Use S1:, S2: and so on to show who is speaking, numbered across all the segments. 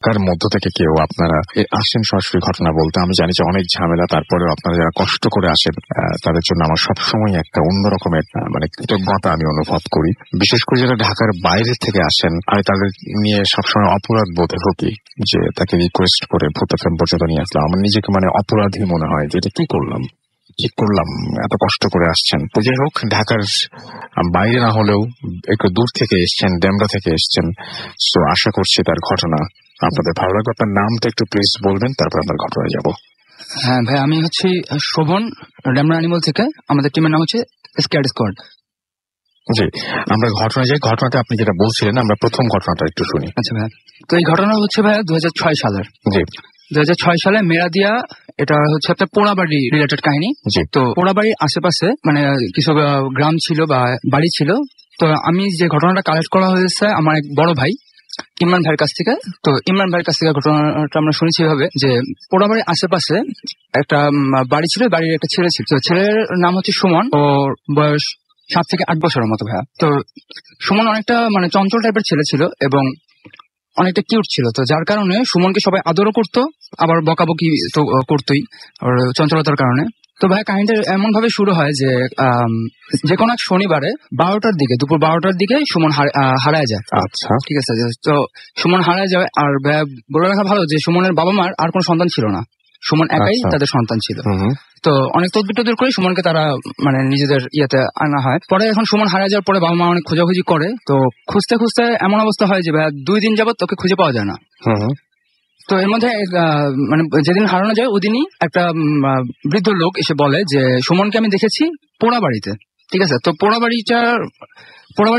S1: ঢাকার মধ্য থেকে কেউ আপনারা আসেন সরাসরি ঘটনা বলতে, আমি জানি যে অনেক ঝামেলা, তারপরেও আপনারা যারা কষ্ট করে আসেন তাদের জন্য আমার সবসময় একটা অন্য রকমের মানে কৃতজ্ঞতা আমি অনুভব করি। বিশেষ করে যারা ঢাকার বাইরে থেকে আসেন, আমি তাদের নিয়ে সবসময় অপরাধ বোধে ভুগি যে তাকে রিকোয়েস্ট করে ভূত FM পর্যন্ত নিয়ে আসলাম। আমার নিজেকে মানে অপরাধী মনে হয় যে এটা কি করলাম, এত কষ্ট করে আসছেন। তো যাই হোক, ঢাকার বাইরে না হলেও একটু দূর থেকে এসছেন, ডেমরা থেকে এসছেন, তো আশা করছি তার ঘটনা আপনাদের ভালো লাগবে। আপনার নামটা একটু প্লিজ বলবেন, তারপর আপনার ঘটনায় যাব।
S2: হ্যাঁ ভাই, আমি হচ্ছি শোভন, ডেমরা অ্যানিমাল থেকে। আমাদের টিমের নাম হচ্ছে স্কোয়াড স্কোয়াড।
S1: জি, আমরা ঘটনায় যাই। ঘটনাটা আপনি যেটা বলছিলেন, আমরা প্রথম ঘটনাটা একটু শুনি।
S2: আচ্ছা ভাই, তো এই ঘটনা হচ্ছে ভাই 2006 সালের।
S1: জি,
S2: 2006 সালে মেরাদিয়া, এটা হচ্ছে একটা পোড়াবাড়ি রিলেটেড কাহিনী। তো পোড়াবাড়ির আশেপাশে মানে কিছু গ্রাম ছিল বা বাড়ি ছিল। তো আমি যে ঘটনাটা কালেক্ট করা হয়েছে আমার এক বড় ভাই ইমরান ভাইয়ের কাছ থেকে। তো ইমরান ভাইয়ের কাছ থেকে ঘটনাটা আমরা শুনেছি এভাবে যে পোড়াবাড়ির আশেপাশে একটা বাড়ি ছিল, বাড়ির একটা ছেলে ছিল। তো ছেলের নাম হচ্ছে সুমন, ওর বয়স 7 থেকে 8 বছরের মতো ভাইয়া। তো সুমন অনেকটা মানে চঞ্চল টাইপের ছেলে ছিল এবং অনেকটা কিউট ছিল। তো যার কারণে সুমনকে সবাই আদরও করতো, আবার বকাবকি তো করতোই চঞ্চলতার কারণে। তো ভাই কাহিনীটা এমন ভাবে শুরু হয় যে কোনো এক শনিবারে 12টার দিকে, দুপুর 12টার দিকে সুমন হারায় যায়।
S1: আচ্ছা,
S2: ঠিক আছে। তো সুমন হারায় যায়। আর বলে রাখা ভালো যে সুমনের বাবা মার আর কোনো সন্তান ছিল না, সুমন একাই তাদের সন্তান ছিল। তো অনেক তদবির করে সুমনকে তারা মানে নিজেদের ইয়েতে আনা হয়। পরে এখন সুমন হারিয়ে যাওয়ার পরে বাবা মা অনেক খোঁজাখুঁজি করে। তো খুঁজতে খুঁজতে এমন অবস্থা হয় যে 2 দিন যাবত তোকে খুঁজে পাওয়া যায় না। তো এর মধ্যে মানে যেদিন হারানো যায় ওদিনই একটা বৃদ্ধ লোক এসে বলে যে সুমনকে আমি দেখেছি পোড়া বাড়িতে। ঠিক আছে। তো পোড়া বাড়ি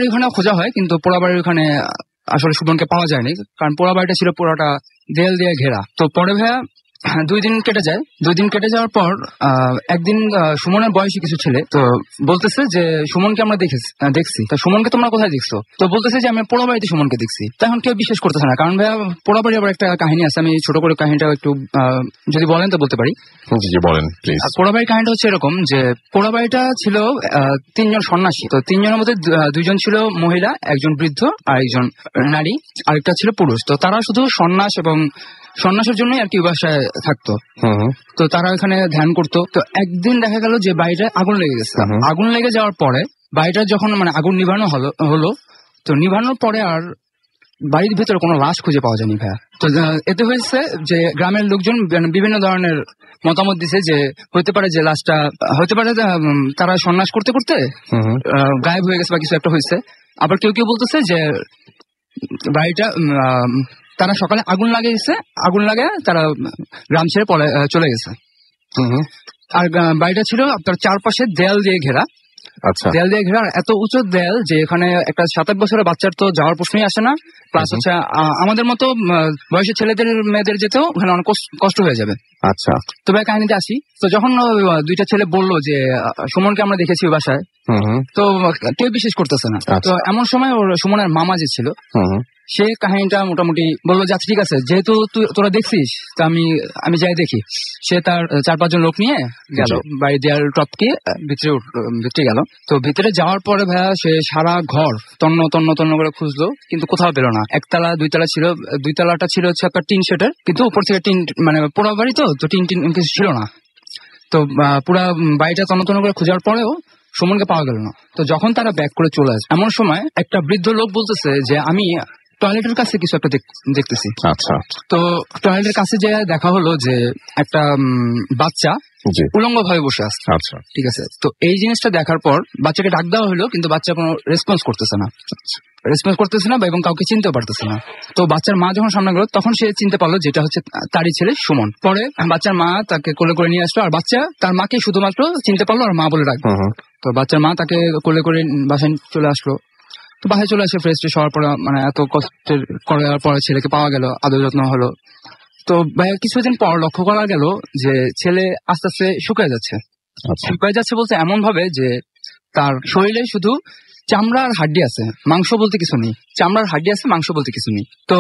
S2: ওখানে খোঁজা হয়, কিন্তু পোড়া বাড়ির ওখানে আসলে সুমনকে পাওয়া যায়নি, কারণ পোড়া বাড়িটা ছিল পুরোটা দেয়াল দিয়ে ঘেরা। তো পরে ভাইয়া 2 দিন কেটে যায়। 2 দিন কেটে যাওয়ার পর একদিন সুমনের বয়সী কিছু ছেলে তো বলতেছে যে সুমনকে আমরা দেখছি। তা সুমনকে তোমরা কোথায় দেখছো? তো বলতেছে যে আমি পোড়া বাড়িতে সুমনকে দেখছি। তখন কেউ বিশ্বাস করতেছে না, কারণ ভাইয়া পোড়া বাড়ি আবার একটা কাহিনী আছে। আমি ছোট করে কাহিনীটা একটু যদি বলেন তো বলতে পারি।
S1: বলেন প্লিজ।
S2: পোড়া বাড়ির কাহিনীটা হচ্ছে এরকম যে পোড়া বাড়িটা ছিল 3 জন সন্ন্যাসী। তো 3 জনের মধ্যে 2 জন ছিল মহিলা, একজন বৃদ্ধ আর একজন নারী, আরেকটা ছিল পুরুষ। তো তারা শুধু সন্ন্যাসের জন্যই আর কি বাসায় থাকতো। তো তারা এখানে ধ্যান করতো। তো একদিন দেখা গেল যে বাড়িটায় আগুন লেগে গেছে। আগুন লেগে যাওয়ার পরে বাড়িটা যখন মানে আগুন নিভানো হলো, তো নিভানোর পরে আর বাড়ির ভেতরে কোনো লাশ খুঁজে পাওয়া যায়নি ভাইয়া। তো এতে হয়েছে যে গ্রামের লোকজন বিভিন্ন ধরনের মতামত দিছে যে হতে পারে যে লাশটা হতে পারে তারা সন্ন্যাস করতে করতে গায়েব হয়ে গেছে বা কিছু একটা হয়েছে। আবার কেউ কেউ বলতেছে যে বাড়িটা তারা সকালে আগুন লাগে তারা গ্রাম ছেড়ে চলে গেছে। আর বাড়িটা ছিল আপনার চারপাশে দেয়াল দিয়ে ঘেরা।
S1: আচ্ছা,
S2: দেয়াল দিয়ে ঘেরা, এত উঁচু দেয়াল যে এখানে একটা 7-8 বছরের বাচ্চার তো যাওয়ার প্রশ্নই আসে না। প্লাস হচ্ছে আমাদের মতো বয়সের ছেলেদের মেয়েদের যেতেও ওখানে অনেক কষ্ট হয়ে যাবে।
S1: আচ্ছা,
S2: তো ভাই কাহিনীতে আসি। তো যখন 2টা ছেলে বললো যে সুমনকে আমরা দেখেছি ওই বাসায়, তো কেউ বিশ্বাস করতেছে না। তো এমন সময় ওর সুমনের মামা যে ছিল সে কাহিনীটা মোটামুটি বললো যে আচ্ছা ঠিক আছে, যেহেতু তোরা দেখছিস তা আমি যাই দেখি। সে তার 4-5 জন লোক নিয়ে গেল, বাড়ি দেয়াল টপকে ভিতরে গেল। তো ভিতরে যাওয়ার পরে ভাইয়া সে সারা ঘর তন্ন করে খুঁজলো, কিন্তু কোথাও পেলো না। 1তলা 2তলা ছিল, 2তলাটা ছিল হচ্ছে একটা টিন শেডের, কিন্তু উপর থেকে টিন মানে পোড়া বাড়ি তো টিন কিছু ছিল না। তো পুরা বাড়িটা তন্ন করে খোঁজার পরেও সুমনকে পাওয়া গেল না। তো যখন তারা ব্যাক করে চলে আসে, এমন সময় একটা বৃদ্ধ লোক বলতেছে যে আমি টয়লেটের কাছে কিছু একটা দেখতেছি।
S1: আচ্ছা।
S2: তো টয়লেটের কাছে যে দেখা হলো যে একটা বাচ্চা উলঙ্গ ভাবে বসে আছে।
S1: আচ্ছা,
S2: ঠিক আছে। তো এই জিনিসটা দেখার পর বাচ্চাকে ডাক দেওয়া হলো, কিন্তু বাচ্চা কোনো রেসপন্স করতেছে না এবং কাউকে চিনতে পারতেছে না। তো বাচ্চার মা যখন সামনে গেল তখন সে চিনতে পারলো যেটা হচ্ছে তারই ছেলে সুমন। পরে বাচ্চার মা তাকে কোলে করে নিয়ে আসলো, আর বাচ্চা তার মাকে শুধুমাত্র চিনতে পারলো আর মা বলে ডাকলো। তো বাচ্চার মা তাকে কোলে করে বাসায় চলে আসলো। তো বাসায় চলে আসে ফ্রেশ হওয়ার পরে মানে এত কষ্টের করার পরে ছেলেকে পাওয়া গেল, আদর যত্ন হলো। তো ভাইয়া কিছুদিন পর লক্ষ্য করা গেল যে ছেলে আস্তে আস্তে শুকিয়ে যাচ্ছে বলতে এমন ভাবে যে তার শরীরে শুধু চামড়া আর হাড্ডি আছে, মাংস বলতে কিছু নেই। চামড়ার হাড্ডি আছে, মাংস বলতে কিছু নেই। তো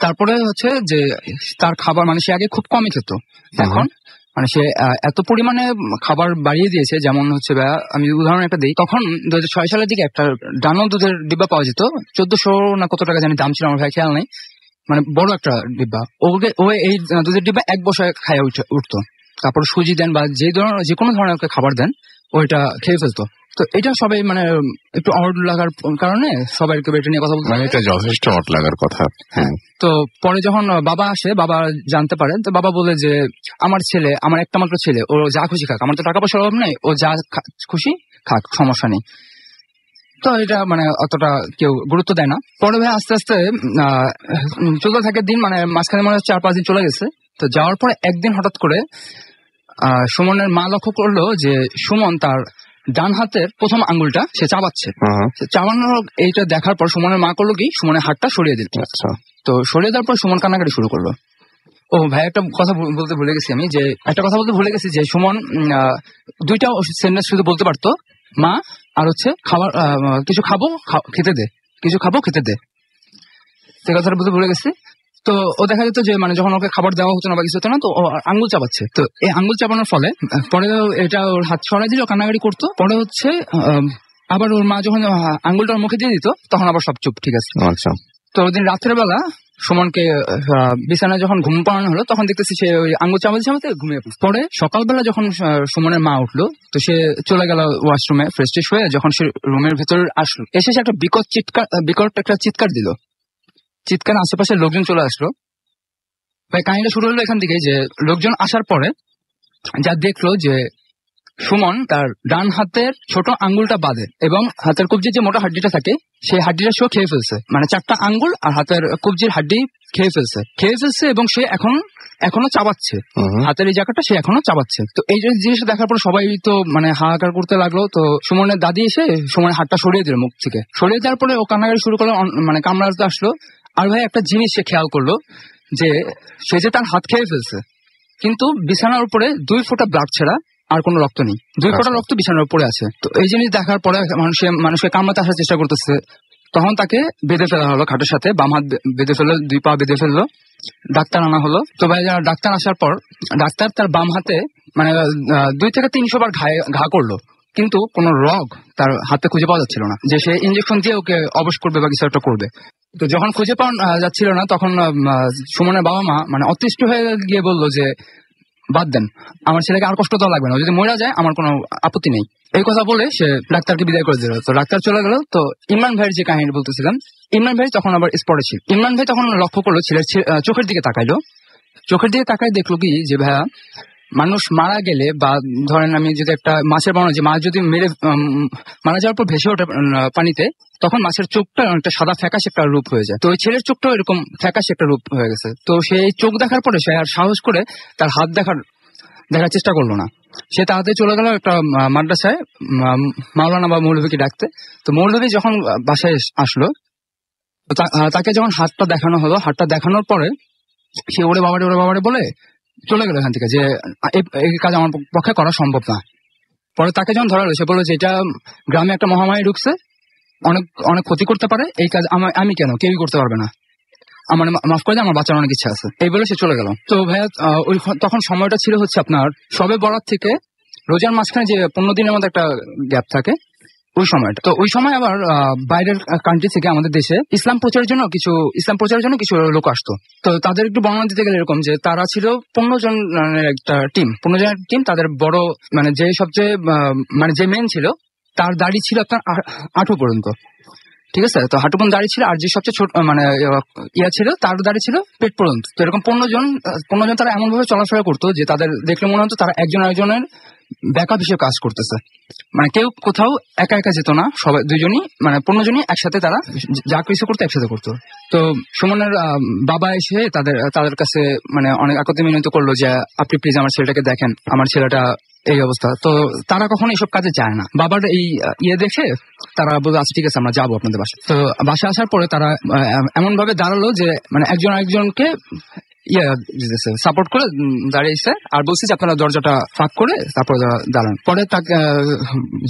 S2: তারপরে হচ্ছে যে তার খাবার মানে সে আগে খুব কমই খেত, এখন মানে সে এত পরিমাণে খাবার বাড়িয়ে দিয়েছে। যেমন হচ্ছে আমি উদাহরণ একটা দিই, তখন 2006 সালের দিকে একটা ডানো দুধের ডিব্বা পাওয়া যেত, 1400 না কত টাকা জানি দাম ছিল, আমার ভাই খেয়াল নেই। মানে বড় একটা ডিব্বা, ও এই দুধের ডিব্বা এক বসায় খায় উঠতো। তারপর সুজি দেন বা যে কোনো ধরনের খাবার দেন, ওইটা খেয়ে ফেলতো। তো এটা সবাই মানে একটু অড লাগার কারণে সবাই এটা নিয়ে কথা বলতে,
S1: মানে এটা যথেষ্ট অড লাগার কথা। হ্যাঁ।
S2: তো পরে যখন বাবা আসে, বাবা জানতে পারেন, তো বাবা বলে যে আমার ছেলে, আমার একটা মাত্র ছেলে, ও যা খুশি খাক, আমার তো টাকা পয়সার অভাব নেই, ও যা খুশি খাক, সমস্যা নেই। তো এটা মানে অতটা কেউ গুরুত্ব দেয় না। পরে ভাই আস্তে আস্তে চলতে থাকে দিন, মানে মাঝখানে মনে হয় 4-5 দিন চলে গেছে। তো যাওয়ার পরে একদিন হঠাৎ করে সুমনের মা লক্ষ্য করলো যে সুমন তার ডান হাতের প্রথম আঙ্গুলটা সে চাবাচ্ছে। চাবানোর এইটা দেখার পর সুমনের মা করলো কি, সুমনের হাতটা সরিয়ে দিল। তো সরিয়ে দেওয়ার পর সুমন কান্নাকাটি শুরু করলো। ও ভাই একটা কথা বলতে ভুলে গেছি আমি, যে সুমন দুইটা সেন্টেন্স শুধু বলতে পারতো, মা আর হচ্ছে খাবার, কিছু খাবো খেতে দে, কিছু খাবো খেতে দে, সে কথাটা বলতে ভুলে গেছি। তো ও দেখা যেত যে মানে যখন ওকে খাবার দেওয়া হতো না বা কিছু হতো না, তো ও আঙ্গুল চাবাচ্ছে। তো এই আঙ্গুল চাবানোর ফলে পরে এটা ওর হাত সরাই দিল, কান্নাকাটি করতো। পরে হচ্ছে আবার ওর মা যখন আঙ্গুলটা মুখে দিয়ে দিত, তখন আবার সব চুপ, ঠিক আছে।
S1: আচ্ছা।
S2: তো ওদিন রাত্রের বেলা সুমনকে বিছানায় যখন ঘুম পাড়ানো হলো, তখন দেখতেছি সে ওই আঙ্গুল চাবাতে চাবাতে ঘুমিয়ে পড়ছে। পরে সকালবেলা যখন সুমনের মা উঠলো, তো সে চলে গেল ওয়াশরুমে ফ্রেশ ট্রেশ হয়ে। যখন সে রুমের ভেতরে আসলো, এসে সে একটা বিকট একটা চিৎকার দিল। চিৎকার আশেপাশের লোকজন চলে আসলো। কাহিনীটা শুরু হলো এখান থেকে, যে লোকজন আসার পরে যা দেখলো যে সুমন তার ডান হাতের ছোট আঙ্গুলটা বাদে এবং হাতের কবজির যে মোটা হাড্ডিটা থাকে, সেই হাড্ডিটা সে খেয়ে ফেলছে। মানে 4টা আঙ্গুল আর হাতের কবজির হাড্ডি খেয়ে ফেলছে এবং সে এখনো চাবাচ্ছে, হাতের এই জায়গাটা সে এখনো চাবাচ্ছে। তো এই জিনিসটা দেখার পর সবাই তো মানে হাহাকার করতে লাগলো। তো সুমনের দাদি এসে সুমনের হাতটা সরিয়ে দিল মুখ থেকে। সরিয়ে দেওয়ার পরে ও কান্নাকাটি শুরু করলো, মানে কামড়াতে আসলো। আর ভাই একটা জিনিস সে খেয়াল করলো, যে সে যে তার হাত খেয়ে ফেলছে, কিন্তু বিছানার উপরে 2 ফোঁটা ব্লাড ছাড়া আর কোনো রক্ত নেই। 2 ফোঁটা রক্ত বিছানার উপরে আছে। তো এই জিনিস দেখার পরে মানুষকে কামড়াতে আসার চেষ্টা করতেছে। তখন তাকে বেঁধে ফেলা হলো খাটের সাথে, বাম হাত বেঁধে ফেললো, 2 পা বেঁধে ফেললো। ডাক্তার আনা হলো। তো ভাই ডাক্তার আসার পর ডাক্তার তার বাম হাতে মানে 200 থেকে 300 বার ঘা করলো, কিন্তু কোনো রগ তার হাতে খুঁজে পাওয়া যাচ্ছিল না, যে সে ইঞ্জেকশন দিয়ে ওকে অবশ করবে বা কিছু একটা করবে। তো যখন খুঁজে পাওয়া যাচ্ছিল না, তখন সুমনের বাবা মা মানে অতিষ্ঠ হয়ে গিয়ে বললো যে বাদ দেন, আমার ছেলেকে আর কষ্ট দেওয়া লাগবে না, যদি মরে যায় আমার কোনো আপত্তি নেই। এই কথা বলে সে ডাক্তারকে বিদায় করে দিল। তো ডাক্তার চলে গেল। তো ইমরান ভাইয়ের যে কাহিনী বলতেছিলাম, ইমরান ভাই তখন আবার স্পটে ছিল। ইমরান ভাই তখন লক্ষ্য করলো ছেলের চোখের দিকে তাকাইলো। চোখের দিকে তাকাই দেখলো কি, যে ভাইয়া মানুষ মারা গেলে বা ধরেন আমি যদি একটা মাছের বানানো, যে মাছ যদি মারা যাওয়ার পর ভেসে ওঠে পানিতে, তখন মাছের চোখটা একটা সাদা ফ্যাকাশে একটা রূপ হয়ে যায়। তো ওই ছেলের চোখটা এরকম ফ্যাকাশে একটা রূপ হয়ে গেছে। তো সেই চোখ দেখার পরে সে আর সাহস করে তার হাত দেখার চেষ্টা করলো না। সে তাড়াতাড়ি চলে গেল একটা মাদ্রাসায় মাওলানা বা মৌলভীকে ডাকতে। তো মৌলভী যখন বাসায় আসলো, তাকে যখন হাতটা দেখানো হলো, হাতটা দেখানোর পরে সে ওরে বাবারে বলে চলে গেল এখান থেকে, যে এই কাজ আমার পক্ষে করা সম্ভব না। পরে তাকে যখন ধরা হলো, সে বললো যে এটা গ্রামে একটা মহামারী ঢুকছে, অনেক অনেক ক্ষতি করতে পারে, এই কাজ আমি কেন, কেউই করতে পারবে না, আমার মাফ করে দেয়, আমার বাচ্চার অনেক ইচ্ছা আছে, এই বলে সে চলে গেল। তো ভাইয়া তখন সময়টা ছিল হচ্ছে আপনার সবে বরাত থেকে রোজার মাঝখানে যে 15 দিনের মধ্যে একটা গ্যাপ থাকে, ওই সময়টা। তো ওই সময় আবার বাইরের কান্ট্রি থেকে আমাদের দেশে ইসলাম প্রচারের জন্য কিছু লোক আসতো। তো তাদের একটু বর্ণনা দিতে গেলে এরকম, যে তারা ছিল 15 জনের একটা টিম, 15 জনের টিম। তাদের বড় মানে যে সবচেয়ে মানে যে মেন ছিল, তার দাড়ি ছিল আপনার হাঁটু পর্যন্ত, ঠিক আছে। তো হাঁটু পর্যন্ত দাড়ি ছিল। আর যে সবচেয়ে ছোট মানে ছিল, তার দাড়ি ছিল পেট পর্যন্ত। তো এরকম 15 জন তারা এমন ভাবে চলাফেরা করতো যে তাদের দেখলে মনে হতো তারা একজন আরেকজনের ব্যাকআপ হিসেবে কাজ করতেছে। মানে কেউ কোথাও একা একা যেত না, সবাই দুইজনই মানে 15 জনই একসাথে তারা যা কিছু করতো একসাথে করতো। তো সুমনের বাবা এসে তাদের কাছে মানে অনেক আকতি মিনতি করলো যে আপনি প্লিজ আমার ছেলেটাকে দেখেন, আমার ছেলেটা এই অবস্থা। তো তারা কখনো এইসব কাজে যায় না। বাবার এই দেখে তারা বললো আচ্ছা ঠিক আছে, আমরা যাবো আপনাদের বাসায়। তো বাসায় আসার পরে তারা এমন ভাবে দাঁড়ালো যে মানে একজন আরেকজনকে সাপোর্ট করে দাঁড়িয়েছে, আর বলছি যে আপনারা দরজাটা ফাঁক করে তারপর দাঁড়ান। পরে তাকে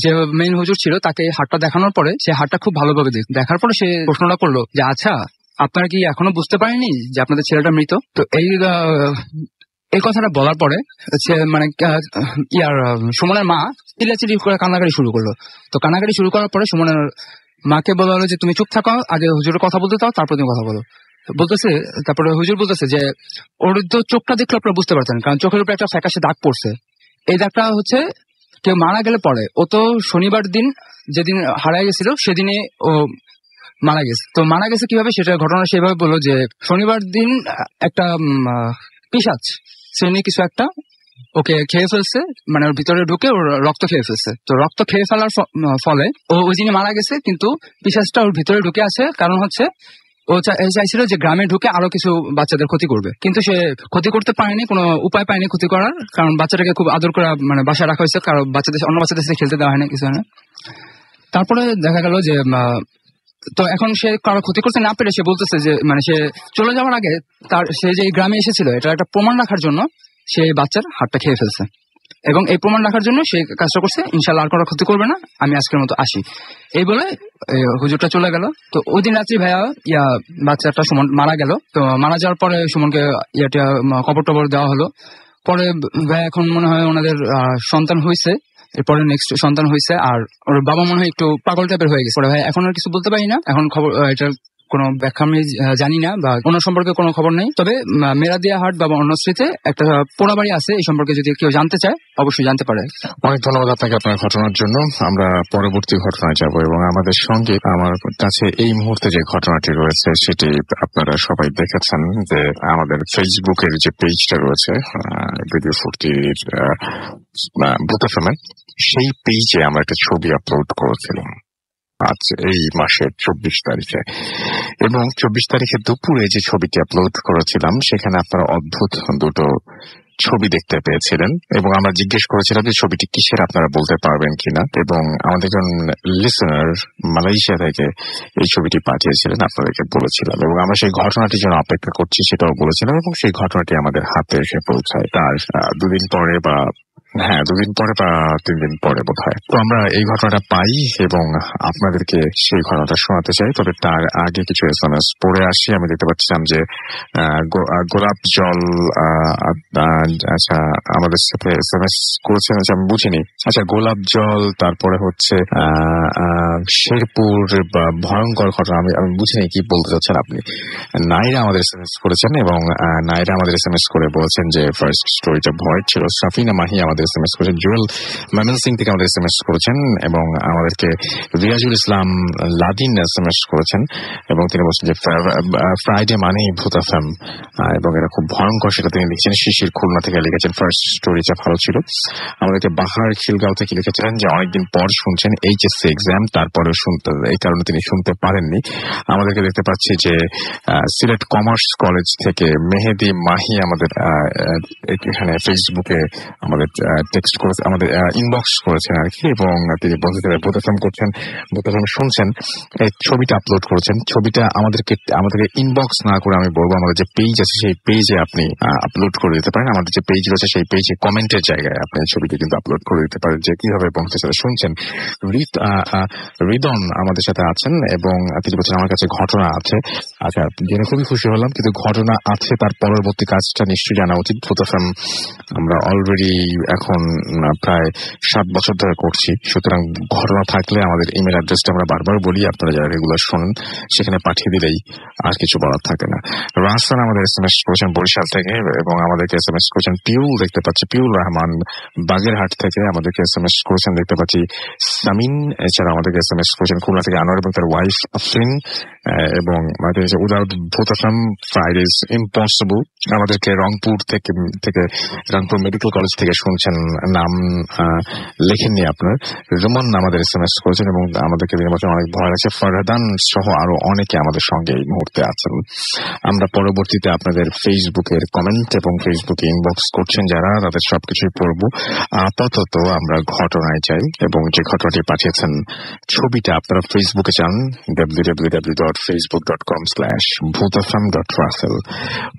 S2: যে মেইন হুজুর ছিল, তাকে হাতটা দেখানোর পরে সে হাতটা খুব ভালোভাবে দেখার পরে সে প্রশ্নটা করলো যে আচ্ছা আপনারা কি এখনো বুঝতে পারেননি যে আপনাদের ছেলেটা মৃত? তো এই কথাটা বলার পরে মানে সুমনের মা চিল্লাচিল্লি করে কান্নাকাটি শুরু করলো। তো কান্নাকাটি শুরু করার পরে সুমনের মাকে বলা হলো যে তুমি চুপ থাকো, আগে হুজুরের কথা বলতে দাও, তারপর তুমি কথা বলো। বলতেছে, তারপরে হুজুর বলতেছে যে ওর তো চোখটা দেখলে আপনারা বুঝতে পারছেন, কারণ চোখের উপরে একটা ফ্যাকাশে দাগ পড়ছে। এই দাগটা হচ্ছে কেউ মারা গেলে পরে, ও তো শনিবার দিন যেদিন হারায় গেছিল সেদিনে ও মারা গেছে। তো মারা গেছে কিভাবে সেটা ঘটনা সেভাবে বললো যে শনিবার দিন একটা পিশাচ শ্রেণী কিছু একটা ওকে খেয়ে ফেলছে, মানে ওর ভিতরে ঢুকে ওর রক্ত খেয়ে ফেলছে। তো রক্ত খেয়ে ফেলার ফলে ও ওই দিনে মারা গেছে, কিন্তু পিশাচটা ওর ভিতরে ঢুকে আছে। কারণ হচ্ছে ও চাইছিল যে গ্রামে ঢুকে আরো কিছু বাচ্চাদের ক্ষতি করবে, কিন্তু সে ক্ষতি করতে পারেনি, কোনো উপায় পায়নি ক্ষতি করার, কারণ বাচ্চাটাকে খুব আদর করে মানে বাসায় রাখা হয়েছে, কারণ অন্য বাচ্চাদের সাথে খেলতে দেওয়া হয়নি, কিছু হয় না। তারপরে দেখা গেল যে তো এখন সে কারো ক্ষতি করতে না পেরে সে বলতেছে যে মানে সে চলে যাওয়ার আগে সে যে গ্রামে এসেছিল এটা একটা প্রমাণ রাখার জন্য সে বাচ্চার হাতটা খেয়ে ফেলছে, এবং এই প্রমাণ রাখার জন্য সে কাজটা করছে, ইনশাল্লাহ আর কোনো ক্ষতি করবে না, আমি আজকের মতো আসি, এই বলে হুজুরটা চলে গেল। তো ওই দিন রাত্রি ভাইয়া বাচ্চাটা সুমন মারা গেল। তো মারা যাওয়ার পরে সুমনকে কবর টবর দেওয়া হলো। পরে ভাইয়া এখন মনে হয় ওনাদের সন্তান হয়েছে, এরপরে নেক্সট সন্তান হয়েছে, আর ওর বাবা মনে হয় একটু পাগল টাইপের হয়ে গেছে। ভাই এখন আর কিছু বলতে পারি না, এখন খবর এটার কোনো ব্যাখ্যা আমি জানি না বা কোনো সম্পর্কে কোনো খবর নেই। তবে মেরাদিয়া হাট বা অন্যশ্রীতে একটা পোড়া বাড়ি আছে, এই সম্পর্কে যদি কেউ জানতে চায় অবশ্যই জানতে পারে।
S1: অনেক ধন্যবাদ আপনাকে আপনার ঘটনার জন্য। আমরা পরবর্তী ঘটনায় যাব, এবং আমাদের সঙ্গে আমার কাছে এই মুহূর্তে যে ঘটনাটি রয়েছে সেটি আপনারা সবাই দেখেছেন যে আমাদের ফেসবুকের যে পেজটা রয়েছে ভিডিও ফুটির ভূত এফএম, সেই পেজে আমরা একটা ছবি আপলোড করেছিলাম আজ এই মাসের 24 তারিখে, এবং 24 তারিখে দুপুরে যে ছবিটি আপলোড করেছিলাম সেখানে আপনারা অদ্ভুত দুটো ছবি দেখতে পেয়েছিলেন, এবং আমরা জিজ্ঞেস করেছিলাম যে ছবিটি কিসের, আপনারা বলতে পারবেন কিনা, এবং আমাদের একজন লিসেনার মালয়েশিয়া থেকে এই ছবিটি পাঠিয়েছিলেন, আপনাদেরকে বলেছিলাম, এবং আমরা সেই ঘটনাটির জন্য অপেক্ষা করছি সেটাও বলেছিলাম, এবং সেই ঘটনাটি আমাদের হাতে এসে পৌঁছায় তার 2 দিন পরে বা 2 দিন পরে বা 3 দিন পরে বোধ হয়। তো আমরা এই ঘটনাটা পাই এবং আপনাদেরকে সেই ঘটনাটা শোনাতে চাই। তবে তার আগে কিছু এসএমএস পড়ে আসি। আমি দেখতে পাচ্ছিলাম যে গোলাপ জল আচ্ছা আমাদের সাথে এসএমএস করেছেন, আমি বুঝিনি। আচ্ছা, গোলাপ জল, তারপরে হচ্ছে শেরপুর বা ভয়ঙ্কর ঘটনা, আমি বুঝিনি কি বলতে চাচ্ছেন আপনি। নাইরা আমাদের এসএমএস করেছেন, এবং নাইরা আমাদের এসএমএস করে বলেছেন যে ফার্স্ট স্টোরিটা ভয় ছিল। সাফিনা মাহি আমাদের এসএমএস করেছেন, জুয়েল ময়মনসিং থেকে আমাদের এসএমএস করেছেন, এবং আমাদেরকে রিয়াজুল ইসলাম লাদিন এসএমএস করেছেন, এবং তিনি বলছেন যে ফ্রাইডে মানেই ভূত এফএম, এবং এটা খুব ভয়ঙ্কর সেটা তিনি লিখছেন। শিশির খুলনা থেকে লিখেছেন ফার্স্ট স্টোরিটা ভালো ছিল। আমাদেরকে বাহার খিলগাঁও থেকে লিখেছিলেন যে অনেকদিন পর শুনছেন এইচএসসি এক্সাম, তারপরে শুনতে এই কারণে তিনি শুনতে পারেননি। আমাদেরকে দেখতে পাচ্ছি যে সিলেট কমার্স কলেজ থেকে মেহেদি মাহি আমাদের এখানে ফেসবুকে আমাদের টেক্সট করে আমাদের ইনবক্স করেছেন আর কি, এবং তিনি বলতে ভূত এফএম করছেন, ভূত এফএম শুনছেন, এই ছবিটা আপলোড করেছেন। ছবিটা আমাদেরকে ইনবক্স না করে আমি বলবো আমাদের যে পেজ আছে সেই পেজে আপনি আপলোড করে দিতে পারেন। আমাদের যে পেজ রয়েছে সেই পেজে কমেন্টের জায়গায় আপনি ছবিটি কিন্তু আপলোড করে দিতে পারেন যে কিভাবে বংশের সাথে শুনছেন। রিদন আমাদের সাথে আছেন, এবং তিনি বলছেন আমার কাছে ঘটনা আছে। আচ্ছা, জেনে খুবই খুশি হলাম, কিন্তু ঘটনা আছে তার পরবর্তী কাজটা নিশ্চয়ই জানা উচিত। ভূত এফএম আমরা অলরেডি এখন প্রায় 7 বছর ধরে করছি, সুতরাং ঘটনা থাকলে আমাদের ইমেল অ্যাড্রেসটা আমরা বারবার বলি, আপনারা যারা রেগুলার শোনেন সেখানে পাঠিয়ে দিলেই আর কিছু বলার থাকে না। রাসেল আমাদের এসএমএস করেছেন বরিশাল থেকে, এবং আমাদেরকে এসএমএস করেছেন পিউল, দেখতে পাচ্ছি পিউল রহমান বাগেরহাট থেকে আমাদেরকে এসএমএস করেছেন, দেখতে পাচ্ছি সামিন। এছাড়া আমাদেরকে এসএমএস করেছেন খুলনা থেকে আনোয়ার এবং তার ওয়াইফ আফরিন, এবং উইদাউট ভূত এফএম ফ্রাইডে ইজ ইম্পসিবল। আমাদেরকে রংপুর থেকে রংপুর মেডিকেল কলেজ থেকে শুনছেন, নাম লেখেননি আপনার। রোমান আমাদের এসএমএস করেছেন, এবং আমাদেরকে অনেক ভয় লাগছে। ফরহাদান সহ আরো অনেকে আমাদের সঙ্গে এই মুহূর্তে আছেন। আমরা পরবর্তীতে আপনাদের ফেসবুকের কমেন্ট এবং ফেসবুকে ইনবক্স করছেন যারা, তাদের সবকিছুই পড়বো। আপাতত আমরা ঘটনায় যাই, এবং যে ঘটনাটি পাঠিয়েছেন ছবিটা আপনারা ফেসবুকে চান www.facebook.com/bhutfm.russell,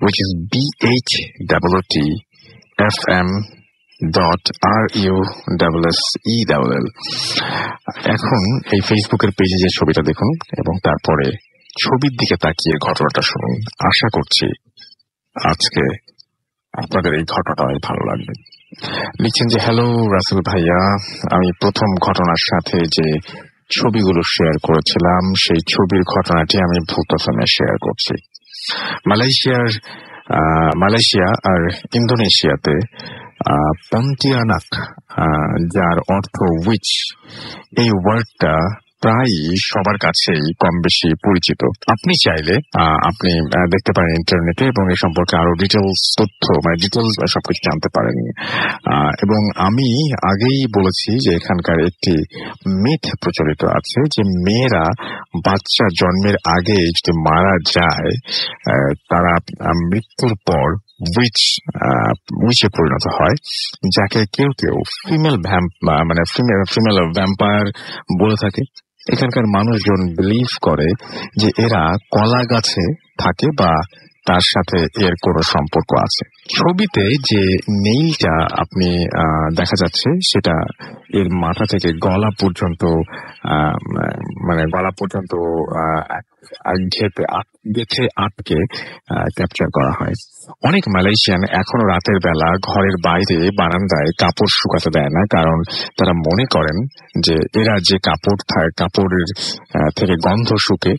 S1: which is BHWTFM.RUSSELL। এখন এই ফেসবুকের পেজে যে ছবিটা দেখুন, এবং তারপরে ছবির দিকে তাকিয়ে ঘটনাটা শুনুন। আশা করছি আজকে আপনাদের এই ঘটনাটা অনেক ভালো লাগবে। লিখছেন যে হ্যালো রাসেল ভাইয়া, আমি প্রথম ঘটনার সাথে যে ছবিগুলো শেয়ার করেছিলাম সেই ছবির ঘটনাটি আমি ভূত এফএমে শেয়ার করছি। মালয়েশিয়া আর ইন্দোনেশিয়াতে পন্টিয়ানাক, যার অর্থ উইচ, এই ওয়ার্ডটা প্রায় সবার কাছেই কম বেশি পরিচিত। আপনি চাইলে আপনি দেখতে পারেন ইন্টারনেটে এবং এ সম্পর্কে আরো ডিটেলস তথ্য, মানে ডিটেলস সবকিছু জানতে পারেন। এবং আমি আগেই বলেছি যে এখানকার একটি মিথ প্রচলিত আছে যে মেয়েরা বাচ্চা জন্মের আগে যদি মারা যায় তারা মৃত্যুর পর উইচে পরিণত হয়, যাকে কেউ কেউ ফিমেল ভ্যাম্পায়ার বলে থাকে। এখানকার মানুষজন বিলিভ করে যে এরা কলা গাছে থাকে বা তার সাথে এর কোনো সম্পর্ক আছে। ছবিতে যে নেইলটা আপনি দেখা যাচ্ছে সেটা এর মাথা থেকে গলা পর্যন্ত গেঁথে আটকে ক্যাপচার করা হয়। অনেক মালয়েশিয়ান এখনো রাতের বেলা ঘরের বাইরে বারান্দায় কাপড় শুকাতে দেয় না, কারণ তারা মনে করেন যে এরা যে কাপড়ের থেকে গন্ধ শুকে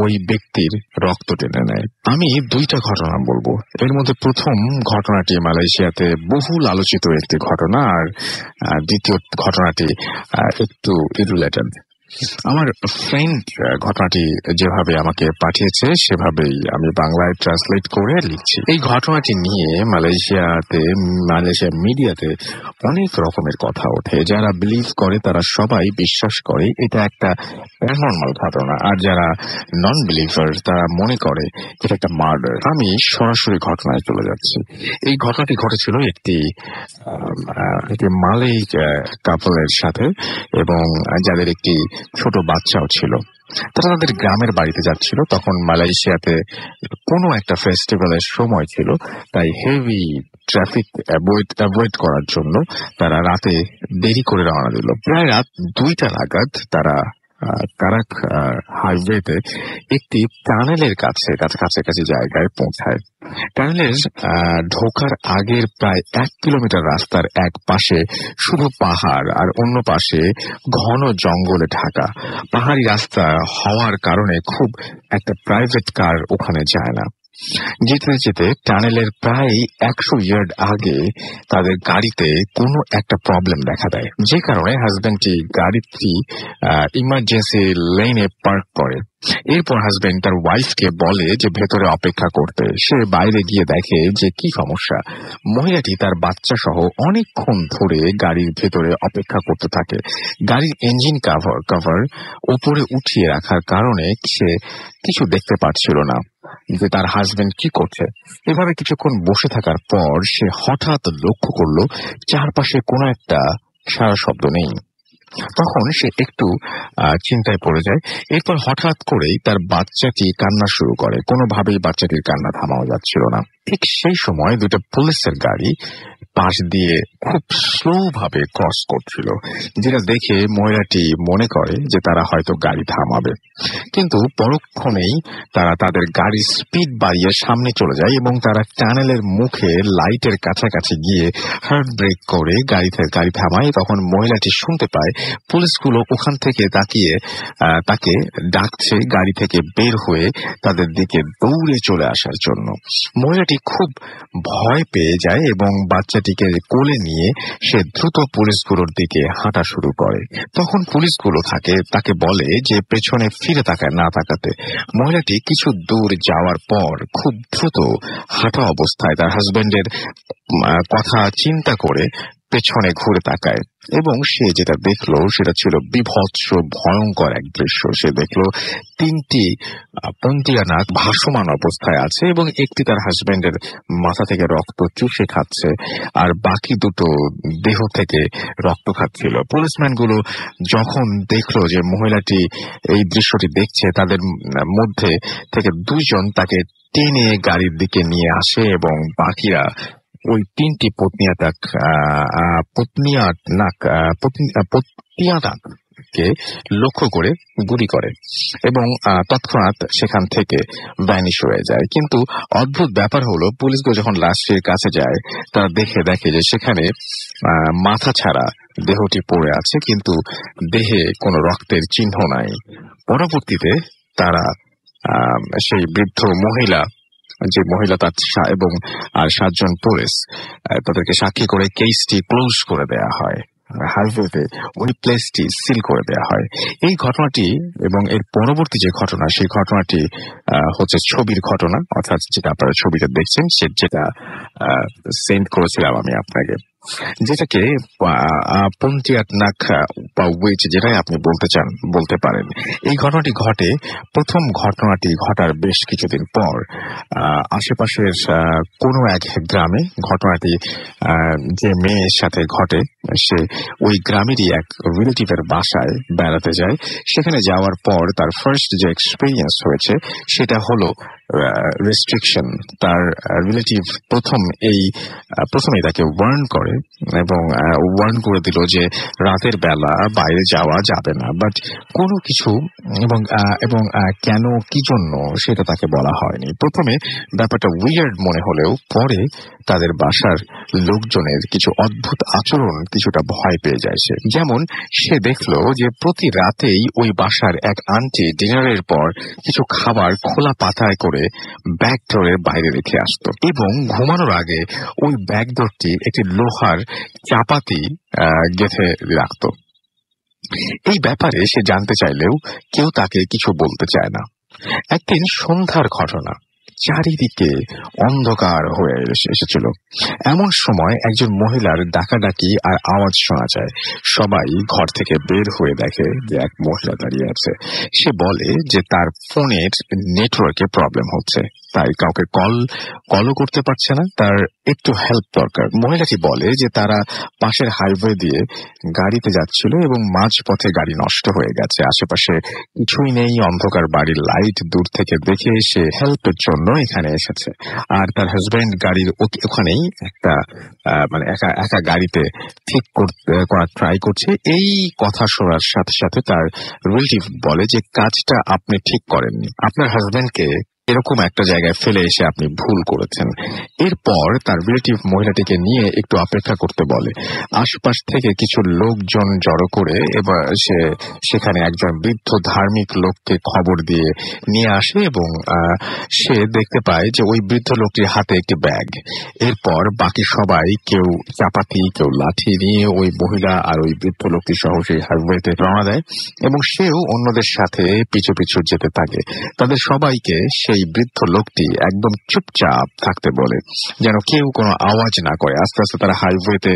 S1: ওই ব্যক্তির রক্ত টেনে নেয়। আমি দুইটা ঘটনা বলবো। এর মধ্যে প্রথম ঘটনাটি মালয়েশিয়াতে বহুল আলোচিত একটি ঘটনা, আর দ্বিতীয় ঘটনাটি একটু ইরিলেটেড। আমার ফ্রেন্ড ঘটনাটি যেভাবে আমাকে পাঠিয়েছে সেভাবেই আমি বাংলায় ট্রান্সলেট করে লিখছি। এই ঘটনাটি নিয়ে মালয়েশিয়া মিডিয়াতে অনেক রকমের কথা ওঠে। যারা বিলিভ করে তারা সবাই বিশ্বাস করে এটা একটা প্যারানর্মাল ঘটনা, আর যারা নন বিলিভার তারা মনে করে এটা একটা মার্ডার। আমি সরাসরি ঘটনায় চলে যাচ্ছি। এই ঘটনাটি ঘটেছিল একটি মালয় কাপলের সাথে, এবং যাদের একটি ছোট বাচ্চাও ছিল। তারা তাদের গ্রামের বাড়িতে যাচ্ছিল। তখন মালয়েশিয়াতে কোনো একটা ফেস্টিভ্যালের সময় ছিল, তাই হেভি ট্রাফিক অ্যাভয়েড করার জন্য তারা রাতে দেরি করে রওনা দিল। প্রায় রাত 2টা নাগাদ তারা কারাক হাইওয়েতে একটি টানেলের কাছাকাছি জায়গায় পৌঁছায়। টানেলের ঢোকার আগের প্রায় 1 কিলোমিটার রাস্তার এক পাশে শুধু পাহাড় আর অন্য পাশে ঘন জঙ্গলে ঢাকা। পাহাড়ি রাস্তা হওয়ার কারণে খুব একটা প্রাইভেট কার ওখানে যায় না। যেতে যেতে টানেলের প্রায় 100 ইয়ার্ড আগে তাদের গাড়িতে কোনো একটা প্রবলেম দেখা দেয়, যে কারণে হাজবেন্ডটি গাড়িটি ইমার্জেন্সি লেনে পার্ক করে। এরপর হাজবেন্ড তার ওয়াইফকে বলে যে ভেতরে অপেক্ষা করতে। সে বাইরে গিয়ে দেখে যে কি সমস্যা। মহিলাটি তার বাচ্চা সহ অনেকক্ষণ ধরে গাড়ির ভেতরে অপেক্ষা করতে থাকে। গাড়ির ইঞ্জিন কভার উপরে উঠিয়ে রাখার কারণে সে কিছু দেখতে পাচ্ছিল না যে তার হাজবেন্ড কি করছে। এভাবে কিছুক্ষণ বসে থাকার পর সে হঠাৎ লক্ষ্য করলো চারপাশে কোনো একটা সারা শব্দ নেই। তখন সে একটু চিন্তায় পড়ে যায়। এরপর হঠাৎ করেই তার বাচ্চাটি কান্না শুরু করে। কোনোভাবেই বাচ্চাটির কান্না থামানো যাচ্ছিল না। ঠিক সেই সময় 2টা পুলিশের গাড়ি পাশ দিয়ে খুব স্লো ভাবে ক্রস করছিল, যেটা দেখে মহিলাটি মনে করে যে তারা হয়তো গাড়ি থামাবে। কিন্তু পরক্ষণেই তারা তাদের গাড়ির স্পিড বাড়িয়ে সামনে চলে যায় এবং তারা টানেলের মুখে লাইটের কাছাকাছি গিয়ে হার্ড ব্রেক করে গাড়ি থামায়। তখন মহিলাটি শুনতে পায় পুলিশগুলো ওখান থেকে তাকে ডাকছে গাড়ি থেকে বের হয়ে তাদের দিকে দৌড়ে চলে আসার জন্য। মহিলাটি খুব ভয় পেয়ে যায় এবং বাচ্চাটিকে কোলে নিয়ে সে দ্রুত পুলিশগুলোর দিকে হাঁটা শুরু করে। তখন পুলিশগুলো তাকে বলে যে পেছনে ফিরে না তাকাতে। মহিলাটি কিছু দূর যাওয়ার পর খুব দ্রুত হাঁটা অবস্থায় তার হাজবেন্ডের কথা চিন্তা করে পেছনে ঘুরে তাকায় এবং সে যেটা দেখলো সেটা ছিল বিভৎস ভয়ঙ্কর এক দৃশ্য। সে দেখলো 3টি পন্টিয়ানাক ভাসমান অবস্থায় আছে এবং একটি তার হাজবেন্ডের মাথা থেকে রক্ত চুষে খাচ্ছে আর বাকি 2টো দেহ থেকে রক্ত খাচ্ছিল। পুলিশম্যানগুলো যখন দেখলো যে মহিলাটি এই দৃশ্যটি দেখছে, তাদের মধ্যে থেকে 2জন তাকে টেনে গাড়ির দিকে নিয়ে আসে এবং বাকিরা ওই 3টি পত্নিয়ানাককে লক্ষ্য করে গুলি করে এবং তৎক্ষণাৎ সেখান থেকে ভ্যানিশ হয়ে যায়। কিন্তু অদ্ভুত ব্যাপার হলো পুলিশগুলো যখন লাশের কাছে যায় তারা দেখে যে সেখানে মাথা ছাড়া দেহটি পড়ে আছে, কিন্তু দেহে কোনো রক্তের চিহ্ন নাই। পরবর্তীতে তারা সেই বৃদ্ধ মহিলা, যে মহিলা তার এবং আর 7 জন পুলিশ তাদেরকে সাক্ষী করে কেসটি ক্লোজ করে দেয়া হয়, হাইওয়েতে ওই প্লেসটি সিল করে দেয়া হয়। এই ঘটনাটি এবং এর পরবর্তী যে ঘটনা, সেই ঘটনাটি হচ্ছে ছবির ঘটনা, অর্থাৎ যেটা আপনারা ছবিতে দেখছেন, যেটা সেন্ড করেছিলাম আমি আপনাকে, যেটাকে পন্টিয়াক নাক বা উইচ যেটাই আপনি বলতে চান বলতে পারেন। এই ঘটনাটি ঘটে, প্রথম ঘটনাটি ঘটার বেশ কিছুদিন পর আশেপাশের কোনো এক গ্রামে। ঘটনাটি যে মেয়ের সাথে ঘটে, সে ওই গ্রামেরই এক রিলেটিভের বাসায় বেড়াতে যায়। সেখানে যাওয়ার পর তার ফার্স্ট যে এক্সপিরিয়েন্স হয়েছে সেটা হলো রেস্ট্রিকশন। তার রিলেটিভ প্রথমেই তাকে ওয়ার্ন করে এবং ওয়ার্ন করে দিল যে রাতের বেলা বাইরে যাওয়া যাবে না, বাট কোনো কিছু এবং কেন কি জন্য সেটা তাকে বলা হয়নি। প্রথমে ব্যাপারটা উইয়ার্ড মনে হলেও পরে তাদের বাসার লোকজনের কিছু অদ্ভুত আচরণ কিছুটা ভয় পেয়ে যায় সে। যেমন সে দেখলো যে প্রতি রাতেই ওই বাসার এক আন্টি ডিনারের পর কিছু খাবার খোলা পাতায় করে ব্যাগ ডোরের বাইরে রেখে আসতো এবং ঘুমানোর আগে ওই ব্যাগ ডোরটি একটি লোহার চাপাতি গেঁথে রাখতো। এই ব্যাপারে সে জানতে চাইলেও কেউ তাকে কিছু বলতে চায় না। একদিন সন্ধ্যার ঘটনা, চারিদিকে অন্ধকার হয়ে এসেছিল। এমন সময় একজন মহিলার ডাকাডাকি আর আওয়াজ শোনা যায়। সবাই ঘর থেকে বের হয়ে দেখে যে এক মহিলা দাঁড়িয়ে আছে। সে বলে যে তার ফোনের নেটওয়ার্কে প্রবলেম হচ্ছে, তাই কাউকে কলও করতে পারছে না, তার একটু হেল্প দরকার। মহিলাটি বলে যে তারা পাশের হাইওয়ে দিয়ে গাড়িতে যাচ্ছিল এবং মাঝপথে গাড়ি নষ্ট হয়ে গেছে, আশেপাশে কিছুই নেই, অন্ধকার, বাড়ির লাইট দূর থেকে দেখে সে হেল্পের জন্য এখানে এসেছে। আর তার হাজবেন্ড গাড়ির ওখানেই একটা একা গাড়িতে ঠিক করার ট্রাই করছে। এই কথা শোনার সাথে সাথে তার রিলেটিভ বলে যে কাজটা আপনি ঠিক করেননি, আপনার হাজবেন্ডকে এরকম একটা জায়গায় ফেলে এসে আপনি ভুল করেছেন। এরপর তার রিলেটিভ মহিলাটিকে নিয়ে একটু অপেক্ষা করতে বলে। আশপাশ থেকে কিছু লোকজন জড়ো করে এবার সেখানে একজন বৃদ্ধ ধার্মিক লোককে খবর দিয়ে নিয়ে আসে এবং সে দেখতে পায় যে ওই বৃদ্ধ লোকটির হাতে একটি ব্যাগ। এরপর বাকি সবাই, কেউ চাপাতি, কেউ লাঠি নিয়ে ওই মহিলা আর ওই বৃদ্ধ লোকটি সহ সেই হাইওয়েতে রওনা দেয় এবং সেও অন্যদের সাথে পিছু পিছু যেতে থাকে। তাদের সবাইকে সেই বৃদ্ধ লোকটি একদম চুপচাপ থাকতে বলে, যেন কেউ কোনো আওয়াজ না করে। আস্তে আস্তে তারা হাইওয়েতে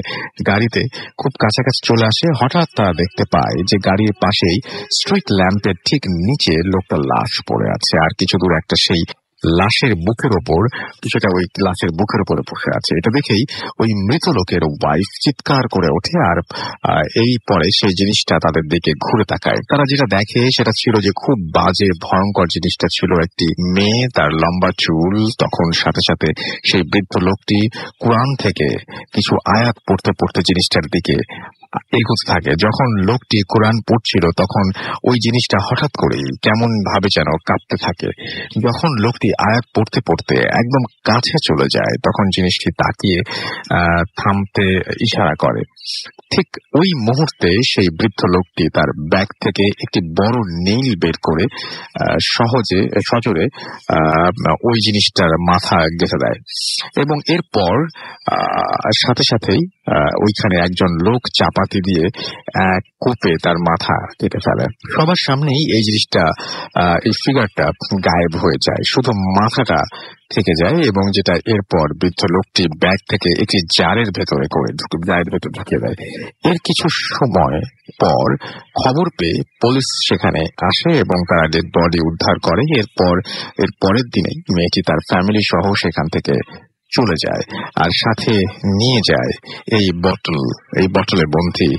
S1: গাড়িতে খুব কাছাকাছি চলে আসে। হঠাৎ তারা দেখতে পায় যে গাড়ির পাশেই স্ট্রিট ল্যাম্পের ঠিক নিচে লোকটা লাশ পড়ে আছে, আর কিছু দূর একটা সেই লাশের বুকের ওপর, কিছুটা ওই লাশের বুকের উপরে বসে আছে। এটা দেখেই ওই মৃত লোকের ওয়াইফ চিৎকার করে ওঠে আর এই পরে সেই জিনিসটা তাদের দিকে ঘুরে তাকায়। তারা যেটা দেখে সেটা ছিল যে খুব বাজে ভয়ঙ্কর জিনিসটা ছিল একটি মেয়ে, তার লম্বা চুল। তখন সাথে সাথে সেই বৃদ্ধ লোকটি কোরআন থেকে কিছু আয়াত পড়তে পড়তে জিনিসটার দিকে এগোতে থাকে। যখন লোকটি কোরআন পড়ছিল তখন ওই জিনিসটা হঠাৎ করেই কেমন ভাবে যেন কাঁপতে থাকে। যখন লোকটি আয়াত পড়তে পড়তে একদম কাছে চলে যায় তখন জিনিসটি তাকিয়ে থামতে ইশারা করে। ঠিক ওই মুহূর্তে সেই বৃদ্ধ লোকটি তার ব্যাগ থেকে একটি বড় নেইল বের করে সজোরে ওই জিনিসটার মাথা গেঁথে দেয় এবং এরপর সাথে সাথেই ওইখানে একজন লোক চাপাতি দিয়ে কোপে তার মাথা কেটে ফেলে। সবার সামনেই এই জিনিসটা, এই ফিগারটা গায়েব হয়ে যায়, শুধু মাথাটা থেকে যায় এবং যেটা এরপর বৃদ্ধ লোকটি ব্যাগ থেকে একটি জারের ভেতরে ঢুকিয়ে দেয়। এর কিছু সময় পর খবর পেয়ে পুলিশ সেখানে আসে এবং তারা ডেড বডি উদ্ধার করে। এর পরের দিনে মেয়েটি তার ফ্যামিলি সহ সেখান থেকে চলে যায় আর সাথে নিয়ে যায় এই বটলে বন্দী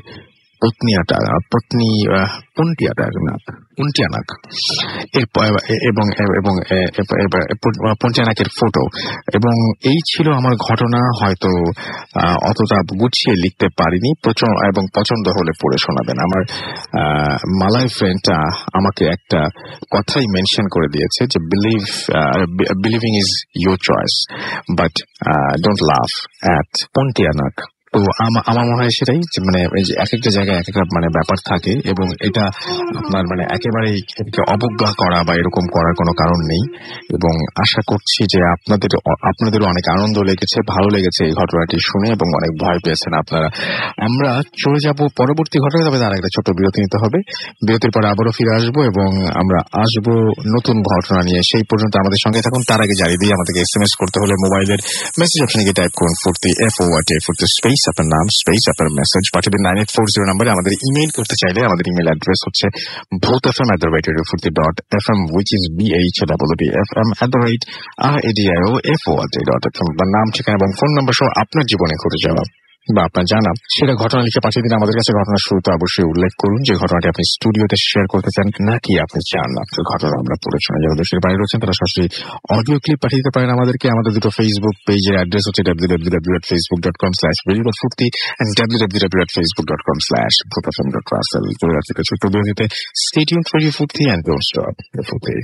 S1: পন্টিয়ানাক পন্টিয়ানাকের ফটো। এবং এই ছিল আমার ঘটনা। হয়তো অতটা গুছিয়ে লিখতে পারিনি, এবং পছন্দ হলে পড়ে শোনাবেন। আমার মালয় ফ্রেন্ডটা আমাকে একটা কথাই মেনশন করে দিয়েছে যে believing is your choice, but don't love at Pontianak তো আমার মনে হয় সেটাই যে মানে এই যে এক একটা জায়গায় এক একটা মানে ব্যাপার থাকে, এবং এটা আপনার মানে একেবারেই এটাকে অবজ্ঞা করা বা এরকম করার কোনো কারণ নেই। এবং আশা করছি যে আপনাদেরও অনেক আনন্দ লেগেছে, ভালো লেগেছে এই ঘটনাটি শুনে, এবং অনেক ভয় পেয়েছেন আপনারা। আমরা চলে যাব পরবর্তী ঘটনা, তবে তার একটা ছোট বিরতি নিতে হবে। বিরতির পরে আবারও ফিরে আসবো এবং আমরা আসবো নতুন ঘটনা নিয়ে। সেই পর্যন্ত আমাদের সঙ্গে থাকুন। তার আগে জানিয়ে দিয়ে আমাদেরকে SMS করতে হলে মোবাইলের মেসেজ অপশনে গিয়ে টাইপ করুন ফুর্তি FORT, ফুর্তি স্পেস আপনার নাম স্পেস আপনার মেসেজ পাঠাবেন 9840 নাম্বারে। আমাদের ইমেইল করতে চাইলে আমাদের ইমেইল অ্যাড্রেস হচ্ছে bhootfm@radiofurti.fm, which is BHWFM@radiofurt.fm। বা নাম, ঠিকানা এবং ফোন নাম্বার সহ আপনার জীবনে ঘটে যাওয়া বা আপনার জানা সেটা ঘটনা লিখে পাঠিয়ে দিন আমাদের কাছে। ঘটনার শুরুতে অবশ্যই উল্লেখ করুন যে ঘটনাটি আপনি স্টুডিওতে শেয়ার করতে চান, নাকি আপনি চান আপনার ঘটনা আমরা পড়ে শোনা। যারা দেশের বাইরে রয়েছেন তারা সরাসরি অডিও ক্লিপ পাঠিয়ে দিতে পারেন আমাদেরকে। আমাদের দুটো ফেসবুক পেজের অ্যাড্রেস হচ্ছে www.facebook.com/radiofurti and www.facebook.com/bhootfm.russell। চলে যাচ্ছে ছোট্ট বিরতিতে। Stay tuned for Radio Furti and don't stop the Furti.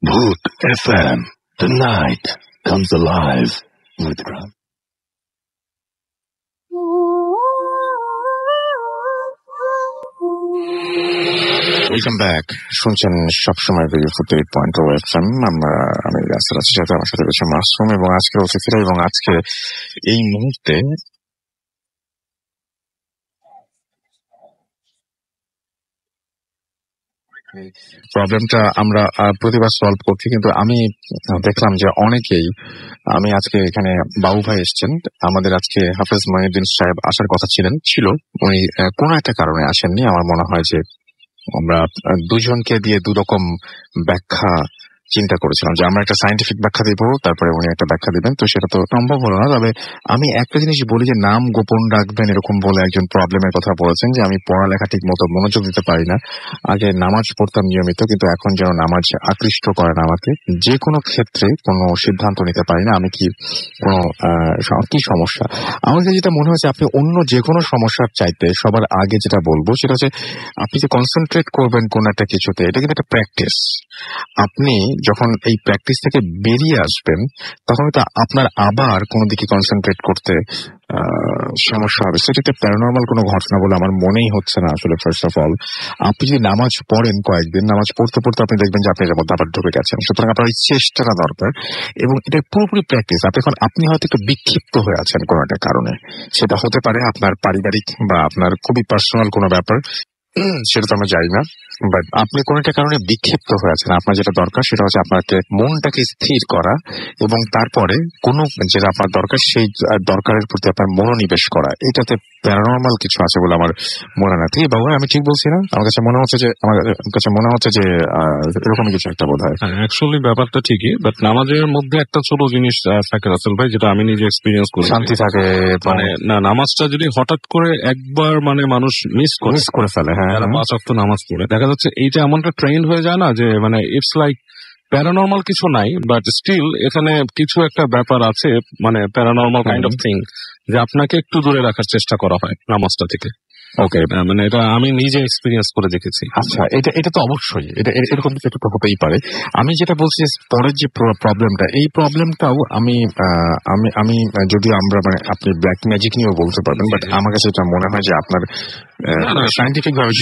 S3: Bhoot FM, the night comes alive with Ram.
S1: Welcome back. শুনছেন সবসময় রেডিও ফুর্তি 8.0 FM। আমি রাস্তার সাথে আমার সাথে রয়েছে মাসুম এবং আজকের অতিথিরা। এবং আজকে এই মুহূর্তে প্রবলেমটা আমরা প্রতিবার সলভ করছি, কিন্তু আমি দেখলাম যে অনেকেই, আমি আজকে এখানে বাবু ভাই এসছেন আমাদের, আজকে হাফেজ মহিউদ্দিন সাহেব আসার কথা ছিল, উনি কোনো একটা কারণে আসেননি। আমার মনে হয় যে আমরা দুজনকে দিয়ে দুরকম ব্যাখ্যা চিন্তা করেছিলাম, যে আমরা একটা সায়েন্টিফিক ব্যাখ্যা দিব, তারপরে উনি একটা ব্যাখ্যা দিবেন, তো সেটা তো সম্ভব হলো না। তবে আমি একটা জিনিস বলি যে নাম গোপন রাখবেন এরকম বলে একজন প্রবলেমের কথা বলেছেন, যে আমি পড়ালেখা ঠিক মতো মনোযোগ দিতে পারি না। আগে নামাজ পড়তাম নিয়মিত, কিন্তু এখন যেন নামাজ আকৃষ্ট করে না আমাকে, যে কোনো ক্ষেত্রে কোনো সিদ্ধান্ত নিতে পারি না। আমি কি কোনো কি সমস্যা? আমার কাছে যেটা মনে হয়েছে, আপনি অন্য যে কোনো সমস্যার চাইতে সবার আগে যেটা বলবো সেটা হচ্ছে আপনি যে কনসেন্ট্রেট করবেন কোন একটা কিছুতে, এটা কিন্তু একটা প্র্যাকটিস। আপনি যখন এই প্র্যাকটিস থেকে বেরিয়ে আসবেন তখন তো আপনার আবার কোনো দিকে কনসেন্ট্রেট করতে সমস্যা হবে। সেটা একটা প্যারানর্মাল কোনো ঘটনা বলে আমার মনেই হচ্ছে না আসলে। ফার্স্ট অফ অল, আপনি যদি নামাজ পড়েন, কয়েকদিন নামাজ পড়তে পড়তে আপনি দেখবেন যে আপনি এর মধ্যে আবার ঢুকে গেছেন। সুতরাং আপনার এই চেষ্টাটা দরকার, এবং এটা পুরোপুরি প্র্যাকটিস। আপনি হয়তো একটু বিক্ষিপ্ত হয়ে আছেন কোনো একটা কারণে, সেটা হতে পারে আপনার পারিবারিক বা আপনার খুবই পার্সোনাল কোনো ব্যাপার, সেটা তো আমরা জানি না। বাট আপনি কোন একটা কারণে বিক্ষিপ্ত হয়ে আছেন, আপনার যেটা দরকার সেটা হচ্ছে আপনাকে মনটাকে স্থির করা, এবং তারপরে কোনো যেটা আপনার দরকার সেই দরকারের প্রতি আপনার মনোনিবেশ করা। এটাতে প্যারানর্মাল কিছু আছে বলে আমার মনে হয়। ঠিক বাবু, আমি ঠিক বলছি না? আমার কাছে মনে হচ্ছে যে এরকমই কিছু একটা বোধ হয়।
S4: অ্যাকচুয়ালি ব্যাপারটা ঠিকই, বাট নামাজের মধ্যে একটা ছোট জিনিস থাকে রাসেল ভাই, যেটা আমি নিজে এক্সপিরিয়েন্স করি।
S1: শান্তি থাকে,
S4: মানে না, নামাজটা যদি হঠাৎ করে একবার মানে মানুষ মিস করে ফেলে, হ্যাঁ, 5 ওয়াক্ত নামাজ পড়ে, দেখা যাচ্ছে এইটা এমনটা ট্রেন্ড হয়ে যায় না যে মানে ইটস লাইক প্যারানর্মাল কিছু নাই, বাট স্টিল এখানে কিছু একটা ব্যাপার আছে, মানে প্যারানর্মাল কাইন্ড অফ থিং, যে আপনাকে একটু দূরে রাখার চেষ্টা করা হয় নামাজটা থেকে। ওকে, মানে এটা আমি নিজে এক্সপিরিয়েন্স করে দেখেছি।
S1: আচ্ছা, এটা তো অবশ্যই, এটা এরকম কিছু তো হতেই পারে। আমি যেটা বলছি পরের যে প্রবলেমটা, এই প্রবলেমটাও আমি যদিও আমরা মানে আপনি ব্ল্যাক ম্যাজিক নিয়েও বলতে পারবেন, বাট আমার কাছে এটা মনে হয় যে আপনার সায়েন্টিফিক ভাবে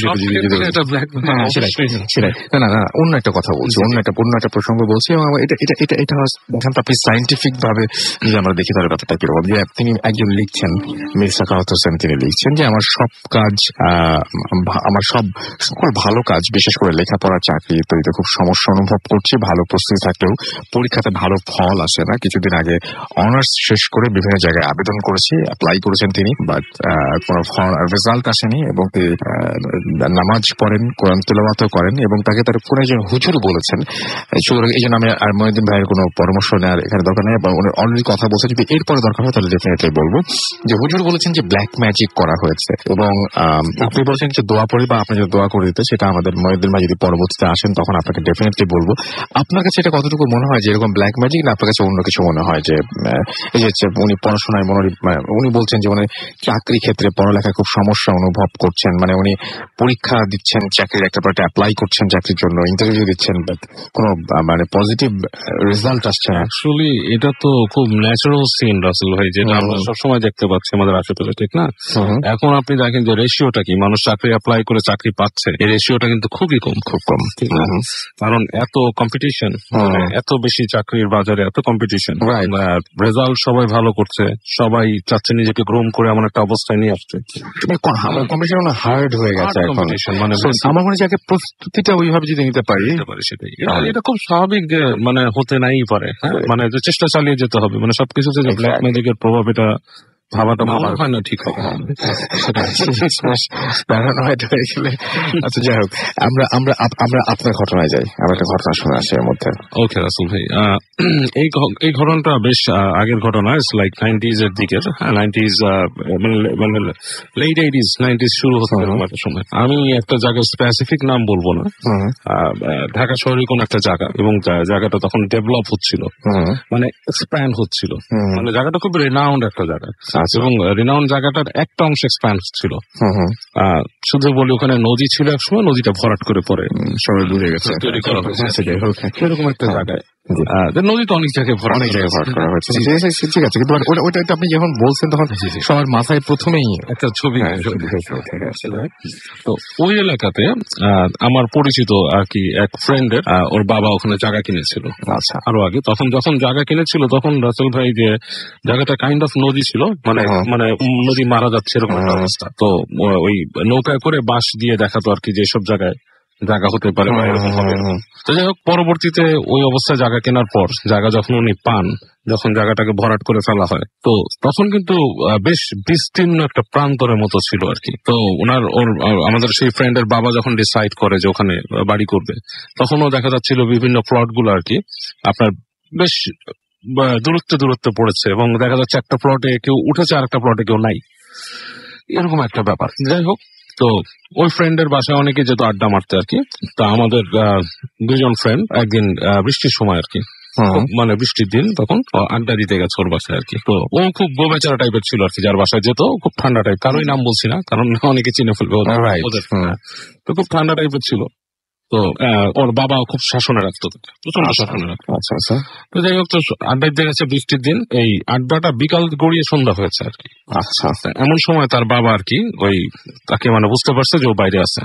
S1: সেটাই না, অন্য একটা কথা বলছি, অন্য একটা প্রসঙ্গ বলছি। এবং এটা দেখেন তো, আপনি সায়েন্টিফিক ভাবে যদি আমরা দেখি তাহলে ব্যাপারটা কিরকম, যে তিনি একজন লিখছেন, মীর সাখাওয়াত হোসেন, তিনি লিখছেন যে আমার সকল ভালো কাজ, বিশেষ করে লেখাপড়া, চাকরি ইত্যাদিতে খুব সমস্যা অনুভব করছি। ভালো প্রস্তুতি থাকলেও পরীক্ষাতে ভালো ফল আসে না। কিছুদিন আগে অনার্স শেষ করে বিভিন্ন জায়গায় আবেদন করেছি, অ্যাপ্লাই করেছেন তিনি, বাট কোনো রেজাল্ট আসেনি। এবং নামাজ পড়েন, কোরআন তেলাওয়াতও করেন, এবং তাকে তার কোন একজন হুজুর বলেছেন, এই জন্য আমি আর মহিউদ্দিন ভাইয়ের কোনো পরামর্শ নেওয়ার এখানে দরকার নেই, অলরেডি কথা বলছে, যদি এরপরে দরকার হয় তাহলে ডেফিনেটলি বলবো, যে হুজুর বলেছেন যে ব্ল্যাক ম্যাজিক করা হয়েছে। এবং আপনি বলছেন যে দোয়া পড়ি বা আপনি যে দোয়া করে দিতে, সেটা আমাদের মহিউদ্দিন ভাই যদি পরবর্তীতে আসেন তখন আপনাকে ডেফিনেটলি বলবো। আপনার কাছে এটা কতটুকু মনে হয় যে এরকম ব্ল্যাক ম্যাজিক, না আপনার কাছে অন্য কিছু মনে হয় যে এই যে উনি পড়াশোনায় উনি বলছেন যে উনি চাকরি ক্ষেত্রে পড়ালেখায় খুব সমস্যা অনুভব করছেন, মানে উনি পরীক্ষা দিচ্ছেন চাকরির, একটা পরে অ্যাপ্লাই করছেন চাকরির জন্য, ইন্টারভিউ দিচ্ছেন, বাট কোনো মানে পজিটিভ রেজাল্ট আসছে না।
S4: অ্যাকচুয়ালি এটা তো খুব ন্যাচারাল সিন রাসেল ভাই, যেটা আমরা সবসময় দেখতে পাচ্ছি আমাদের আশেপাশে, ঠিক না? এখন আপনি দেখেন যে রেশিওটা কি, মানুষ চাকরি অ্যাপ্লাই করে চাকরি পাচ্ছে, এই রেশিওটা কিন্তু খুবই কম, খুব কম, ঠিক না? কারণ এত কম্পিটিশন, এত বেশি চাকরির বাজারে এত কম্পিটিশন, রেজাল্ট সবাই ভালো করছে, সবাই চাচ্ছে নিজেকে গ্রোম করে এমন একটা অবস্থায় নিয়ে আসছে।
S1: কম্পিটিশন হার্ড হয়ে গেছে এখন,
S4: মানে
S1: আমার মনে হচ্ছে প্রস্তুতিটা ওইভাবে যদি নিতে পারি
S4: সেটাই, এটা খুব স্বাভাবিক যে মানে হতে নাই পারে, মানে যে চেষ্টা চালিয়ে যেতে হবে, মানে সবকিছুতে যে ব্ল্যাক ম্যাজিকের প্রভাব এটা ভাবাটা ভালো হয় না, ঠিক হবে।
S1: আচ্ছা, যাই হোক, আমরা আমরা আমরা আপনার ঘটনায় যাই। আমরা একটা ঘটনা শুনে আসি এর মধ্যে।
S4: ওকে রাসেল ভাই, এই ঘটনাটা বেশ আগের ঘটনা, লাইক 90s এর দিকের, 90s মানে লেট 80s 90s শুরু হতে একটা সময়। আমি একটা জায়গার স্পেসিফিক নাম বলবো না, ঢাকা শহরের কোন একটা জায়গা, এবং জায়গাটা তখন ডেভেলপ হচ্ছিল, মানে এক্সপ্যান্ড হচ্ছিল, মানে জায়গাটা খুব রিনাউন্ড একটা জায়গা, এবং রিনাউন্ড জায়গাটার একটা অংশ এক্সপ্যান্ড ছিল। শুধু বলি ওখানে নদী ছিল একসময়, নদীটা ভরাট করে পরে
S1: সবাই বুঝে গেছে
S4: তৈরি করা হয়েছে, সেরকম একটা জায়গায়। নদী তো অনেক জায়গায় ভরাট করা হয়েছে,
S1: ঠিক আছে, কিন্তু ওইটা আপনি যখন বলছেন তখন সবার মাথায় প্রথমেই
S4: একটা ছবি। তো ওই এলাকাতে আমার পরিচিত আর কি এক ফ্রেন্ডের, ওর বাবা ওখানে জায়গা কিনেছিল।
S1: আচ্ছা,
S4: আরো আগে যখন জায়গা কিনেছিল তখন রাসেল ভাই যে জায়গাটা কাইন্ড অফ নদী ছিল, মানে নদী মারা যাচ্ছে এরকম একটা অবস্থা। তো ওই নৌকায় করে বাঁশ দিয়ে দেখাতো আর কি যে সব জায়গায় জায়গা হতে পারে বা এরকম হবে। তো যাই হোক, পরবর্তীতে ওই অবস্থায় জায়গা কেনার পর জায়গা যখন উনি পান, যখন জায়গাটাকে ভরাট করে ফেলা হয়, তো তখন কিন্তু বেশ বিস্তীর্ণ একটা প্রান্তরের মতো ছিল আর কি। তো আমাদের সেই ফ্রেন্ডের বাবা যখন ডিসাইড করে যে ওখানে বাড়ি করবে, তখনও দেখা যাচ্ছিল বিভিন্ন প্লট গুলো আর কি আপনার বেশ দূরত্বে পড়েছে, এবং দেখা যাচ্ছে একটা প্লটে কেউ উঠেছে আর একটা প্লটে কেউ নাই, এরকম একটা ব্যাপার। যাই হোক, তো ওই ফ্রেন্ডের বাসায় অনেকে যেত আড্ডা মারতে আর কি। তা আমাদের দুজন ফ্রেন্ড একদিন বৃষ্টির সময় আর কি, মানে বৃষ্টির দিন, তখন আড্ডা দিতে গেছে ওর বাসায় আর কি। তো ও খুব গোবেচারা টাইপের ছিল আর কি, যার বাসায় যেত খুব ঠান্ডা টাইপ, কারোই নাম বলছি না কারণ অনেকে চিনে ফেলবে ওদের। তো খুব ঠান্ডা টাইপের ছিল। তো ওর বাবা খুব শাসনে রাখতো, প্রচন্ড শাসনে রাখতো। আচ্ছা, তো যাই হোক, তো আড্ডা দিতে গেছে বৃষ্টির দিন, এই আড্ডাটা বিকাল গড়িয়ে সন্ধ্যা হয়েছে আর কি। আচ্ছা, এমন সময় তার বাবা আর কি ওই তাকে মানে বুঝতে পারছে যে ও বাইরে আছে,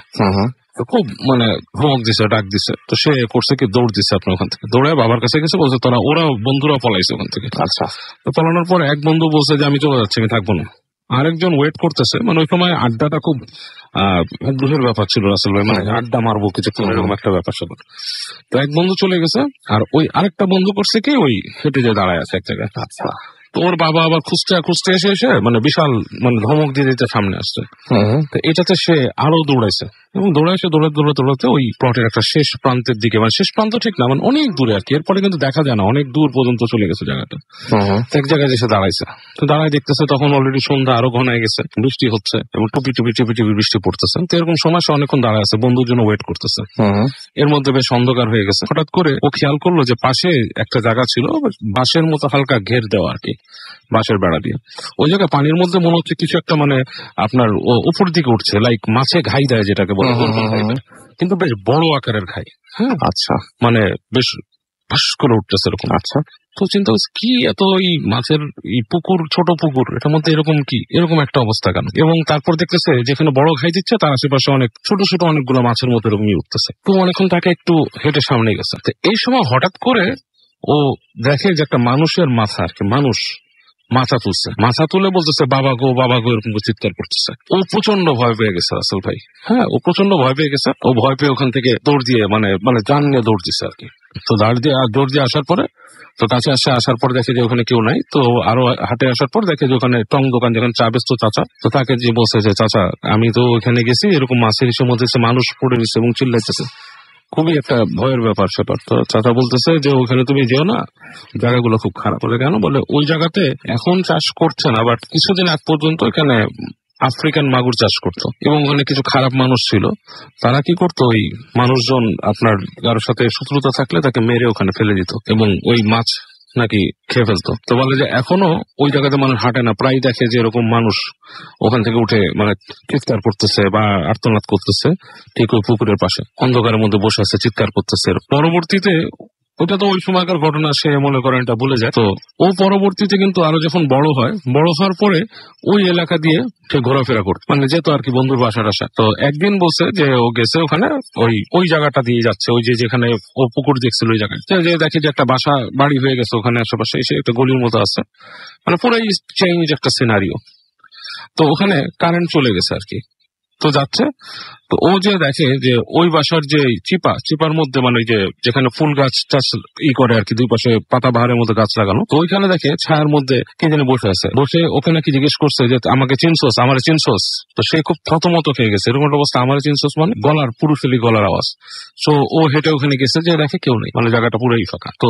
S4: খুব মানে ধমক দিছে, ডাক দিছে। তো সে করছে কি, দৌড় দিছে আপনার ওখান থেকে, দৌড়ে বাবার কাছে গেছে, বলছে ওরা বন্ধুরা পলাইছে ওখান থেকে। আচ্ছা, তো পলানোর পর এক বন্ধু বলছে যে আমি চলে যাচ্ছি, আমি থাকবো না। আরেকজন ওয়েট করতেছে, মানে ওই সময় আড্ডাটা খুব দুঃখের ব্যাপার ছিল রাসেল ভাই, মানে আড্ডা মারবো কিছুক্ষণ এরকম একটা ব্যাপার ছিল। তো এক বন্ধু চলে গেছে, আর ওই আরেকটা বন্ধু করছে কি, ওই হেঁটে যে দাঁড়ায় আছে এক জায়গায়। আচ্ছা, তো ওর বাবা আবার খুঁজতে এসে মানে বিশাল মানে ধমক দিয়ে দিতে সামনে আসছে। তো এটাতে সে আরো দৌড়াইছে, এবং দৌড়াতে ওই প্লটের একটা শেষ প্রান্তের দিকে, মানে শেষ প্রান্ত ঠিক না, মানে অনেক দূরে আর কি, এরপরে কিন্তু দেখা যায় না, অনেক দূর পর্যন্ত চলে গেছে জায়গাটা। এক জায়গায় এসে দাঁড়াইছে, তো দাঁড়ায় দেখতেছে তখন অলরেডি সন্ধ্যা আরো ঘনায় গেছে, বৃষ্টি হচ্ছে এবং টুপি বৃষ্টি পড়তেছে। তো এরকম সময় সে অনেকক্ষণ দাঁড়ায় আছে, বন্ধুর জন্য ওয়েট করতেছে। এর মধ্যে বেশ অন্ধকার হয়ে গেছে। হঠাৎ করে ও খেয়াল করলো যে পাশে একটা জায়গা ছিল, বাঁশের মতো হালকা ঘের দেওয়া আর কি, বাঁশের বেড়া দিয়ে। ওই জায়গায় পানির মধ্যে মনে হচ্ছে কিছু একটা মানে আপনার উপর দিকে উঠছে, লাইক মাছে ঘাই দেয় যেটাকে বলে, কিন্তু বেশ বড় আকারের ঘাই। হ্যাঁ, আচ্ছা, মানে বেশ ভাস করে উঠতেছে এরকম। আচ্ছা, তো চিন্তা করছে কি এত এই মাছের এই পুকুর, ছোট পুকুর, এটার মধ্যে এরকম একটা অবস্থা কেন? এবং তারপর দেখতেছে যেখানে বড় ঘাই দিচ্ছে তার আশেপাশে অনেক ছোট অনেকগুলো মাছের মতো এরকমই উঠতেছে। তো অনেকক্ষণ তাকে একটু হেঁটে সামনে গেছে। তো এই সময় হঠাৎ করে ও দেখে যে একটা মানুষের মাথা আর কি, মাথা তুলে বলতেছে বাবা গো এরকম চিৎকার করতেছে। ও প্রচন্ড ভয় পেয়ে গেছে রাসেল ভাই। হ্যাঁ, ও প্রচন্ড ভয় পেয়ে গেছে। ও ভয় পেয়ে ওখান থেকে দৌড় দিয়ে মানে জান নিয়ে দৌড় দিছে আর কি। তো দৌড় দিয়ে আসার পরে তো কাছে আসার পর দেখে যে ওখানে কেউ নাই। তো আরো হাটে আসার পর দেখে যে ওখানে টং দোকান, যেখানে চা বেচতো চাচা। তো তাকে যে বলছে যে চাচা আমি তো ওখানে গেছি, এরকম মাছের ইসের মধ্যে মানুষ পড়ে গেছে এবং চিল্লাইতেছে, খুবই একটা ভয়ের ব্যাপার স্যাপার। তো চাচা বলতেছে যে ওখানে তুমি যেও না, জায়গাগুলো খুব খারাপ। বলে কেন? বলে ওই জায়গাতে এখন চাষ করছে না, বাট কিছুদিন আগ পর্যন্ত এখানে আফ্রিকান মাগুর চাষ করতো, এবং ওখানে কিছু খারাপ মানুষ ছিল, তারা কি করতো, ওই মানুষজন আপনার কারোর সাথে শত্রুতা থাকলে তাকে মেরে ওখানে ফেলে দিত এবং ওই মাছ নাকি খেয়ে ফেলতো। তো বলে যে এখনো ওই জায়গাতে মানুষ হাঁটে না, প্রায় দেখে যে এরকম মানুষ ওখান থেকে উঠে মানে চিৎকার করতেছে বা আর্তনাদ করতেছে ঠিক ওই পুকুরের পাশে, অন্ধকারের মধ্যে বসে আছে, চিৎকার করতেছে। পরবর্তীতে ওটা তো ওই সময়কার ঘটনা, সে মনে করেন এটা ভুলে যায়। তো ও পরবর্তীতে কিন্তু আরো যখন বড় হওয়ার পরে ওই এলাকা দিয়ে সে ঘোরাফেরা করতো, মানে যেত আর কি বন্ধুর বাসা টাসা। তো একদিন বলছে যে ও গেছে ওখানে, ওই জায়গাটা দিয়ে যাচ্ছে, ওই যেখানে ও পুকুর দেখছিল ওই জায়গায়, যে দেখে যে একটা বাড়ি হয়ে গেছে ওখানে আশেপাশে, এসে একটা গলির মতো আছে, মানে পুরাই চেঞ্জ একটা সিনারিও। তো ওখানে কারেন্ট চলে গেছে আর কি। তো যাচ্ছে, তো ও যে দেখে যে ওই বাসার যে চিপার মধ্যে মানে যে যেখানে ফুল গাছ টাছ করে আর কি, দুই পাশে পাতা বাহারের মধ্যে গাছ লাগানো, তো ওইখানে দেখে ছায়ার মধ্যে কে জানি বসে আছে। বসে ওখানে কি জিজ্ঞেস করছে যে আমাকে চিনছোস, আমারে চিনছোস? তো সে খুব থতমত খেয়ে গেছে, এরকম একটা অবস্থা, আমারে চিনছোস মানে পুরুষেলি গলার আওয়াজ। সো ও হেঁটে ওখানে গেছে, যে দেখে কেউ নেই, মানে জায়গাটা পুরোই ফাঁকা। তো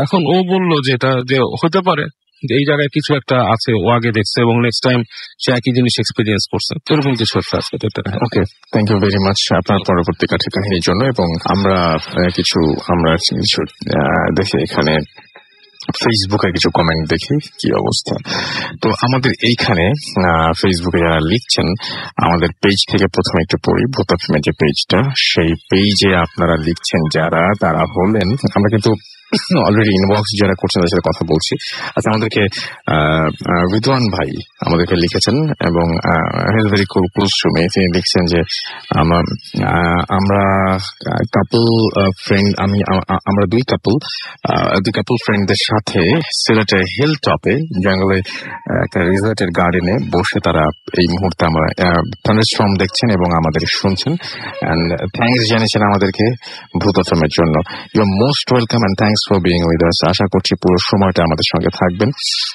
S4: এখন ও বললো যে এটা যে হতে পারে এই জায়গায় কিছু একটা আছে, ও আগে দেখছে এবং নেক্সট টাইম সে একই জিনিস এক্সপিরিয়েন্স করছে, এরকম কিছু একটা আছে।
S1: ওকে, থ্যাংক ইউ ভেরি মাচ আপনার পরবর্তী কাহিনীর জন্য। এবং আমরা কিছু দেখি এখানে ফেসবুকে কিছু কমেন্ট দেখি কি অবস্থা। তো আমাদের এইখানে ফেসবুকে যারা লিখছেন, আমাদের পেজ থেকে প্রথমে একটু পড়ি, ভূতফিল্মের যে পেজটা, সেই পেজে আপনারা লিখছেন যারা, তারা হলেন, আমরা কিন্তু অলরেডি ইনবক্স যারা করছেন তাদের সাথে কথা বলছি। আচ্ছা, আমাদেরকে রিদওয়ান ভাই আমাদেরকে লিখেছেন এবং ভেরি ক্লোজ টু মি। তিনি লিখছেন যে আমরা কাপল ফ্রেন্ড, আমরা দুই কাপল ফ্রেন্ডদের সাথে সিলেটের হিল টপে জঙ্গলে একটা রিসর্টের গার্ডেনে বসে তারা এই মুহূর্তে আমরা থান্ডারস্টর্ম দেখছেন এবং আমাদের শুনছেন। এন্ড থ্যাঙ্কস জানিয়েছেন আমাদেরকে ভূতফিল্মের জন্য। You are most welcome and thanks for being with us. আশা করছি পুরো সময়টা আমাদের সঙ্গে থাকবেন।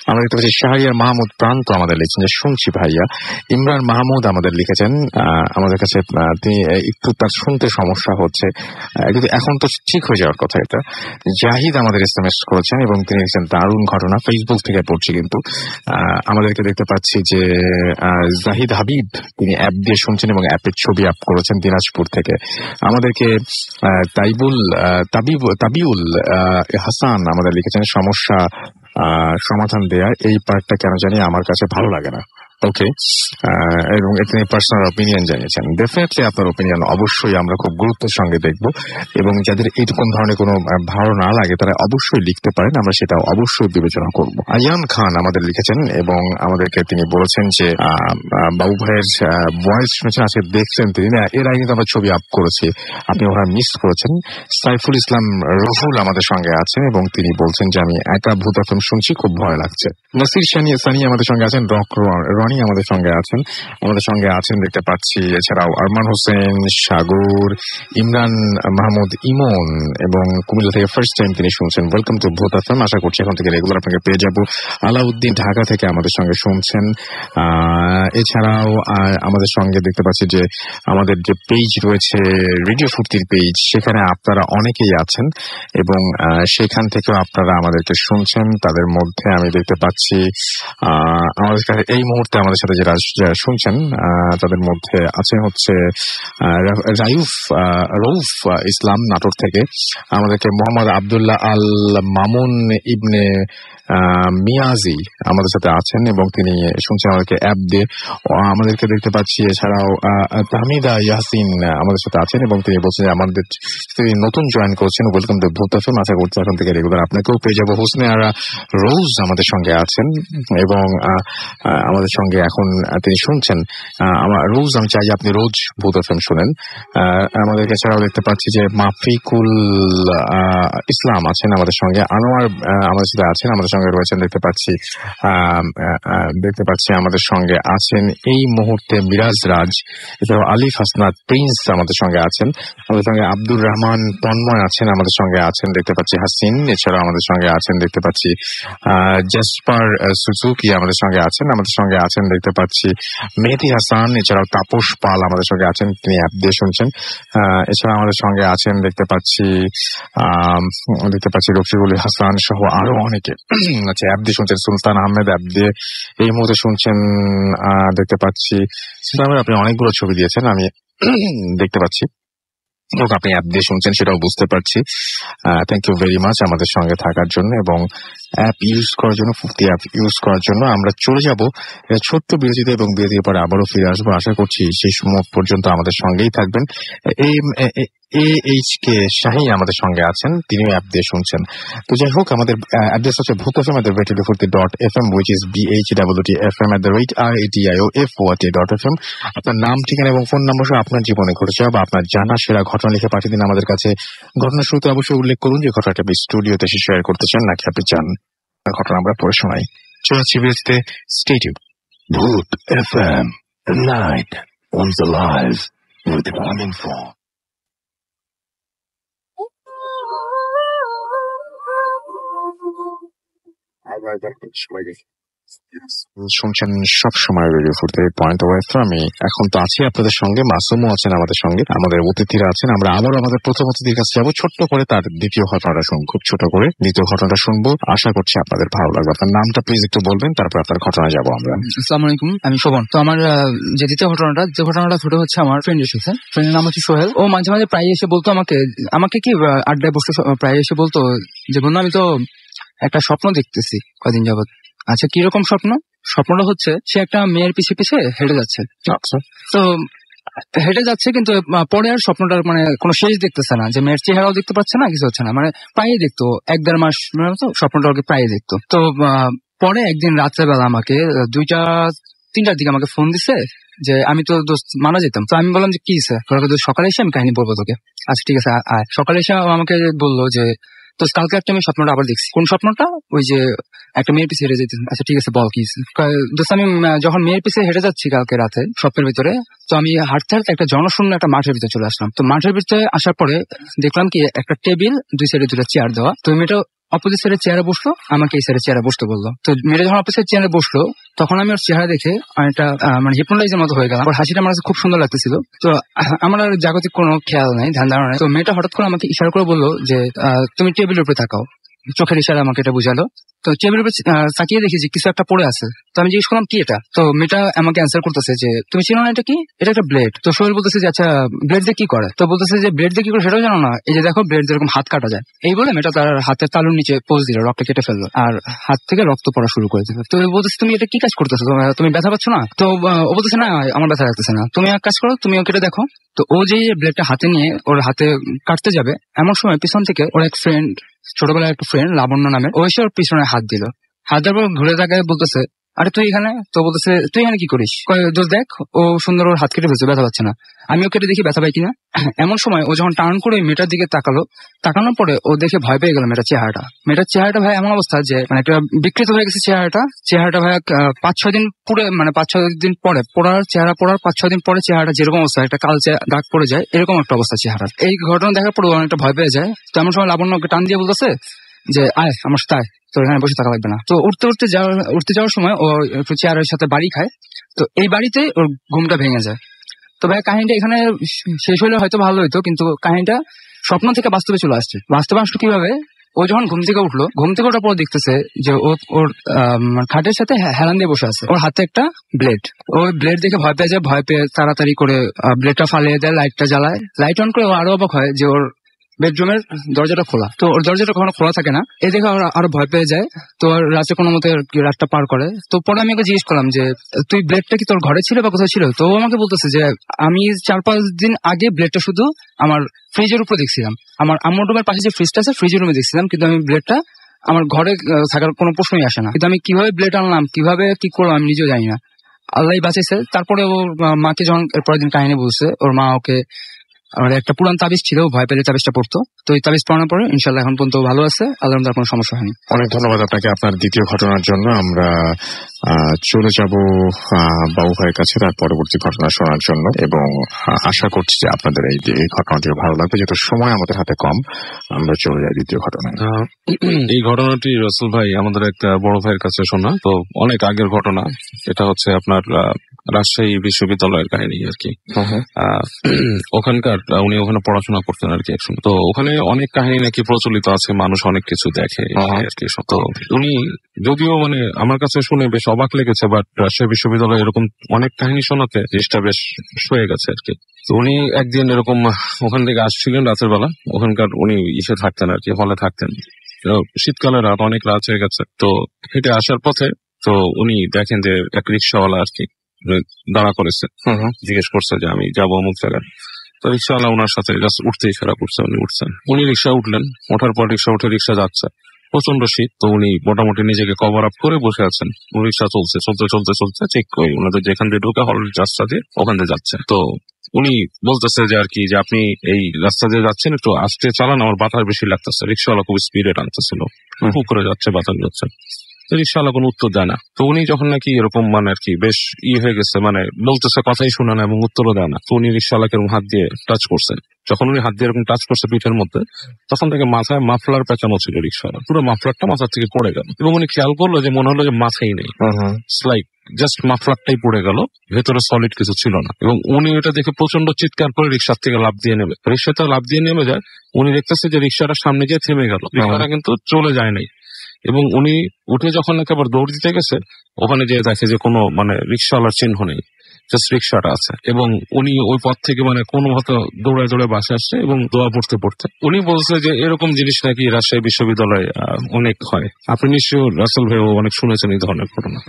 S1: আমরা দেখতে পাচ্ছি শাহরিয়ার মাহমুদ প্রান্ত আমাদের লিখছেন যে শুনছি ভাইয়া। ইমরান মাহমুদ আমাদের লিখেছেন আমাদের কাছে, তিনি একটু তার শুনতে সমস্যা হচ্ছে, কিন্তু এখন তো ঠিক হয়ে যাওয়ার কথা এটা। জাহিদ আমাদের SMS করেছেন এবং তিনি লিখছেন দারুণ ঘটনা, ফেসবুক থেকে পড়ছি কিন্তু। আমাদেরকে দেখতে পাচ্ছি যে জাহিদ হাবিব, তিনি অ্যাপ দিয়ে শুনছেন এবং অ্যাপের ছবি আপ করেছেন দিনাজপুর থেকে। আমাদেরকে তাবিউল হাসান আমাদের লিখেছেন সমস্যা সমাধান দেয়া, এই পার্টটা কেন জানি আমার কাছে ভালো লাগে না। ওকে, এবং তিনি পার্সোনাল অপিনিয়ন জানিয়েছেন। ডেফিনেটলি আপনার অপিনিয়ন অবশ্যই আমরা খুব গুরুত্বের সঙ্গে দেখব, এবং যাদের এইরকম ধরনের কোনো ভালো না লাগে তারা অবশ্যই লিখতে পারেন, আমরা সেটা অবশ্যই বিবেচনা করব। আয়ান খান আমাদের লিখেছেন এবং আমাদেরকে তিনি বলেছেন যে বাবু ভাইয়ের ভয়েস শুনেছেন, আজকে দেখছেন তিনি, এর আগে কিন্তু আমরা ছবি আপ করেছি, আপনি ওরা মিস করেছেন। সাইফুল ইসলাম রহুল আমাদের সঙ্গে আছেন এবং তিনি বলছেন যে আমি একা ভূতফিল্ম শুনছি, খুব ভয় লাগছে। নাসির সানি আমাদের সঙ্গে আছেন, রনি আমাদের সঙ্গে আছেন দেখতে পাচ্ছি। এছাড়াও আরমান হোসেন, সাগর, ইমরান মাহমুদ ইমন এবং কুমিল্লা থেকে ফার্স্ট টাইম তিনি শুনছেন। ওয়েলকাম টু ভূতফিল্ম, আশা করছি এখন থেকে রেগুলার আপনাকে পেয়ে যাব। আলাউদ্দিন ঢাকা থেকে আমাদের সঙ্গে শুনছেন। এছাড়াও আমাদের সঙ্গে দেখতে পাচ্ছি যে আমাদের যে পেজ রয়েছে রেডিও ফুর্তির পেজ, সেখানে আপনারা অনেকেই আছেন এবং সেখান থেকেও আপনারা আমাদেরকে শুনছেন। তাদের মধ্যে আমি দেখতে পাচ্ছি আমাদের কাছে এই মুহূর্তে আমাদের সাথে যারা শুনছেন তাদের মধ্যে আছেন হচ্ছে রউফ ইসলাম নাটোর থেকে, আমাদেরকে মোহাম্মদ আব্দুল্লাহ আল মামুন ইবনে মিয়াজি আমাদের সাথে আছেন এবং তিনি শুনছেন আমাদেরকে অ্যাপ দিয়ে। আমাদেরকে দেখতে পাচ্ছি এছাড়াও তাহমিদা ইয়াসিন আমাদের সাথে আছেন এবং তিনি বলছেন যে আমাদের তিনি নতুন জয়েন করছেন। ওয়েলকাম টু ভূতফিল্ম, আশা করছি এখন থেকে রেগুলার আপনাকেও পেয়ে যাবো। হোসনে আরা রোজ আমাদের সঙ্গে আছেন এবং আমাদের সঙ্গে এখন তিনি শুনছেন রোজ। আমি চাই আপনি রোজ ভূতফিল্ম শুনেন। আমাদেরকে এছাড়াও দেখতে পাচ্ছি যে মাফিকুল ইসলাম আছেন আমাদের সঙ্গে, আনোয়ার আমাদের সাথে আছেন, আমাদের সঙ্গে রয়েছেন দেখতে পাচ্ছি আমাদের সঙ্গে আছেন এই মুহূর্তে মিরাজ রাজ, এছাড়াও আলিফ হাসনাত প্রিন্স আমাদের সঙ্গে আছেন, আমাদের সঙ্গে আব্দুর রহমান তন্ময় আছেন, আমাদের সঙ্গে আছেন দেখতে পাচ্ছি হাসিন, এছাড়াও আমাদের সঙ্গে আছেন দেখতে পাচ্ছি জাসপার সুজুকি আমাদের সঙ্গে আছেন আছেন দেখতে পাচ্ছি, মেহেদি হাসান, এছাড়াও তাপস পাল আমাদের সঙ্গে আছেন, তিনি অ্যাপ দিয়ে শুনছেন। এছাড়া আমাদের সঙ্গে আছেন দেখতে পাচ্ছি রফিকুল হাসান সহ আরো অনেকে আচ্ছা অ্যাপ দিয়ে শুনছেন। সুলতান আহমেদ অ্যাপ দিয়ে এই মুহূর্তে শুনছেন দেখতে পাচ্ছি। আপনি অনেকগুলো ছবি দিয়েছেন, আমি দেখতে পাচ্ছি। আপনি অ্যাপ দিয়ে শুনছেন সেটাও বুঝতে পারছি। থ্যাংক ইউ ভেরি মাচ আমাদের সঙ্গে থাকার জন্য এবং অ্যাপ ইউজ করার জন্য, ফুর্তি অ্যাপ ইউজ করার জন্য। আমরা চলে যাব ছোট্ট বিরতিতে এবং বিরতির পরে আবারও ফিরে আসবো। আশা করছি সেই সময় পর্যন্ত আমাদের সঙ্গেই থাকবেন। AHK শাহী আমাদের সঙ্গে আছেন, তিনিও অ্যাপ দিয়ে শুনছেন। তো যাই হোক, আমাদের অ্যাড্রেস হচ্ছে bhutkfm@radio40.fm, which is BHWTFM@RADIOFORT.FM। আপনার নাম, ঠিকানা এবং ফোন নম্বর সহ আপনার জীবনে ঘটেছে বা আপনার জানা সেরা ঘটনা লিখে পাঠিয়ে দিন আমাদের কাছে। ঘটনার শুরুতে অবশ্যই উল্লেখ করুন যে ঘটনাটা আপনি স্টুডিওতে এসে শেয়ার করতে চান নাকি আপনি চান ঘটনা আমরা পড়ে শোনাই। চলছে বিরতিতে, stay tuned.
S3: Bhoot FM, the night comes alive with Ramin Four.
S1: শুনছেন সব সময় রেডিও 48.0 আমি এখন তো আছি আপনাদের সঙ্গে, মাসুমও আছেন আমাদের সঙ্গে, আমাদের অতিথিরা আছেন। আমরা আবার আমাদের প্রথম অতিথির কাছে যাবো, ছোট্ট করে তার দ্বিতীয় ঘটনাটা শুনবো, খুব ছোট করে দ্বিতীয় ঘটনাটা শুনবো। আশা করছি আপনাদের ভালো লাগবে। আপনার নামটা প্লিজ একটু বলবেন, তারপর আপনার ঘটনায় যাবো আমরা।
S2: আসসালামু আলাইকুম, আমি শোভন। তো আমার যে দ্বিতীয় ঘটনাটা ঘটে হচ্ছে আমার ফ্রেন্ডের সাথে। ফ্রেন্ডের নাম হচ্ছে সোহেল। ও মাঝে মাঝে প্রায় এসে বলতো আমাকে কি আড্ডায় বসে প্রায় এসে বলতো যে বন্ধু আমি তো একটা স্বপ্ন দেখতেছি কদিন যাবত। আচ্ছা, কিরকম স্বপ্ন? স্বপ্নটা হচ্ছে সে একটা মেয়ের পিছে পিছে হেঁটে যাচ্ছে। তো হেঁটে যাচ্ছে কিন্তু পরে আর স্বপ্নটার মানে কোনো শেষ দেখতেছে না, যে মেয়ের চেহারাও দেখতে পাচ্ছে না, কিছু হচ্ছে না, মানে প্রায়ই দেখতো 1-1.5 মাস তো স্বপ্নটা প্রায়ই দেখতো। তো পরে একদিন রাত্রেবেলা আমাকে 2-3টার দিকে আমাকে ফোন দিছে যে আমি তো দোস্ত মারা যেতাম। তো আমি বললাম যে কি সকালে এসে আমি কাহিনী বলবো তোকে। আচ্ছা ঠিক আছে আয়। সকালে এসে আমাকে বললো যে তো কালকে একটা আমি স্বপ্নটা আবার দেখছি। কোন স্বপ্নটা? ওই যে একটা মেয়ের পিছিয়ে হেঁটে যেতে। আচ্ছা ঠিক আছে বল কি দোস্ত। আমি যখন মেয়ের পিছিয়ে হেঁটে যাচ্ছি কালকে রাতে স্বপ্নের ভিতরে, তো আমি হাঁটতে হাঁটতে একটা জনশূন্য একটা মাঠের ভিতরে চলে আসলাম। তো মাঠের ভিতরে আসার পরে দেখলাম কি একটা টেবিল, 2 সাইডে 2টা চেয়ার দেওয়া। তো মেয়েটা অপোজিট সাইডের চেয়ারে বসলো, আমাকে এই সাইডের চেয়ারে বসতে বললো। তো মেয়েটা যখন অপোজিট চেয়ারে বসলো তখন আমি ওর চেহারা দেখে অনেকটা মানে হিপনোটাইজের মতো হয়ে গেলাম। ওর হাসিটা আমার কাছে খুব সুন্দর লাগতেছিল। তো আমার আর জাগতিক কোনো খেয়াল নাই, ধ্যান ধারণা নাই। তো মেয়েটা হঠাৎ করে আমাকে ইশারা করে বললো যে তুমি টেবিলের উপরে তাকাও। চোখের ইশারা আমাকে এটা বুঝালো। তো টেবিলের উপরে তাকিয়ে দেখি যে কিছু একটা পড়ে আছে। তো আমি জিজ্ঞেস করলাম কি এটা? তো মেয়েটা আমাকে অ্যান্সার করতেছে যে তুমি চিনো না এটা কি? এটা একটা ব্লেড। তো সোহেল বলতেছে যে আচ্ছা ব্লেড দিয়ে কি করে? তো বলতেছে যে ব্লেড দিয়ে কি করে সেটাও জানো না, এই যে দেখো ব্লেড যেরকম হাত কাটা যায়। এই বলে মেয়েটা তার হাতের তালুর নিচে পোজ দিল, রক্ত কেটে ফেললো আর হাত থেকে রক্ত পড়া শুরু করে দিল। তো বলতেছে তুমি এটা কি কাজ করতেছো, তুমি ব্যথা পাচ্ছ না? তো ও বলতেছে না আমার ব্যথা লাগতেছে না, তুমি এক কাজ করো, তুমিও কেটে দেখো। তো ও যে ব্লেডটা হাতে নিয়ে ওর হাতে কাটতে যাবে, এমন সময় পিছন থেকে ওর এক ফ্রেন্ড, ছোটবেলার একটা ফ্রেন্ড লাবণ্য নামে, ও এসে ওর পিছনে হাত দিল। হাত দেওয়ার পর ঘুরে তাকায় বলতেছে আরে তুই এখানে? তো বলতেছে তুই এখানে কি করিস? দোস্ত দেখ ও সুন্দর ওর হাত কেটে ফেলছে, ব্যথা পাচ্ছে না, আমিও কেটে দেখি ব্যথা পাই কিনা। এমন সময় ও যখন টার্ন করে মেয়েটার দিকে তাকানোর পরে ও দেখে ভয় পেয়ে গেল মেয়েটার চেহারাটা ভাই এমন অবস্থা যে মানে একটা বিকৃত হয়ে গেছে চেহারাটা ভাই 5-6 দিন পুরো মানে 5-6 দিন পরে পড়ার 5-6 দিন পরে চেহারাটা যেরকম অবস্থা, একটা কালচে দাগ পড়ে যায়, এরকম একটা অবস্থা চেহারা। এই ঘটনা দেখার পরে অনেকটা ভয় পেয়ে যায়। তো এমন সময় লাবণ্যকে টান দিয়ে বলতেছে যে আয় আমার সাথে আয়, তো এখানে বসে থাকা লাগবে না। তো উঠতে যাওয়ার সময় ও একটু চেয়ারের সাথে বাড়ি খায়। তো এই বাড়িতে ওর ঘুমটা ভেঙে যায়। তো ভাই কাহিনীটা এখানে শেষ হলে হয়তো ভালো হইতো, কিন্তু কাহিনীটা স্বপ্ন থেকে বাস্তবে চলে আসছে। বাস্তবে আসলো কিভাবে? ও যখন ঘুম থেকে ওঠার পর দেখতেছে যে ওর খাটের সাথে হেলান দিয়ে বসে আছে, ওর হাতে একটা ব্লেড। ওই ব্লেড দেখে ভয় পেয়ে যায়, ভয় পেয়ে তাড়াতাড়ি করে ব্লেডটা ফালিয়ে দেয়, লাইটটা জ্বালায়। লাইট অন করে ও আরো অবাক হয় যে ওর বেডরুমের দরজাটা খোলা। তো ওর দরজাটা কখনো খোলা থাকে না, এই দেখে আরো ভয় পেয়ে যায়। তো রাতে কোনো মতে রাতটা পার করে। তো পরে আমি ওকে জিজ্ঞেস করলাম যে তুই ব্লেডটা কি তোর ঘরে ছিল বা কোথায় ছিল? তো আমাকে বলতেছে যে আমি 4-5 দিন আগে ব্লেডটা শুধু আমার ফ্রিজের উপরে দেখছিলাম, আমার আম্মুর রুমের পাশে যে ফ্রিজটা আছে ফ্রিজের রুমে দেখছিলাম, কিন্তু আমি ব্লেডটা আমার ঘরে থাকার কোনো প্রশ্নই আসে না। কিন্তু আমি কিভাবে ব্লেড আনলাম, কিভাবে কি করলাম আমি নিজেও জানি না, আল্লাহই বাঁচাইছে। তারপরে ওর মাকে যখন পরের দিন কাহিনী বলছে, ওর মা ওকে আমার একটা পুরান তাবিজ ছিল, ভয় পেলে তাবিজটা পড়তো। তো এই তাবিজ পড়ানোর পরে ইনশাল্লাহ এখন পর্যন্ত ভালো আছে, আল্লাহর কোনো সমস্যা হয়নি।
S1: অনেক ধন্যবাদ আপনাকে আপনার দ্বিতীয় ঘটনার জন্য। আমরা চলে যাব বাবু ভাইয়ের কাছে তার পরবর্তী ঘটনা শোনার জন্য, এবং আশা করছি যে আপনাদের এই ঘটনাটি ভালো লাগবে। যেহেতু সময় আমাদের হাতে কম, আমরা চলে যাই দ্বিতীয় ঘটনায়।
S4: এই ঘটনাটি রাসেল ভাই আমাদের একটা বড় ভাইয়ের কাছে শোনা, তো অনেক আগের ঘটনা। এটা হচ্ছে আপনার রাজশাহী বিশ্ববিদ্যালয়ের কাহিনী আর কি। ওখানকার উনি ওখানে পড়াশোনা করতেন আর কি একসময়। তো ওখানে অনেক কাহিনী নাকি প্রচলিত আছে, মানুষ অনেক কিছু দেখে আর কি। তো উনি যদিও মানে আমার কাছে শুনে বেশ অবাক লেগেছে, বাট রাজশাহী বিশ্ববিদ্যালয়ে এরকম অনেক কাহিনী শোনাতে জিনিসটা বেশ শুয়ে গেছে আর কি। তো উনি একদিন এরকম ওখান থেকে আসছিলেন রাতের বেলা, ওখানকার উনি ইসে থাকতেন আর কি, হলে থাকতেন। শীতকালের রাত, অনেক রাত হয়ে গেছে। তো হেঁটে আসার পথে তো উনি দেখেন যে এক রিক্সাওয়ালা আর কি দাঁড়া করেছে, জিজ্ঞেস করছে যে আমি যাবো অমুক জায়গায়। তো রিক্সাওয়ালা ওনার সাথে জাস্ট উঠতে ইশারা করছে, উনি উঠছেন। উনি রিক্সা উঠলেন, ওঠার পর রিক্সা উঠে রিক্সা যাচ্ছে, প্রচন্ড শীত। তো উনি মোটামুটি নিজেকে কভার আপ করে বসে আছেন। রিক্সা চলছে, চলতে চলতে চলতে ঠিক ওই ওনাদের যেখান দিয়ে ঢুকে হল রাস্তা দিয়ে ওখান দিয়ে যাচ্ছে। তো উনি বলতেছে যে আর কি যে আপনি এই রাস্তা দিয়ে যাচ্ছেন, একটু আস্তে চালান, আমার বাতাস বেশি লাগতেছে। রিক্সাওয়ালা খুব স্পিডে টানতেছিল, খুব করে যাচ্ছে, বাতাস যাচ্ছে। রিক্সাওয়ালা কোনো উত্তর দেয় না। তো উনি যখন নাকি এরকম মানে আর কি বেশ হয়ে গেছে, মানে বলতেছে কথাই শুনে না এবং উত্তরও দেয় না, তো উনি রিক্সাওয়ালাকে এরকম হাত দিয়ে টাচ করছে। যখন উনি হাত দিয়ে এরকম টাচ করছে পিঠের মধ্যে, তখন থেকে মাথায় মাফলার পেঁচানো ছিল রিক্সাওয়ালা, পুরো মাফলারটা মাথার থেকে পড়ে গেল। এবং উনি খেয়াল করলো যে মনে হলো যে মাথাই নেই, লাইক জাস্ট মাফলারটাই পড়ে গেল, ভেতরে সলিড কিছু ছিল না। এবং উনি এটা দেখে প্রচন্ড চিৎকার করে রিক্সার থেকে লাফ দিয়ে নেবে। রিক্সাটা লাফ দিয়ে নেমে যায়, উনি দেখতেছে যে রিক্সাটা সামনে গিয়ে থেমে গেল, রিক্সাটা কিন্তু চলে যায় নাই। এবং উনি উঠে যখন একেবারে দৌড় দিতে গেছে, ওখানে যে দেখে যে কোনো মানে রিক্সাওয়ালার চিহ্ন নেই, জাস্ট রিক্সাটা আছে। এবং উনি ওই পথ থেকে মানে কোনো মতো দৌড়ায় দৌড়ে বাসে আসছে এবং দোয়া পড়তে পড়তে উনি বলছে যে এরকম জিনিস নাকি রাজশাহী বিশ্ববিদ্যালয়ে অনেক হয়। আপনি নিশ্চয়ই রাসেল ভাই অনেক শুনেছেন এই ধরনের ঘটনা।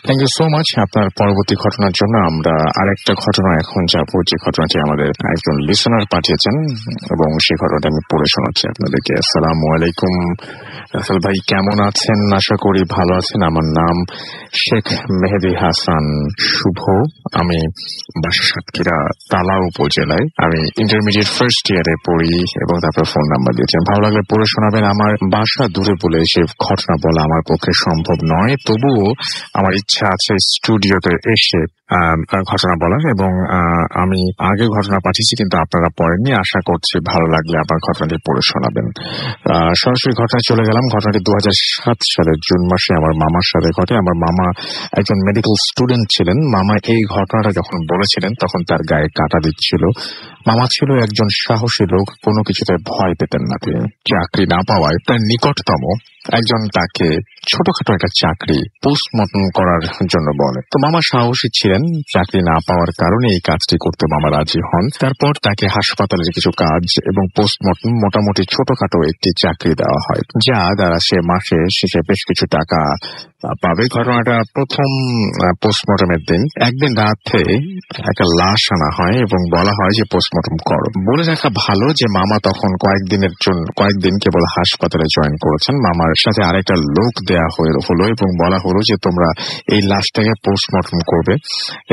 S1: থ্যাংক ইউ সো মাচ আপনার পরবর্তী ঘটনার জন্য। আমরা আরেকটা ঘটনা এখন যাবো, যে ঘটনাটি আমাদের একজন লিসনার পাঠিয়েছেন এবং সেই ঘটনাটা আমি পড়ে শোনাচ্ছি আপনাদেরকে। আসসালামু আলাইকুম রাসেল ভাই, কেমন আছেন? আশা করি ভালো আছেন। আমার নাম শেখ মেহেদি হাসান শুভ, আমি বাসা সাতক্ষীরা তালা উপজেলায়। আমি ইন্টারমিডিয়েট ফার্স্ট ইয়ারে পড়ি এবং তারপর ফোন নাম্বার দিয়েছেন। ভালো লাগলে পড়ে শোনাবেন। আমার বাসা দূরে বলে সে ঘটনা বলা আমার পক্ষে সম্ভব নয়, তবুও আমার ইচ্ছা আছে স্টুডিওতে এসে ঘটনা বলার। এবং আমি আগে ঘটনা পাঠিয়েছি কিন্তু আপনারা পড়েননি, আশা করছি ভালো লাগলে আপনার ঘটনাটি পড়ে শোনাবেন। সরাসরি ঘটনায় চলে গেলাম। ঘটনাটি 2007 সালের জুন মাসে আমার মামার সাথে ঘটে। আমার মামা একজন মেডিকেল স্টুডেন্ট ছিলেন। মামা এই ঘটনাটা যখন বলেছিলেন তখন তার গায়ে কাঁটা দিচ্ছিল। মামা ছিল একজন সাহসী লোক, কোনো কিছুতে ভয় পেতেন না তিনি। চাকরি না পাওয়ায় তার নিকটতম একজন তাকে ছোটখাটো একটা চাকরি পোস্টমর্টম করার জন্য বলে। তো মামা সাহসী ছিলেন, চাকরি না পাওয়ার কারণে এই কাজটি করতে মামা রাজি হন। তারপর তাকে হাসপাতালের কিছু কাজ এবং পোস্টমর্টম মোটামুটি ছোটখাটো একটি চাকরি দেওয়া হয়, যা দ্বারা সে মাসে শেষে বেশ কিছু টাকা পাবে। ঘটনাটা প্রথম পোস্টমর্টমের দিন একদিন রাতে একটা লাশ আনা হয় এবং বলা হয় যে পোস্টমর্টম করো। বলে রাখা ভালো যে মামা তখন কয়েকদিন কেবল হাসপাতালে জয়েন করেছেন। মামার সাথে আরেকটা লোক দেয়া হলো এবং বলা হলো যে তোমরা এই লাশটাকে পোস্টমর্টম করবে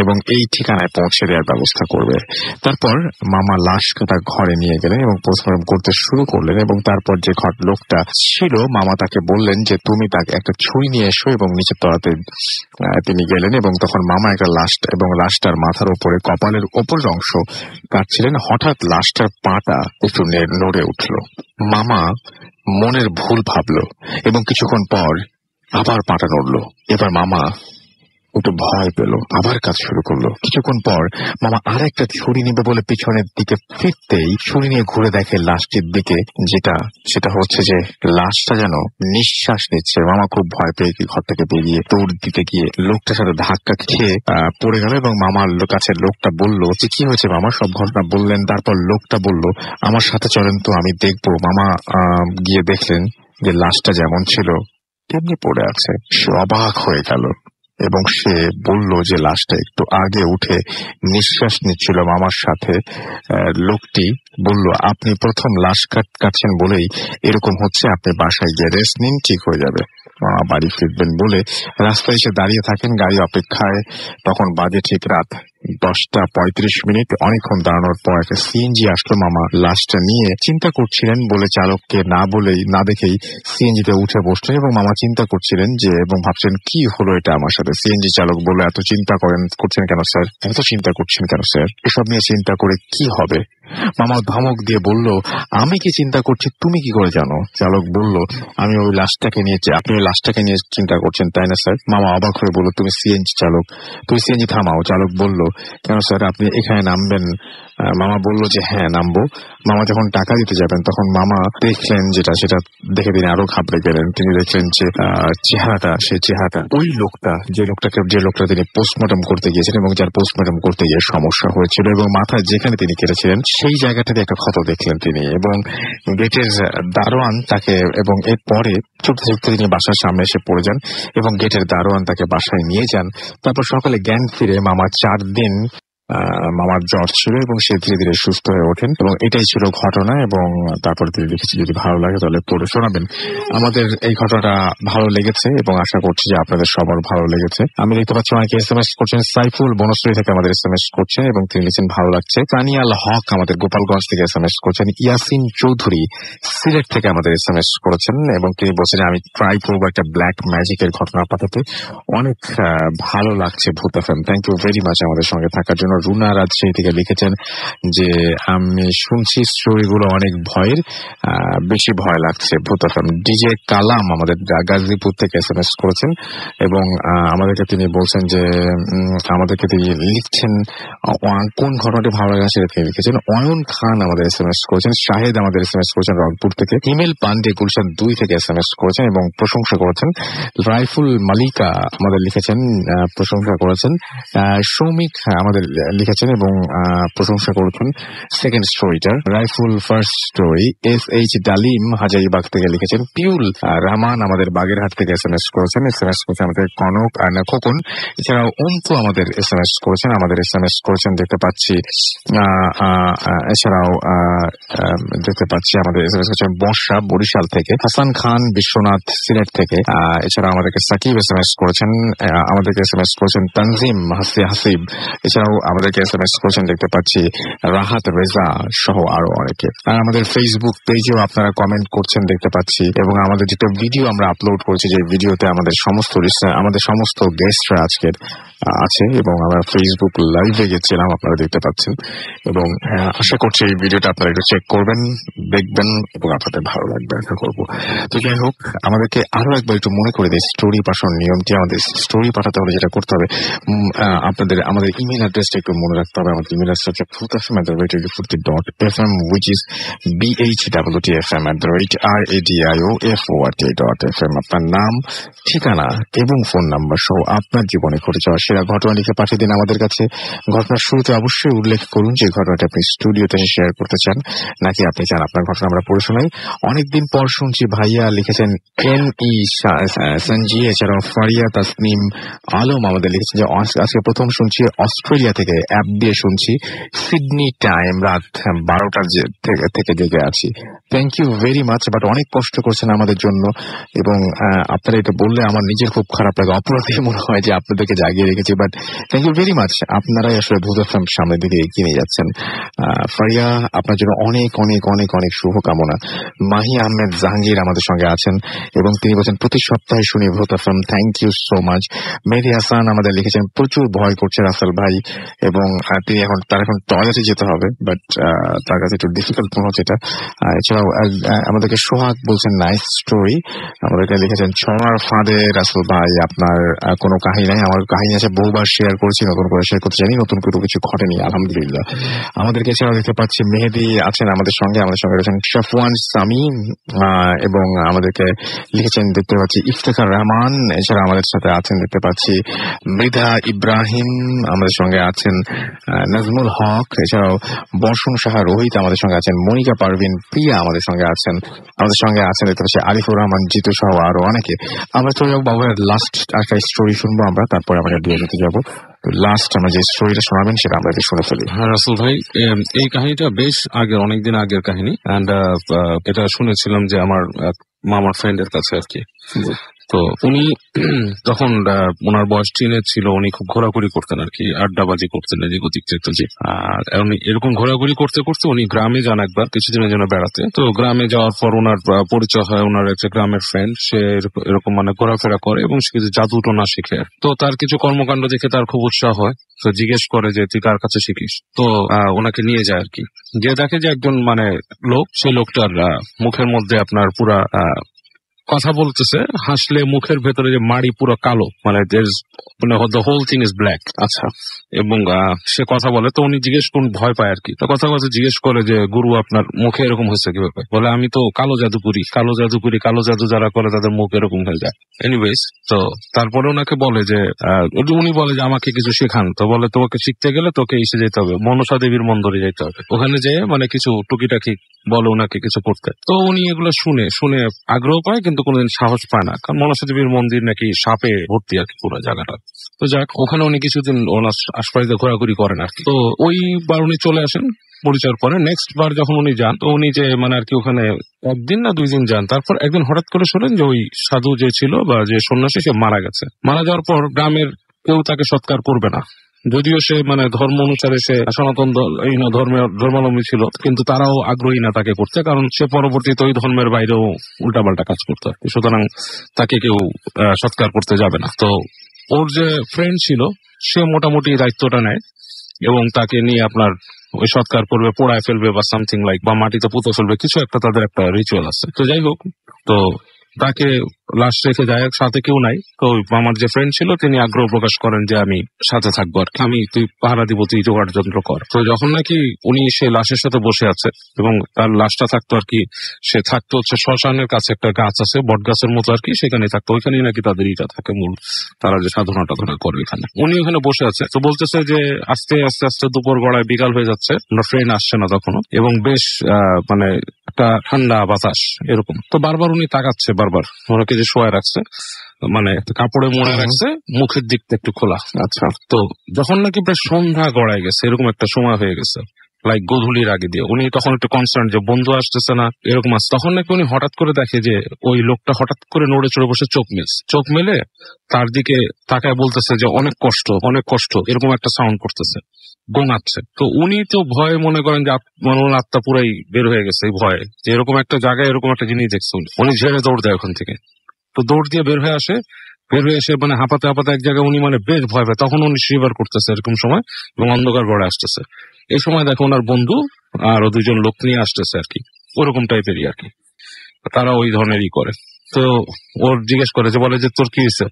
S1: এবং এই ঠিকানায় পৌঁছে দেওয়ার ব্যবস্থা করবে। তারপর মামা লাশটা তার ঘরে নিয়ে গেলেন এবং পোস্টমর্টম করতে শুরু করলেন। এবং তারপর যে লোকটা ছিল, মামা তাকে বললেন যে তুমি তাকে একটা ছুরি নিয়ে এসো, এবং নিচের তলাতে তিনি গেলেন। এবং তখন মামা একটা লাশটার মাথার উপরে কপালের ওপরের অংশ কাটছিলেন। হঠাৎ লাশটার পাটা একটু নড়ে উঠল। মামা মনের ভুল ভাবলো এবং কিছুক্ষণ পর আবার পাটা নড়ল। এবার মামা একটু ভয় পেল, আবার কাজ শুরু করলো। কিছুক্ষণ পর মামা আর একটা ছুরি নিবে বলে পিছনের দিকে ফিরতেই ছুরি নিয়ে ঘুরে দেখে লাশটির দিকে, সেটা হচ্ছে যে লাশটা যেন নিঃশ্বাস নিচ্ছে। মামা খুব ভয় পেয়ে ঘর থেকে বেরিয়ে দৌড় দিতে গিয়ে লোকটার সাথে ধাক্কা খেয়ে পড়ে গেল। এবং মামার কাছে লোকটা বলল যে কি হয়েছে মামা, সব ঘটনা বললেন। তারপর লোকটা বলল আমার সাথে চলেন তো, আমি দেখবো। মামা গিয়ে দেখলেন যে লাশটা যেমন ছিল তেমনি পড়ে আছে। সে অবাক হয়ে গেল এবং সে বলল যে লাশটা একটু আগে উঠে নিঃশ্বাস নিচ্ছিল মামার সাথে। লোকটি বলল আপনি প্রথম লাশ কাটছেন বলেই এরকম হচ্ছে, আপনি বাসায় গিয়ে রেস্ট নিন, ঠিক হয়ে যাবে। মামা বাড়ি ফিরবেন বলে রাস্তায় এসে দাঁড়িয়ে থাকেন গাড়ি অপেক্ষায়। তখন বাজে ঠিক রাত 10:35 অনেকক্ষণ দাঁড়ানোর পর একটা সিএনজি আসলো। মামা লাশটা নিয়ে চিন্তা করছিলেন বলে চালককে না দেখেই সিএনজিতে উঠে বসলেন এবং মামা চিন্তা করছিলেন যে এবং ভাবছেন কি হলো এটা আমার সাথে। সিএনজি চালক বলল, এত চিন্তা করছেন কেন স্যার, এত চিন্তা করছেন কেন স্যার, এসব নিয়ে চিন্তা করে কি হবে? মামা ধমক দিয়ে বলল, আমি কি চিন্তা করছি তুমি কি করে জানো? চালক বলল, আপনি ওই লাশটাকে নিয়ে চিন্তা করছেন তাই না স্যার? মামা অবাক হয়ে বলল, তুমি সিএনজি চালক, তুমি সিএনজি থামাও। চালক বলল, কেন স্যার, আপনি এখানে নামবেন? মামা বলল যে হ্যাঁ নামবো। মামা যখন টাকা দিতে যাবেন তখন মামা দেখলেন সেটা দেখে তিনি আরো ঘাবড়ে গেলেন। তিনি দেখলেন যে সেই চেহারাটা ওই লোকটা যে লোকটা তিনি পোস্টমর্টম করতে গিয়েছেন এবং যার পোস্টমর্টম করতে গিয়ে সমস্যা হয়েছিল এবং মাথায় যেখানে তিনি কেটেছিলেন সেই জায়গাটাতে একটা ক্ষত দেখলেন তিনি এবং গেটের দারোয়ান তাকে এবং এরপরে ছুটতে তিনি বাসার সামনে এসে পড়ে যান এবং গেটের দারোয়ান তাকে বাসায় নিয়ে যান। তারপর সকালে জ্ঞান ফিরে মামা 4 দিন মামার জ্বর ছিল এবং সে ধীরে ধীরে সুস্থ হয়ে ওঠেন এবং এটাই ছিল ঘটনা। এবং তারপরে তিনি লিখেছি, যদি ভালো লাগে তাহলে পড়ে শোনাবেন। আমাদের এই ঘটনাটা ভালো লেগেছে এবং আশা করছি যে আপনাদের সবার ভালো লেগেছে। আমি দেখতে পাচ্ছি অনেকে SMS করছেন। সাইফুল বনশ্রী থেকে আমাদের SMS করছেন এবং তিনি লিখছেন ভালো লাগছে। তানিয়াল হক আমাদের গোপালগঞ্জ থেকে SMS করছেন। ইয়াসিন চৌধুরী সিলেট থেকে আমাদের SMS করেছেন এবং তিনি বলছেন আমি ট্রাই করবো একটা ব্ল্যাক ম্যাজিকের ঘটনা পাঠাতে। অনেক ভালো লাগছে Bhoot FM, thank you very much আমাদের সঙ্গে থাকার জন্য। রুনা রাজশাহী থেকে লিখেছেন যে আমি শুনছি স্টোরিগুলো অনেক ভয়ের, বেশি ভয় লাগছে ভূত FM। ডিজে কালাম আমাদের গাজীপুর থেকে SMS করেছেন এবং আমাদেরকে তিনি বলছেন যে আমাদেরকে তিনি লিখছেন কোন ঘটনাটি ভালো লাগে সেটা তিনি লিখেছেন। অয়ন খান আমাদের SMS করেছেন। শাহেদ আমাদের SMS করেছেন রংপুর থেকে। ইমেল পান্ডে গুলশান 2 থেকে SMS করেছেন এবং প্রশংসা করেছেন। রাইফুল মালিকা আমাদের লিখেছেন, প্রশংসা করেছেন। সৌমিক আমাদের লিখেছেন এবং প্রশংসা করেছেন সেকেন্ড স্টোরিটার। Raiful first story. SH Dalim Hazaribagh থেকে লিখেছেন। পিউল রহমান আমাদের বাগেরহাট থেকে SMS করেছেন। SMS করেছেন আমাদের কনক খোকন। এছাড়াও অন্তু আমাদের SMS করেছেন। দেখতে পাচ্ছি এছাড়াও দেখতে পাচ্ছি আমাদের SMS করেছেন বর্ষা বরিশাল থেকে। হাসান খান বিশ্বনাথ সিলেট থেকে। এছাড়াও আমাদেরকে সাকিব SMS করেছেন। আমাদেরকে SMS করেছেন তানজিম হাসিব। এছাড়াও আমাদেরকে SMS করেছেন দেখতে পাচ্ছি রাহাত রেজা সহ আরো অনেকে। আর আমাদের ফেসবুক পেজেও আপনারা কমেন্ট করছেন দেখতে পাচ্ছি এবং আমাদের যেটা ভিডিও আমরা আপলোড করেছি যে ভিডিওতে আমাদের সমস্ত গেস্টরা আজকের আছে এবং আমরা ফেসবুক লাইভে গেছিলাম, আপনারা দেখতে পাচ্ছেন এবং আশা করছি এই ভিডিওটা আপনারা একটু চেক করবেন, দেখবেন এবং আপনাদের ভালো লাগবে আশা করবো। তো যাই হোক, আমাদেরকে আরো একবার একটু মনে করে দিই স্টোরি পাঠানোর নিয়মটি। আমাদের স্টোরি পাঠাতে হলে যেটা করতে হবে, আমাদের ইমেল অ্যাড্রেসটা একটু মনে রাখতে হবে। আমাদের ইমেল অ্যাড্রেস হচ্ছে bhwtfm which is bhwtfm@radioFORT.fm। আপনার নাম, ঠিকানা এবং ফোন নাম্বার সহ আপনার জীবনে ঘটে যাওয়া সেরা ঘটনা লিখে পাঠিয়ে দিন আমাদের কাছে। ঘটনার শুরুতে অবশ্যই উল্লেখ করুন যে ঘটনাটা আপনি স্টুডিওতে শেয়ার করতে চান নাকি আপনি চান আপনার ঘটনা আমরা পড়ে শোনাই। অনেকদিন পর শুনছি ভাইয়া লিখেছেন NE সঞ্জি। এছাড়াও ফারিয়া তাসনিম আলম আমাদের লিখেছেন যে আজকে প্রথম শুনছি অস্ট্রেলিয়া থেকে, অ্যাপ দিয়ে শুনছি, সিডনি টাইম রাত 12টা থেকে জেগে আছি। Thank you very much. But অনেক কষ্ট করছেন আমাদের জন্য এবং আপনারা এটা বললে আমার নিজের খুব খারাপ লাগে, অপরাধী মনে হয় যে আপনাদেরকে জাগিয়ে রেখেছি। But thank you very much, আপনারাই আসলে ভূত FM সামনের দিকে এগিয়ে নিয়ে যাচ্ছেন। ফারিয়া, আপনার জন্য অনেক অনেক অনেক অনেক শুভকামনা। মাহি আহমেদ জাহাঙ্গীর আমাদের সঙ্গে আছেন এবং তিনি বলছেন প্রতি সপ্তাহে শুনি Bhoot FM, thank you so much. Mehedi Hasan আমাদের লিখেছেন প্রচুর ভয় করছে রাসেল ভাই এবং তার এখন টয়লেটে যেতে হবে, বাট তার কাছে একটু ডিফিকাল্ট মনে হচ্ছে এটা। এছাড়াও আমাদেরকে সোহাগ বলছেন নাইস স্টোরি। আমাদেরকে লিখেছেন ছড়ার ফাঁদে রাসেল ভাই আপনার কোনো কাহিনী নাই। আমার কাহিনী আছে, বহুবার শেয়ার করেছি, নতুন করে শেয়ার করতে জানি, নতুন করে কিছু ঘটেনি আলহামদুলিল্লাহ। আমাদেরকে এছাড়াও দেখতে পাচ্ছি মেহেদি আছেন আমাদের সঙ্গে রয়েছেন শাফওয়ান সামি এবং আমাদেরকে লিখেছেন দেখতে পাচ্ছি ইফতেখার রহমান। এছাড়া আমাদের সাথে আছেন দেখতে পাচ্ছি মৃধা ইব্রাহিম, আমাদের সঙ্গে আছেন নাজমুল হক। এছাড়াও বর্ষণ সাহা রোহিত আমাদের সঙ্গে আছেন, মনিকা পারভিন প্রিয়া আমাদের সঙ্গে আছেন দেখতে পাচ্ছি আরিফুর রহমান জিতু সহ আরো অনেকে। আমরা চলে যাবো বাবুর লাস্ট একটা স্টোরি শুনবো আমরা, তারপরে আমরা দিয়ে যেতে যাবো। লাস্ট আমরা যে স্টোরিটা শোনাবেন সেটা আমরা শুনে ফেলি।
S4: হ্যাঁ রাসেল ভাই, এই কাহিনীটা বেশ আগের, অনেকদিন আগের কাহিনী। এন্ড এটা শুনেছিলাম যে আমার মামার ফ্রেন্ডের কাছে আর কি। তো উনি তখন ওনার বয়স টিনের ছিল, উনি খুব ঘোরাঘুরি করতেন আর কি, আড্ডাবাজি করতেন এদিক ওদিক যেতেন। আর উনি এরকম ঘোরাঘুরি করতে করতে উনি গ্রামে যান একবার কিছুদিনের জন্য বেড়াতে। তো গ্রামে যাওয়ার পর ওনার পরিচয় হয়, ওনার একটা গ্রামের ফ্রেন্ড, সে এরকম মানে ঘোরাফেরা করে এবং সে কিছু জাদু টোনা শিখে। তো তার কিছু কর্মকাণ্ড দেখে তার খুব উৎসাহ হয়, তো জিজ্ঞেস করে যে তুই কার কাছে শিখিস। তো ওনাকে নিয়ে যায় আর কি, যে দেখে যে একজন মানে লোক, সেই লোকটার মুখের মধ্যে আপনার পুরা কথা বলতেছে, হাসলে মুখের ভেতরে যে মাড়ি পুরো কালো, মানে the whole thing is black. আচ্ছা, এবং সে কথা বলে। তো উনি জিজ্ঞেস করুন, ভয় পায় আর কি। তো কথা জিজ্ঞেস করে যে গুরু আপনার মুখে এরকম হয়েছে কিভাবে? বলে আমি তো কালো জাদু করি, কালো জাদু যারা করে তাদের মুখ এরকম হয়ে যায়। এনিওয়েজ, তো তারপরে ওনাকে বলে যে উনি বলে যে আমাকে কিছু শেখান। তো বলে তোমাকে শিখতে গেলে তোকে এসে যেতে হবে, মনসা দেবীর মন্দিরে যেতে হবে, ওখানে যে মানে কিছু টুকিটাকি বলে ওনাকে কিছু করতে। তো উনি এগুলো শুনে আগ্রহ পায়, কিন্তু কোনোদিন সাহস পায় না, কারণ মনসা দেবীর মন্দির নাকি সাপে ভর্তি আর কি পুরো জায়গাটা। তো যাক, ওখানে উনি কিছুদিন ওনার আশপাশে ঘোরাঘুরি করেন আর কি। তো ওইবার উনি চলে আসেন পরিচয়ের পরে। নেক্সট বার যখন উনি যান, তো উনি যে মানে আর কি ওখানে একদিন না 2 দিন যান। তারপর একদিন হঠাৎ করে শোনেন যে ওই সাধু যে ছিল বা যে সন্ন্যাসী, সে মারা গেছে। মারা যাওয়ার পর গ্রামের কেউ তাকে সৎকার করবে না, যদিও সে মানে ধর্ম অনুসারে সে সনাতন ধর্মাবলম্বী ছিল, কিন্তু তারাও আগ্রহী না তাকে করতে, কারণ সে পরবর্তীতে ওই ধর্মের বাইরেও উল্টাপাল্টা কাজ করতো আর কি। সুতরাং তাকে কেউ সৎকার করতে যাবে না। তো ওর যে ফ্রেন্ড ছিল, সে মোটামুটি দায়িত্বটা নেয় এবং তাকে নিয়ে আপনার ওই সৎকার করবে, পোড়ায় ফেলবে বা সামথিং লাইক, বা মাটিতে পুঁতে ফেলবে, কিছু একটা তাদের একটা রিচুয়াল আছে। তো যাই হোক, তো তাকে লাশ রেখে যায়, সাথে কেউ নাই। তো আমার যে ফ্রেন্ড ছিল তিনি আগ্রহ প্রকাশ করেন যে আমি সাথে থাকবো আর কি, তুই পাহারা দিব, তুই জোগাড় যন্ত্র কর। তো যখন নাকি উনি সে লাশের সাথে বসে আছে এবং তার লাশটা থাকতো আর কি, সে থাকতো হচ্ছে শ্মশানের কাছে একটা গাছ আছে, বট গাছের মতো আর কি, সেখানে থাকতো। ওইখানেই নাকি তাদের ইটা থাকে মূল, তারা যে সাধনাটা করে এখানে। উনি ওখানে বসে আছে। তো বলতেছে যে আস্তে আস্তে দুপুর গড়ায় বিকাল হয়ে যাচ্ছে, ট্রেন আসছে না তখনও, এবং বেশ মানে একটা ঠান্ডা বাতাস এরকম। তো বারবার উনি তাকাচ্ছে, বারবার ওনাকে যে শোয়া রাখছে, মানে কাপড়ে মুড়ে রাখছে, মুখের দিকটা একটু খোলা। আচ্ছা, তো যখন নাকি প্রায় সন্ধ্যা গড়ায় গেছে, এরকম একটা সময় হয়ে গেছে, লাইক গোধূলির আগে দিয়ে, উনি তখন একটু কনসার্ন যে বন্ধু আসতেছে না এরকম আছে। তখন নাকি উনি হঠাৎ করে দেখে যে ওই লোকটা হঠাৎ করে নড়ে চড়ে বসে চোখ মেলে তার দিকে তাকায় বলতেছে যে অনেক কষ্ট এরকম একটা সাউন্ড করতেছে, গোঙাচ্ছে। তো উনি তো ভয়ে মনে করেন যে আত্মা পুরাই বের হয়ে গেছে এই ভয়ে, যে এরকম একটা জায়গায় এরকম একটা জিনিস দেখছে। উনি ঝেড়ে দৌড় দেয় ওখান থেকে। তো দৌড় দিয়ে বের হয়ে এসে মানে হাঁপাতে এক জায়গায় উনি মানে বেশ ভয় পায়। তখন উনি শিভার করতেছে এরকম সময়, এবং অন্ধকার গড়ে আসতেছে। এই সময় দেখো ওনার বন্ধু আর 2জন লোক নিয়ে আসতেছে আর কি, ওরকম টাইপেরই আর কি, তারা ওই ধরনেরই করে। তো ওর জিজ্ঞেস করে যে, বলে যে তোর কি হয়েছে?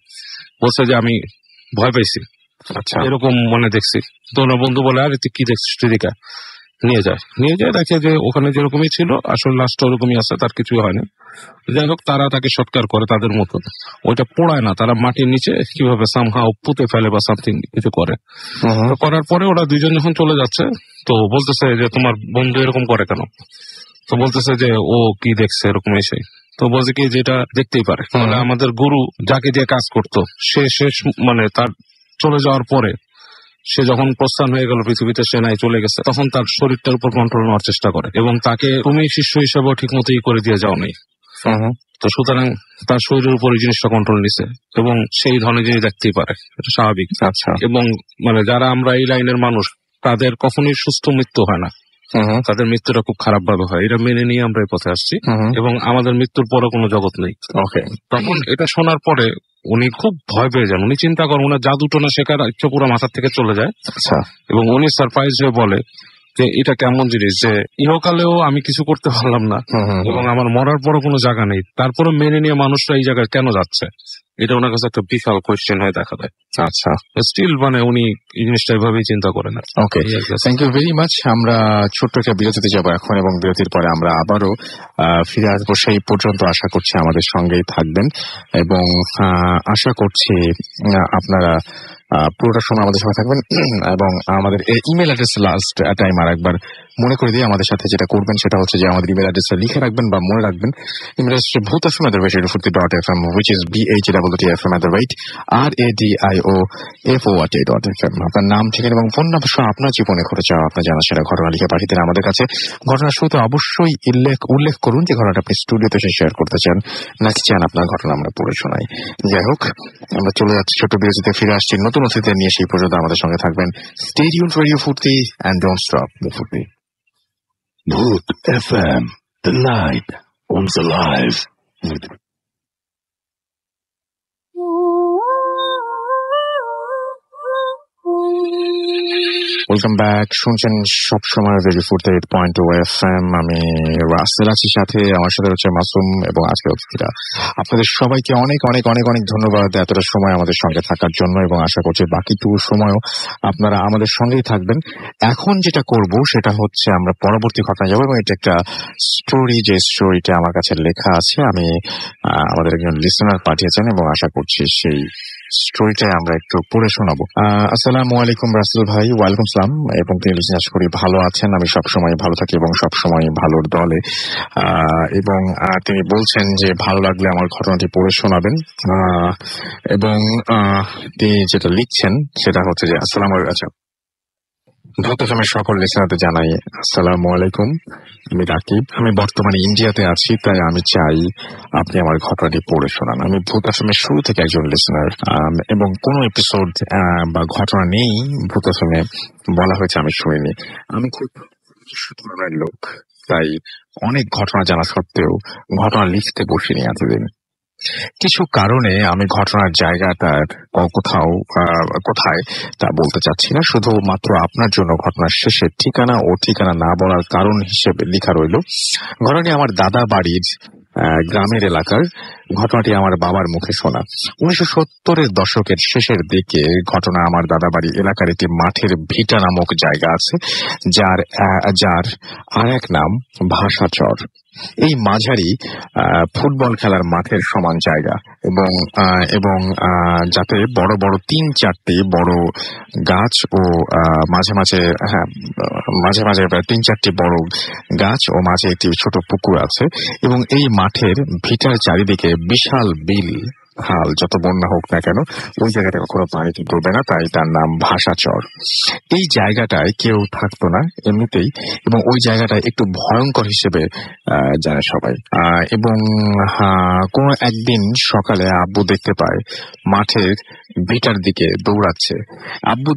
S4: বলছে যে আমি ভয় পাইছি, আচ্ছা এরকম মনে দেখছি। তো ওনার বন্ধু বলে, আরে তুই কি দেখছিস, তুই দিকা নিয়ে যায় দেখে যে ওখানে যেরকমই ছিল আসলে লাশটা ওরকমই আছে, তার কিছু হয়নি। যাই হোক, তারা তাকে সৎকার করে তাদের মতো, ওইটা পোড়ায় না, তারা মাটির নিচে কিভাবে সামহাও পুঁতে ফেলে বা সামথিং কিছু করে। করার পরে ওরা 2জন যখন চলে যাচ্ছে, তো বলতেছে যে তোমার বন্ধু এরকম করে কেন? তো বলতেছে যে ও কি দেখছে এরকম এসে। তো বলছে কি, যেটা দেখতেই পারে। আমাদের গুরু যাকে দিয়ে কাজ করতো, সে শেষ মানে তার চলে যাওয়ার পরে, সে যখন প্রস্থান হয়ে গেল পৃথিবীতে, সে নাই চলে গেছে, তখন তার শরীরটার উপর কন্ট্রোল নেওয়ার চেষ্টা করে, এবং তাকে তুমি শিষ্য হিসেবেও ঠিক মতোই করে দিয়ে যাও নাই। তো সুতরাং তার শরীরের উপর এই জিনিসটা কন্ট্রোল নিছে, এবং সেই ধরনের জিনিস দেখতেই পারে, এটা স্বাভাবিক। আচ্ছা, এবং মানে যারা আমরা এই লাইনের মানুষ, তাদের কখনোই সুস্থ মৃত্যু হয় না, তাদের মৃত্যুটা খুব খারাপ ভাবে হয়। এটা মেনে নিয়ে আমরা এই পথে আসছি, এবং আমাদের মৃত্যুর পরে কোনো জগৎ নেই। তখন এটা শোনার পরে উনি খুব ভয় পেয়ে যান। উনি চিন্তা করেন ওনার জাদু টোনা শেখার ইচ্ছা পুরো মাথার থেকে চলে যায়। আচ্ছা, এবং উনি সারপ্রাইজ হয়ে বলে যে এটা কেমন জিনিস যে ইহকালেও আমি কিছু করতে পারলাম না, এবং আমার মরার পরও কোনো জায়গা নেই, তারপরে মেনে নিয়ে মানুষরা এই জায়গায় কেন যাচ্ছে, এটা ওনার কাছে একটা বিশাল কোয়েশ্চেন হয়ে দেখা দেয়। আচ্ছা, স্টিল মানে উনি এই জিনিসটা এভাবেই চিন্তা করেন। ওকে, থ্যাংক ইউ ভেরি মাচ। আমরা ছোট্ট একটা বিরতিতে যাবো এখন, এবং বিরতির পরে আমরা আবারও ফিরে আসবো। সেই পর্যন্ত আশা করছি আমাদের সঙ্গেই থাকবেন, এবং আশা করছি আপনারা পুরোটা সময় আমাদের সঙ্গে থাকবেন। এবং আমাদের ইমেল অ্যাড্রেস লাস্ট টাইম আর একবার
S1: মনে করে দিয়ে আমাদের সাথে যেটা করবেন সেটা হচ্ছে যে আমাদের ইমেল অ্যাড্রেসটা লিখে রাখবেন বা মনে রাখবেন। Email address bhutasum@radiofurti.fm, which is BHWTFM@radiofort.fm। আপনার নাম, ঠিকানা এবং ফোন নাম্বার সহ আপনার জীবনে ঘটে যাওয়া আপনার জানা সেটা ঘটনা লিখে পাঠিয়ে দেন আমাদের কাছে। ঘটনার শুরুতে অবশ্যই উল্লেখ করুন যে ঘটনাটা আপনি স্টুডিওতে শেয়ার করতে চান, নাকি চান আপনার ঘটনা আমরা পড়ে শোনাই। যাই হোক, আমরা চলে যাচ্ছি ছোট্ট বিরতিতে, ফিরে আসছি নতুন অতিথি নিয়ে। সেই পর্যন্ত আমাদের সঙ্গে থাকবেন। Stay tuned for Radio Furti and don't stop the Furti.
S3: Bhoot FM, the night comes alive with
S1: welcome back. শুনছেন সবসময় রেডিও 48.2 FM। আমি রাসেল আছি, সাথে আমার সাথে হচ্ছে মাসুম এবং আজকে অতিথিরা। আপনাদের সবাইকে অনেক অনেক অনেক অনেক ধন্যবাদ এতটা সময় আমাদের সঙ্গে থাকার জন্য, এবং আশা করছি বাকিটুকু সময়ও আপনারা আমাদের সঙ্গেই থাকবেন। এখন যেটা করব সেটা হচ্ছে আমরা পরবর্তী ঘটনা যাবো, এবং এটা একটা স্টোরি, যে স্টোরিটা আমার কাছে লেখা আছে, আমি আমাদের একজন লিসেনার পাঠিয়েছেন এবং আশা করছি সেই স্টোরিটাই আমরা একটু পড়ে শোনাবো। আসসালামু আলাইকুম রাসেল ভাই। ওয়ালাইকুম সালাম। এবং তিনি লিসেন আশা করি ভালো আছেন। আমি সবসময় ভালো থাকি এবং সবসময় ভালোর দলে। এবং তিনি বলছেন যে ভালো লাগলে আমার ঘটনাটি পড়ে শোনাবেন। এবং তিনি যেটা লিখছেন সেটা হচ্ছে যে আসসালামু আলাইকুম। ভূতফেমের সকল লিসেনারদের জানাই আসসালামু আলাইকুম। আমি রাকিব। আমি বর্তমানে ইন্ডিয়াতে আছি, তাই আমি চাই আপনি আমার ঘটনাটি পড়ে শোনান। আমি ভূতফেমের শুরু থেকে একজন লিসেনার, এবং কোনো এপিসোড বা ঘটনা নেই ভূতফেমে বলা হয়েছে আমি শুনিনি। আমি খুব ধরনের লোক, তাই অনেক ঘটনা জানা সত্ত্বেও ঘটনা লিখতে বসিনি এতদিন। কিছু কারণে আমি ঘটনার জায়গাটার কোথায় তা বলতে চাচ্ছি না, শুধুমাত্র আপনার জন্য ঘটনার শেষে ঠিকানা ও ঠিকানা না বলার কারণ হিসেবে লেখা রইল। ঘটনাটি আমার দাদা বাড়ির গ্রামের এলাকার। ঘটনাটি আমার বাবার মুখে শোনা। 1970-এর দশকের শেষের দিকে ঘটনা। আমার দাদা বাড়ি এলাকার একটি মাঠের ভিটা নামক জায়গা আছে, যার আর এক নাম ভাষাচর। এই মাঝারি ফুটবল খেলার মাঠের সমান জায়গা, এবং যাতে বড় বড় 3-4টি বড় গাছ ও মাঝে মাঝে প্রায় 3-4টি বড় গাছ ও মাঝে একটি ছোট পুকুর আছে। এবং এই মাঠের ভিটার চারিদিকে বিশাল বিল হাল। যত বন্যা হোক না কেন ওই জায়গাটা কখনো পানিতে ডুবে না, তাই তার নাম ভাষাচর। এই জায়গাটায় কেউ থাকতো না এমনিতেই, এবং ওই জায়গাটায় একটু ভয়ঙ্কর হিসেবে জানে সবাই। এবং কোনো একদিন সকালে আব্বু দেখতে পায় মাঠের ভিটার দিকে দৌড়াচ্ছে। আব্বু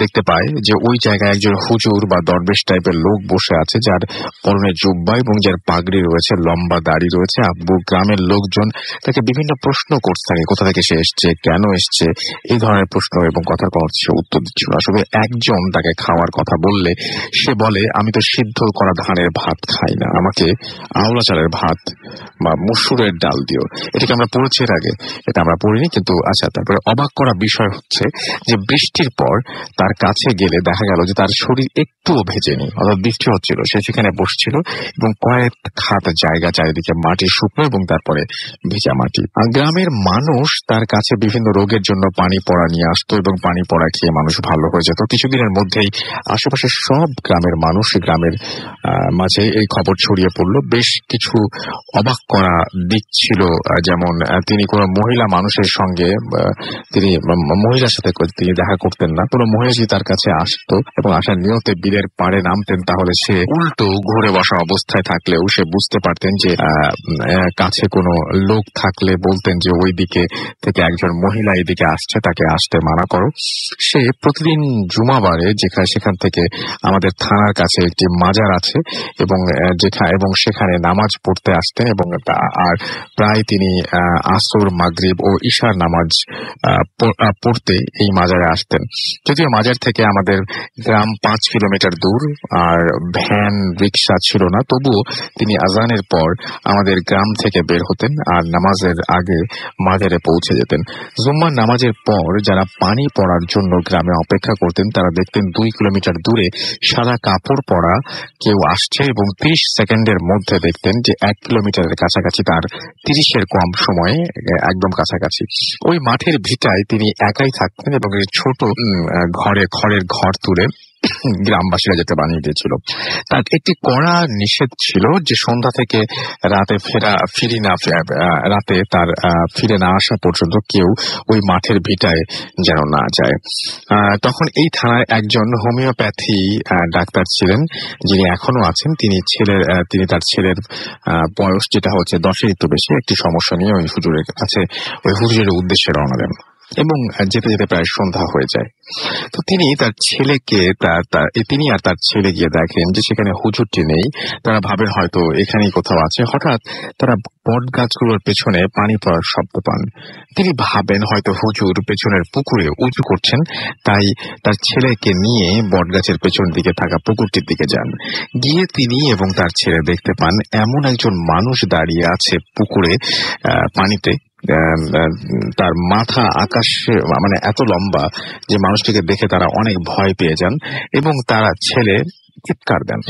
S1: দেখতে পায় যে ওই জায়গায় একজন হুজুর বা দরবেশ টাইপের লোক বসে আছে, যার পরনে জুব্বা এবং যার পাগড়ি রয়েছে, লম্বা দাড়ি রয়েছে। আব্বু গ্রামের লোকজন তাকে বিভিন্ন প্রশ্ন করতে থাকে, কোথা থেকে সে এসছে, কেন এসছে, এই ধরনের প্রশ্ন, এবং কথার কোনো সে উত্তর দিচ্ছিল। আসলে একজন তাকে খাওয়ার কথা বললে সে বলে, আমি তো সিদ্ধ করা ধানের ভাত খাই না, আমাকে আওলা চালের ভাত বা মসুরের ডাল দিও। এটাকে আমরা পড়েছি এর আগে, এটা আমরা পড়িনি কিন্তু। আচ্ছা, তারপরে অবাক করা বিষয় হচ্ছে যে বৃষ্টির পর তার কাছে গেলে দেখা গেল যে তার শরীর একটুও ভেজেনি, অর্থাৎ বৃষ্টি হচ্ছিল, সে সেখানে বসছিল এবং কয়েক খাত জায়গা চারিদিকে মাটি শুকনো এবং তারপরে ভেজা মাটি। গ্রামের মানুষ তার কাছে বিভিন্ন রোগের জন্য পানি পড়া নিয়ে আসতো, এবং পানি পড়া খেয়ে মানুষ ভালো হয়ে যেত। কিছুদিনের মধ্যেই আশেপাশের সব গ্রামের মানুষ, গ্রামের মাঝে এই খবর ছড়িয়ে পড়লো। বেশ কিছু অবাক করা দিক ছিল, যেমন তিনি কোনো মহিলা মানুষের সঙ্গে, তিনি মহিলার সাথে তিনি দেখা করতেন না। কোনো মহিলা যদি তার কাছে আসতো এবং আসার নিয়তে বিলের পাড়ে নামতেন, তাহলে সে উল্টো ঘুরে বসা অবস্থায় থাকলেও সে বুঝতে পারতেন যে কাছে কোনো লোক থাকলে বলতেন যে ওই দিকে থেকে একজন মহিলা এদিকে আসছে, তাকে আসতে মানা করো। সে প্রতিদিন জুমাবারে সেখান থেকে আমাদের থানার কাছে একটি মাজার আছে, এবং সেখানে নামাজ পড়তে আসতেন, এবং আর প্রায় তিনি আসর, মাগরিব ও ঈশার নামাজ পড়তে এই মাজারে আসতেন। যদিও মাজার থেকে আমাদের গ্রাম 5 কিলোমিটার দূর, আর ভ্যান রিক্সা ছিল না, তবুও তিনি আজানের পর আমাদের গ্রাম থেকে বের হতেন আর নামাজের আগে মাজারে পৌঁছে যেতেন। জুম্মার নামাজের পর যারা পানি পড়ার জন্য গ্রামে অপেক্ষা করতেন, তারা দেখতেন 2 কিলোমিটার দূরে সাদা কাপড় পরা কেউ আসছে, এবং 30 সেকেন্ডের মধ্যে দেখতেন যে 1 কিলোমিটারের কাছাকাছি, তার 30-এর কম সময়ে একদম কাছাকাছি। ওই মাঠের ভিটায় তিনি একাই থাকতেন, এবং ছোট খড়ের ঘর তুলে গ্রামবাসীরা যেটা বানিয়ে দিয়েছিল। তার একটি কড়া নিষেধ ছিল যে সন্ধ্যা থেকে রাতে রাতে তার ফিরে না আসা পর্যন্ত কেউ ওই মাঠের ভিটায় যেন না যায়। তখন এই থানায় একজন হোমিওপ্যাথি ডাক্তার ছিলেন, যিনি এখনো আছেন। তিনি তার ছেলের বয়স যেটা হচ্ছে 10-এর একটু বেশি, একটি সমস্যা নিয়ে ওই হুজুরের কাছে, ওই হুজুরের উদ্দেশ্যে রওনা দেন এবং যেতে যেতে প্রায় সন্ধ্যা হয়ে যায়। তো তিনি তার ছেলেকে তিনি আর তার ছেলে গিয়ে দেখেন যে সেখানে হুজুরটি নেই। তারা ভাবেন হয়তো এখানেই কোথাও আছে। হঠাৎ তারা বট গাছগুলোর পেছনে পানি পড়ার শব্দ পান। তিনি ভাবেন হয়তো হুজুর পেছনের পুকুরে উঁচু করছেন, তাই তার ছেলেকে নিয়ে বট গাছের পেছন দিকে থাকা পুকুরটির দিকে যান। গিয়ে তিনি এবং তার ছেলে দেখতে পান এমন একজন মানুষ দাঁড়িয়ে আছে পুকুরে পানিতে। তার মাথা আকাশে, মানে এত লম্বা যে মানুষটিকে দেখে তারা অনেক ভয় পেয়ে যান এবং তারা ছেলে চিৎকার দেন।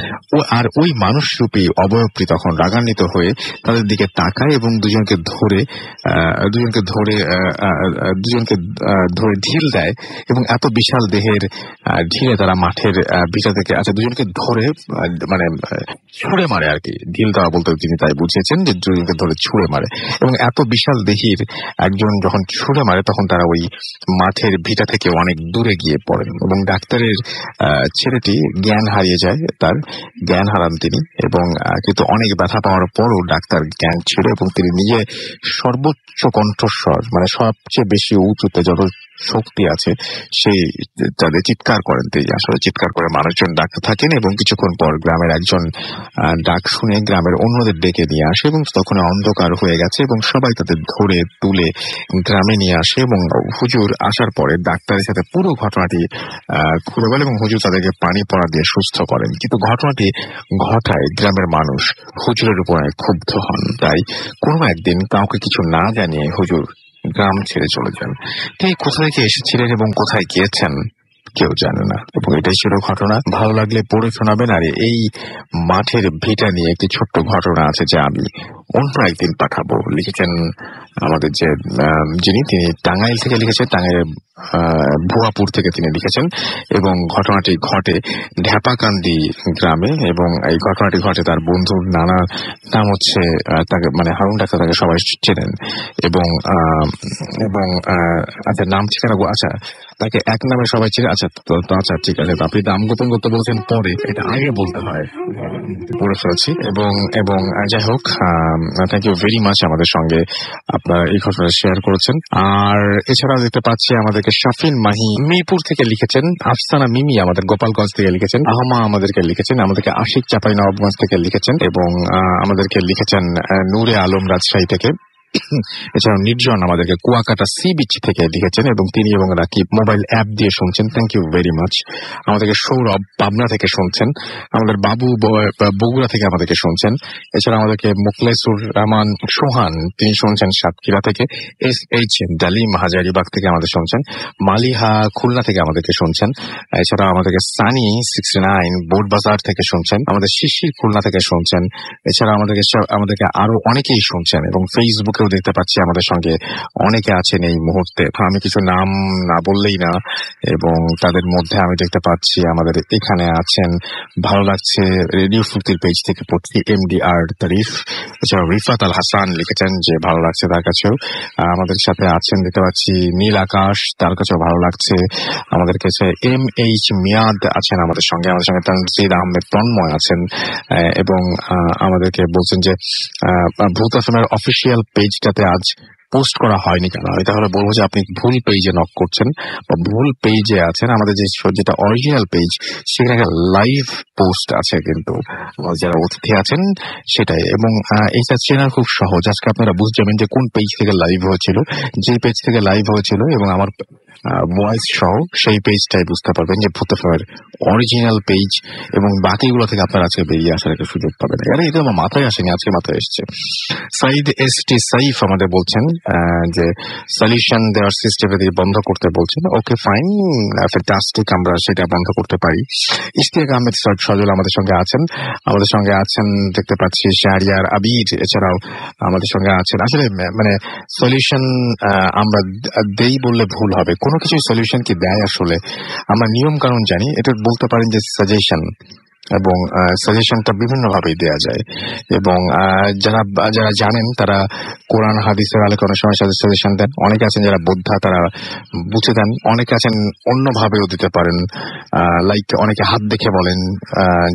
S1: আর ওই মানুষরূপী অবয়বটি তখন রাগান্বিত হয়ে তাদের দিকে তাকায় এবং দুজনকে ধরে ঢিল দেয় এবং এত বিশাল দেহের ঢিলে তারা মাঠের ভিটা থেকে দুজনকে ধরে মানে ছুঁড়ে মারে আর কি। ঢিল দেওয়া বলতে তিনি তাই বুঝিয়েছেন যে দুজনকে ধরে ছুঁড়ে মারে এবং এত বিশাল দেহের একজন যখন ছুঁড়ে মারে তখন তারা ওই মাঠের ভিটা থেকে অনেক দূরে গিয়ে পড়েন এবং ডাক্তারের ছেলেটি জ্ঞান হারিয়ে যায়, তার জ্ঞান হারান তিনি। এবং কিন্তু অনেক ব্যথা পাওয়ার পরও ডাক্তার জ্ঞান ছিল এবং তিনি নিজে সর্বোচ্চ কণ্ঠস্বর, মানে সবচেয়ে বেশি উঁচুতে যত শক্তি আছে সেই তাদের চিৎকার করেন। তিনি আসলে চিৎকার করে মানুষজন ডাকতে থাকেন এবং কিছুক্ষণ পর গ্রামের একজন ডাক শুনে গ্রামের অন্যদের ডেকে নিয়ে আসে এবং তখন অন্ধকার হয়ে গেছে এবং সবাই তাদের ধরে তুলে গ্রামে নিয়ে আসে এবং হুজুর আসার পরে ডাক্তারের সাথে পুরো ঘটনাটি খুলে বলে এবং হুজুর তাদেরকে পানি পড়া দিয়ে সুস্থ করেন। কিন্তু ঘটনাটি ঘটায় গ্রামের মানুষ হুজুরের উপর ক্ষুব্ধ হন। তাই কোনো একদিন কাউকে কিছু না জানিয়ে হুজুর গ্রাম ছেড়ে চলে যান। তিনি কোথা থেকে এসেছিলেন এবং কোথায় গিয়েছেন কেউ জানে না। এবং এটাই ছিল ঘটনা। ভালো লাগলে পড়ে শোনাবেন। আর এই মাঠের ভিটা নিয়ে একটি ছোট্ট ঘটনা আছে যা আমি অন্য একদিন পাঠাবো। লিখেছেন আমাদের যিনি তিনি টাঙ্গাইল থেকে লিখেছেন, টাঙ্গাইলের ভুয়াপুর থেকে তিনি লিখেছেন এবং ঘটনাটি ঘটে ঢেপাকান্দি গ্রামে এবং এই ঘটনাটি ঘটে তার বন্ধুর নানা নাম হচ্ছে তাকে, মানে হারুন ডাক্তার, তাকে সবাই চেনেন এবং নাম ঠিকানা তাকে এক নামে সবাই চেনে। ঠিক আছে, আপনি নাম গোপন করতে বলছেন, পরে এটা আগে বলতে হয়, পড়ে ফেলেছি। এবং যাই হোক, থ্যাংক ইউ ভেরি মাচ আমাদের সঙ্গে আপনারা এই ঘটনা শেয়ার করেছেন। আর এছাড়াও দেখতে পাচ্ছি আমাদেরকে শাফিন মাহি মিরপুর থেকে লিখেছেন, আফসানা মিমি আমাদের গোপালগঞ্জ থেকে লিখেছেন, আহমা আমাদেরকে লিখেছেন, আমাদেরকে আশিক চাপাই নবাবগঞ্জ থেকে লিখেছেন এবং আমাদেরকে লিখেছেন নূরে আলম রাজশাহী থেকে। এছাড়াও নির্জন আমাদেরকে কুয়াকাটা সি বিচ থেকে লিখেছেন এবং তিনি এবং রাকিব মোবাইল অ্যাপ দিয়ে শুনছেন। Thank you very much. আমাদেরকে সৌরভ পাবনা থেকে শুনছেন, আমাদের বাবু বগুড়া থেকে আমাদেরকে শুনছেন। এছাড়া আমাদেরকে মুখলেসুর রহমান সোহান, তিনি শুনছেন সাতক্ষীরা থেকে। SH ডালিম হাজারিবাগ থেকে আমাদের শুনছেন, মালিহা খুলনা থেকে আমাদেরকে শুনছেন। এছাড়া আমাদেরকে সানি 69 বোর্ড বাজার থেকে শুনছেন, আমাদের শিশির খুলনা থেকে শুনছেন। এছাড়া আমাদেরকে আরো অনেকেই শুনছেন এবং ফেসবুকে দেখতে পাচ্ছি আমাদের সঙ্গে অনেকে আছেন এই মুহূর্তে। আমি কিছু নাম না বললেই না এবং তাদের মধ্যে আমি দেখতে পাচ্ছি আমাদের এখানে আছেন, ভালো লাগছে রেডিও ফুর্তির পেজ থেকে পড়ছি, MDR তারিফ। এছাড়াও রিফাত আল হাসান লিখেছেন যে ভালো লাগছে তার কাছেও। আমাদের সাথে আছেন দেখতে পাচ্ছি নীল আকাশ, তার কাছেও ভালো লাগছে। আমাদের কাছে MH মিয়াদ আছেন আমাদের সঙ্গে তানজিদ আহমেদ তন্ময় আছেন এবং আমাদেরকে বলছেন যে ভূত এফএমের অফিসিয়াল পেজটাতে আজ পোস্ট করা হয়নি কেন। আমি তাহলে বলবো যে আপনি ভুল পেজে নক করছেন বা ভুল পেজে আছেন। আমাদের যেটা অরিজিনাল পেজ সেখানে লাইভ পোস্ট আছে, কিন্তু যারা অতিথি আছেন সেটাই। এবং এটা চেনার খুব সহজ। আজকে আপনারা বুঝতে যাবেন যে কোন পেজ থেকে লাইভ হয়েছিল, যে পেজ থেকে লাইভ হয়েছিল এবং আমার ভয়েস সহ সেই পেজটাই বুঝতে পারবেন যে ভূত এফএমের অরিজিনাল পেজ, এবং বাকিগুলো থেকে আপনারা আজকে বেরিয়ে আসার একটা সুযোগ পাবেন। এটা আমার মাথায় আসেনি, আজকে মাথায় এসছে। সাইদ ST সাইফ আমাদের বলছেন যে সলিউশন দেওয়ার সিস্টেমে বন্ধ করতে বলছেন। ওকে ফাইন, ফ্যান্টাস্টিক, আমরা সেটা বন্ধ করতে পারি। ইশতিয়াক আহমেদ সজল আমাদের সঙ্গে আছেন, দেখতে পাচ্ছি শাহরিয়ার আবির, এছাড়াও আমাদের সঙ্গে আছেন। আসলে মানে সলিউশন আমরা দেই বললে ভুল হবে, কোনো কিছু সলিউশন কি দেয় আসলে? আমরা নিয়ম কানুন জানি, এটা বলতে পারেন যে সাজেশন, এবং সাজেশনটা বিভিন্ন ভাবেই দেওয়া যায়। এবং যারা জানেন তারা কোরআন হাদিসের আলোকে অনেক সময় সাজেশন দেন। অনেকে আছেন যারা বোদ্ধা, তারা বুঝে দেন। অনেকে আছেন অন্যভাবেও দিতে পারেন, লাইক অনেকে হাত দেখে বলেন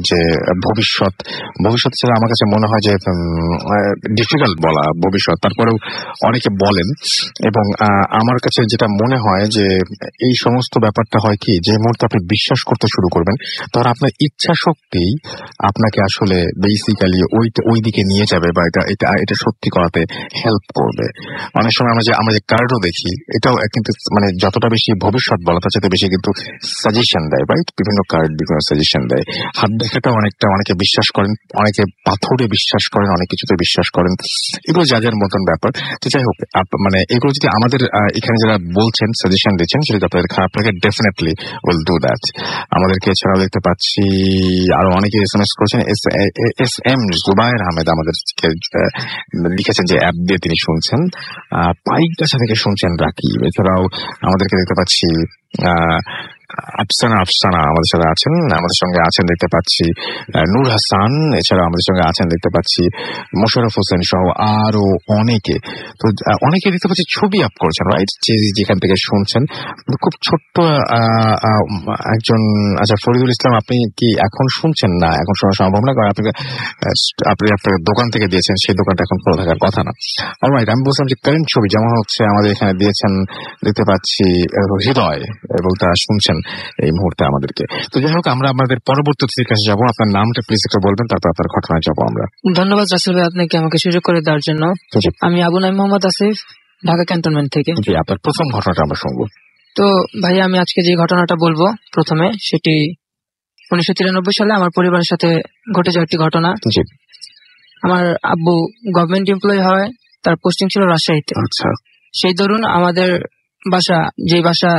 S1: যে ভবিষ্যৎ ছাড়া আমার কাছে মনে হয় যে ডিফিকাল্ট বলা ভবিষ্যৎ, তারপরেও অনেকে বলেন। এবং আমার কাছে যেটা মনে হয় যে এই সমস্ত ব্যাপারটা হয় কি, যে মুহূর্তে আপনি বিশ্বাস করতে শুরু করবেন, তখন আপনার ইচ্ছা শক্তি আপনাকে আসলে বেসিক্যালি ওই দিকে নিয়ে যাবে, বা এটা সত্যি করাতে হেল্প করবে। অনেক সময় আমরা যে কার্ডও দেখি, এটাও কিন্তু মানে যতটা বেশি ভবিষ্যৎ বলা তার সাথে বেশি কিন্তু সাজেশন দেয়, রাইট? বিভিন্ন কার্ড বিভিন্ন সাজেশন দেয়। হাত দেখাটা অনেকে বিশ্বাস করেন, অনেকে পাথরে বিশ্বাস করেন, অনেক কিছুতে বিশ্বাস করেন। এগুলো যাদের মতন ব্যাপার। তো যাই হোক, মানে এগুলো যদি আমাদের এখানে যারা বলছেন, সাজেশন দিচ্ছেন, সেটা আপনাদের খারাপ লাগে, ডেফিনেটলি উইল ডু দ্যাট। আমাদেরকে এছাড়াও দেখতে পাচ্ছি আরো অনেকে SMS করেছেন। SM জুবায়ের আহমেদ আমাদেরকে লিখেছেন যে অ্যাপ দিয়ে তিনি শুনছেন, পাইকগাছা থেকে শুনছেন রাকিব। এছাড়াও আমাদেরকে দেখতে পাচ্ছি আফসানা আমাদের সাথে আছেন, আমাদের সঙ্গে আছেন দেখতে পাচ্ছি নূর হাসান, এছাড়া আমাদের সঙ্গে আছেন দেখতে পাচ্ছি মোশাররফ হোসেন সহ আরো অনেকে। তো অনেকে দেখতে পাচ্ছি ছবি আপ করেছেন, রাইট? যেখান থেকে শুনছেন। খুব ছোট্ট একজন, আচ্ছা ফরিদুল ইসলাম, আপনি কি এখন শুনছেন? না, এখন শোনা সম্ভব না, কারণ আপনি আপনার দোকান থেকে দিয়েছেন, সেই দোকানটা এখন খোলা থাকার কথা না। অলরাইট, আমি বলছিলাম যে কারেন্ট ছবি যেমন হচ্ছে আমাদের এখানে দিয়েছেন দেখতে পাচ্ছি হৃদয়, এবং তা শুনছেন এই মুহূর্তে আমাদেরকে। তো যাই হোক, আমরা আমাদের পরবর্তী অতিথির কাছে যাবো। আপনার নামটা প্লিজ একটু বলবেন, তারপর আপনার ঘটনায় যাবো আমরা।
S5: ধন্যবাদ রাসেল ভাই আপনাকে আমাকে সুযোগ করে দেওয়ার জন্য। আমি আবু নাইম মোহাম্মদ আসিফ, ঢাকা ক্যান্টনমেন্ট থেকে।
S1: আপনার প্রথম ঘটনাটা আমরা শুনবো।
S5: তো ভাই, আমি আজকে যে ঘটনাটা বলবো প্রথমে, সেটি 1993 সালে আমার পরিবারের সাথে ঘটে যাওয়া একটি ঘটনা। আমার আব্বু গভর্নমেন্ট এমপ্লয়ি হয়, তার পোস্টিং ছিল রাজশাহীতে।
S1: আচ্ছা।
S5: সেই ধরুন আমাদের বাসা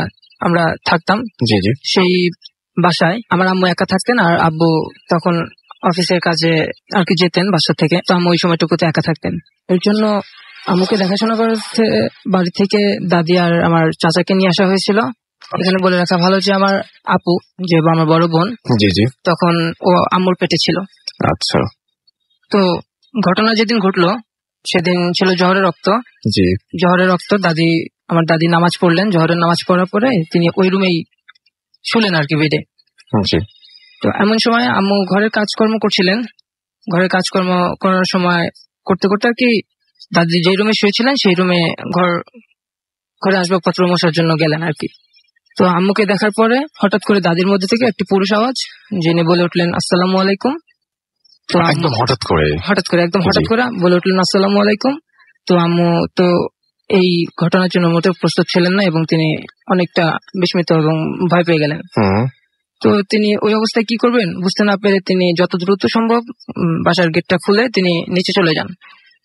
S5: আমরা থাকতাম, সেই বাসায় আমার আম্মু একা থাকতেন, আর আব্বু তখন অফিসের কাজে আর কি যেতেন বাসা থেকে। তো আম্মু ওই সময়টুকুতে একা থাকতেন। এর জন্য আম্মুকে দেখাশোনা করতে বাড়ি থেকে দাদি আর আমার চাচাকে নিয়ে আসা হয়েছিল। এখানে বলে রাখা ভালো যে আমার আপু, যে আমার বড় বোন, তখন ও আম্মুর পেটে ছিল।
S1: আচ্ছা।
S5: তো ঘটনা যেদিন ঘটলো সেদিন ছিল জোহরের রক্ত। জোহরের রক্ত, আমার দাদি নামাজ পড়লেন। জোহরের নামাজ পড়ার পরে তিনি ওই রুমেই শুলেন আর কি, বেডে। তো এমন সময় আম্মু ঘরের কাজকর্ম করছিলেন। ঘরের কাজকর্ম করার সময় করতে করতে আর কি দাদি যে রুমে শুয়েছিলেন সেই রুমে ঘরে আসবাবপত্র মশার জন্য গেলেন আর কি। তো আম্মুকে দেখার পরে হঠাৎ করে দাদির মধ্যে থেকে একটি পুরুষ আওয়াজ, যিনি বলে উঠলেন আসসালামু আলাইকুম। তো
S1: একদম হঠাৎ করে
S5: বলে উঠলেন আসসালামু আলাইকুম। তো আম্মু তো এই ঘটনার জন্য মোটেও প্রস্তুত ছিলেন না, এবং তিনি অনেকটা বিস্মিত এবং ভয় পেয়ে গেলেন। তো তিনি ওই অবস্থায় কি করবেন বুঝতে না পেরে তিনি যত দ্রুত সম্ভব বাসার গেটটা খুলে তিনি নিচে চলে যান,